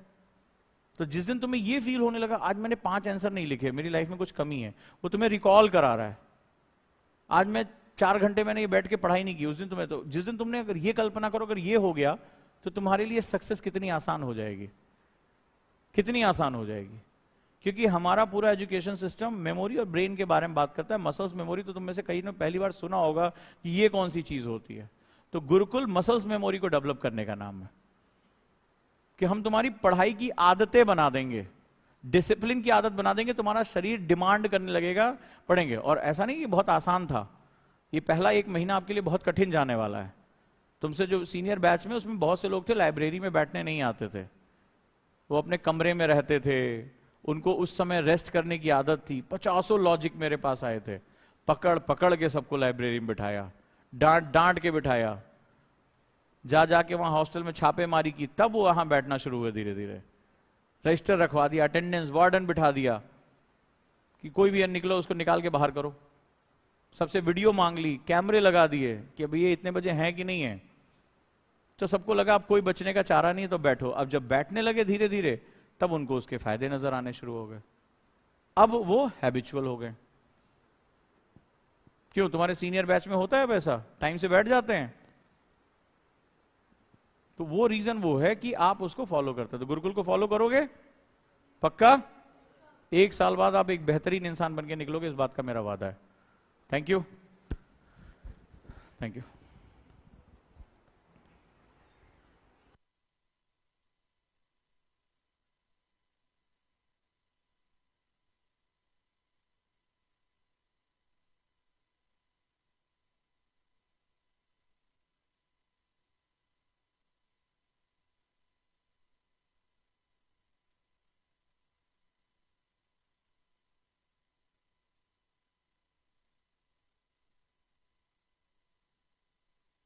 तो जिस दिन तुम्हें ये फील होने लगा आज मैंने 5 आंसर नहीं लिखे, मेरी लाइफ में कुछ कमी है, वो तुम्हें रिकॉल करा रहा है। आज मैं 4 घंटे मैंने ये बैठ के पढ़ाई नहीं की, उस दिन तुम्हें, तो जिस दिन तुमने अगर ये कल्पना करो अगर ये हो गया तो तुम्हारे लिए सक्सेस कितनी आसान हो जाएगी, कितनी आसान हो जाएगी। क्योंकि हमारा पूरा एजुकेशन सिस्टम मेमोरी और ब्रेन के बारे में बात करता है। मसल्स मेमोरी तो तुम में से कई ने पहली बार सुना होगा कि ये कौन सी चीज होती है। तो गुरुकुल मसल्स मेमोरी को डेवलप करने का नाम है कि हम तुम्हारी पढ़ाई की आदतें बना देंगे, डिसिप्लिन की आदत बना देंगे, तुम्हारा शरीर डिमांड करने लगेगा पढ़ेंगे। और ऐसा नहीं कि बहुत आसान था, ये पहला 1 महीना आपके लिए बहुत कठिन जाने वाला है। तुमसे जो सीनियर बैच में उसमें बहुत से लोग थे लाइब्रेरी में बैठने नहीं आते थे, वो अपने कमरे में रहते थे, उनको उस समय रेस्ट करने की आदत थी। 50 लॉजिक मेरे पास आए थे, पकड़ पकड़ के सबको लाइब्रेरी में बिठाया, डांट डांट के बिठाया, जा जाके वहां हॉस्टल में छापेमारी की, तब वो वहां बैठना शुरू हुए। धीरे धीरे रजिस्टर रखवा दिया, अटेंडेंस वार्डन बिठा दिया कि कोई भी निकलो उसको निकाल के बाहर करो। सबसे वीडियो मांग ली, कैमरे लगा दिए कि अभी ये इतने बजे हैं कि नहीं है। तो सबको लगा अब कोई बचने का चारा नहीं है तो बैठो। अब जब बैठने लगे धीरे धीरे तब उनको उसके फायदे नजर आने शुरू हो गए। अब वो हैबिचुअल हो गए। क्यों? तुम्हारे सीनियर बैच में होता है वैसा, टाइम से बैठ जाते हैं। तो वो रीजन वो है कि आप उसको फॉलो करते हो। तो गुरुकुल को फॉलो करोगे पक्का? 1 साल बाद आप एक बेहतरीन इंसान बन के निकलोगे, इस बात का मेरा वादा है। Thank you, thank you.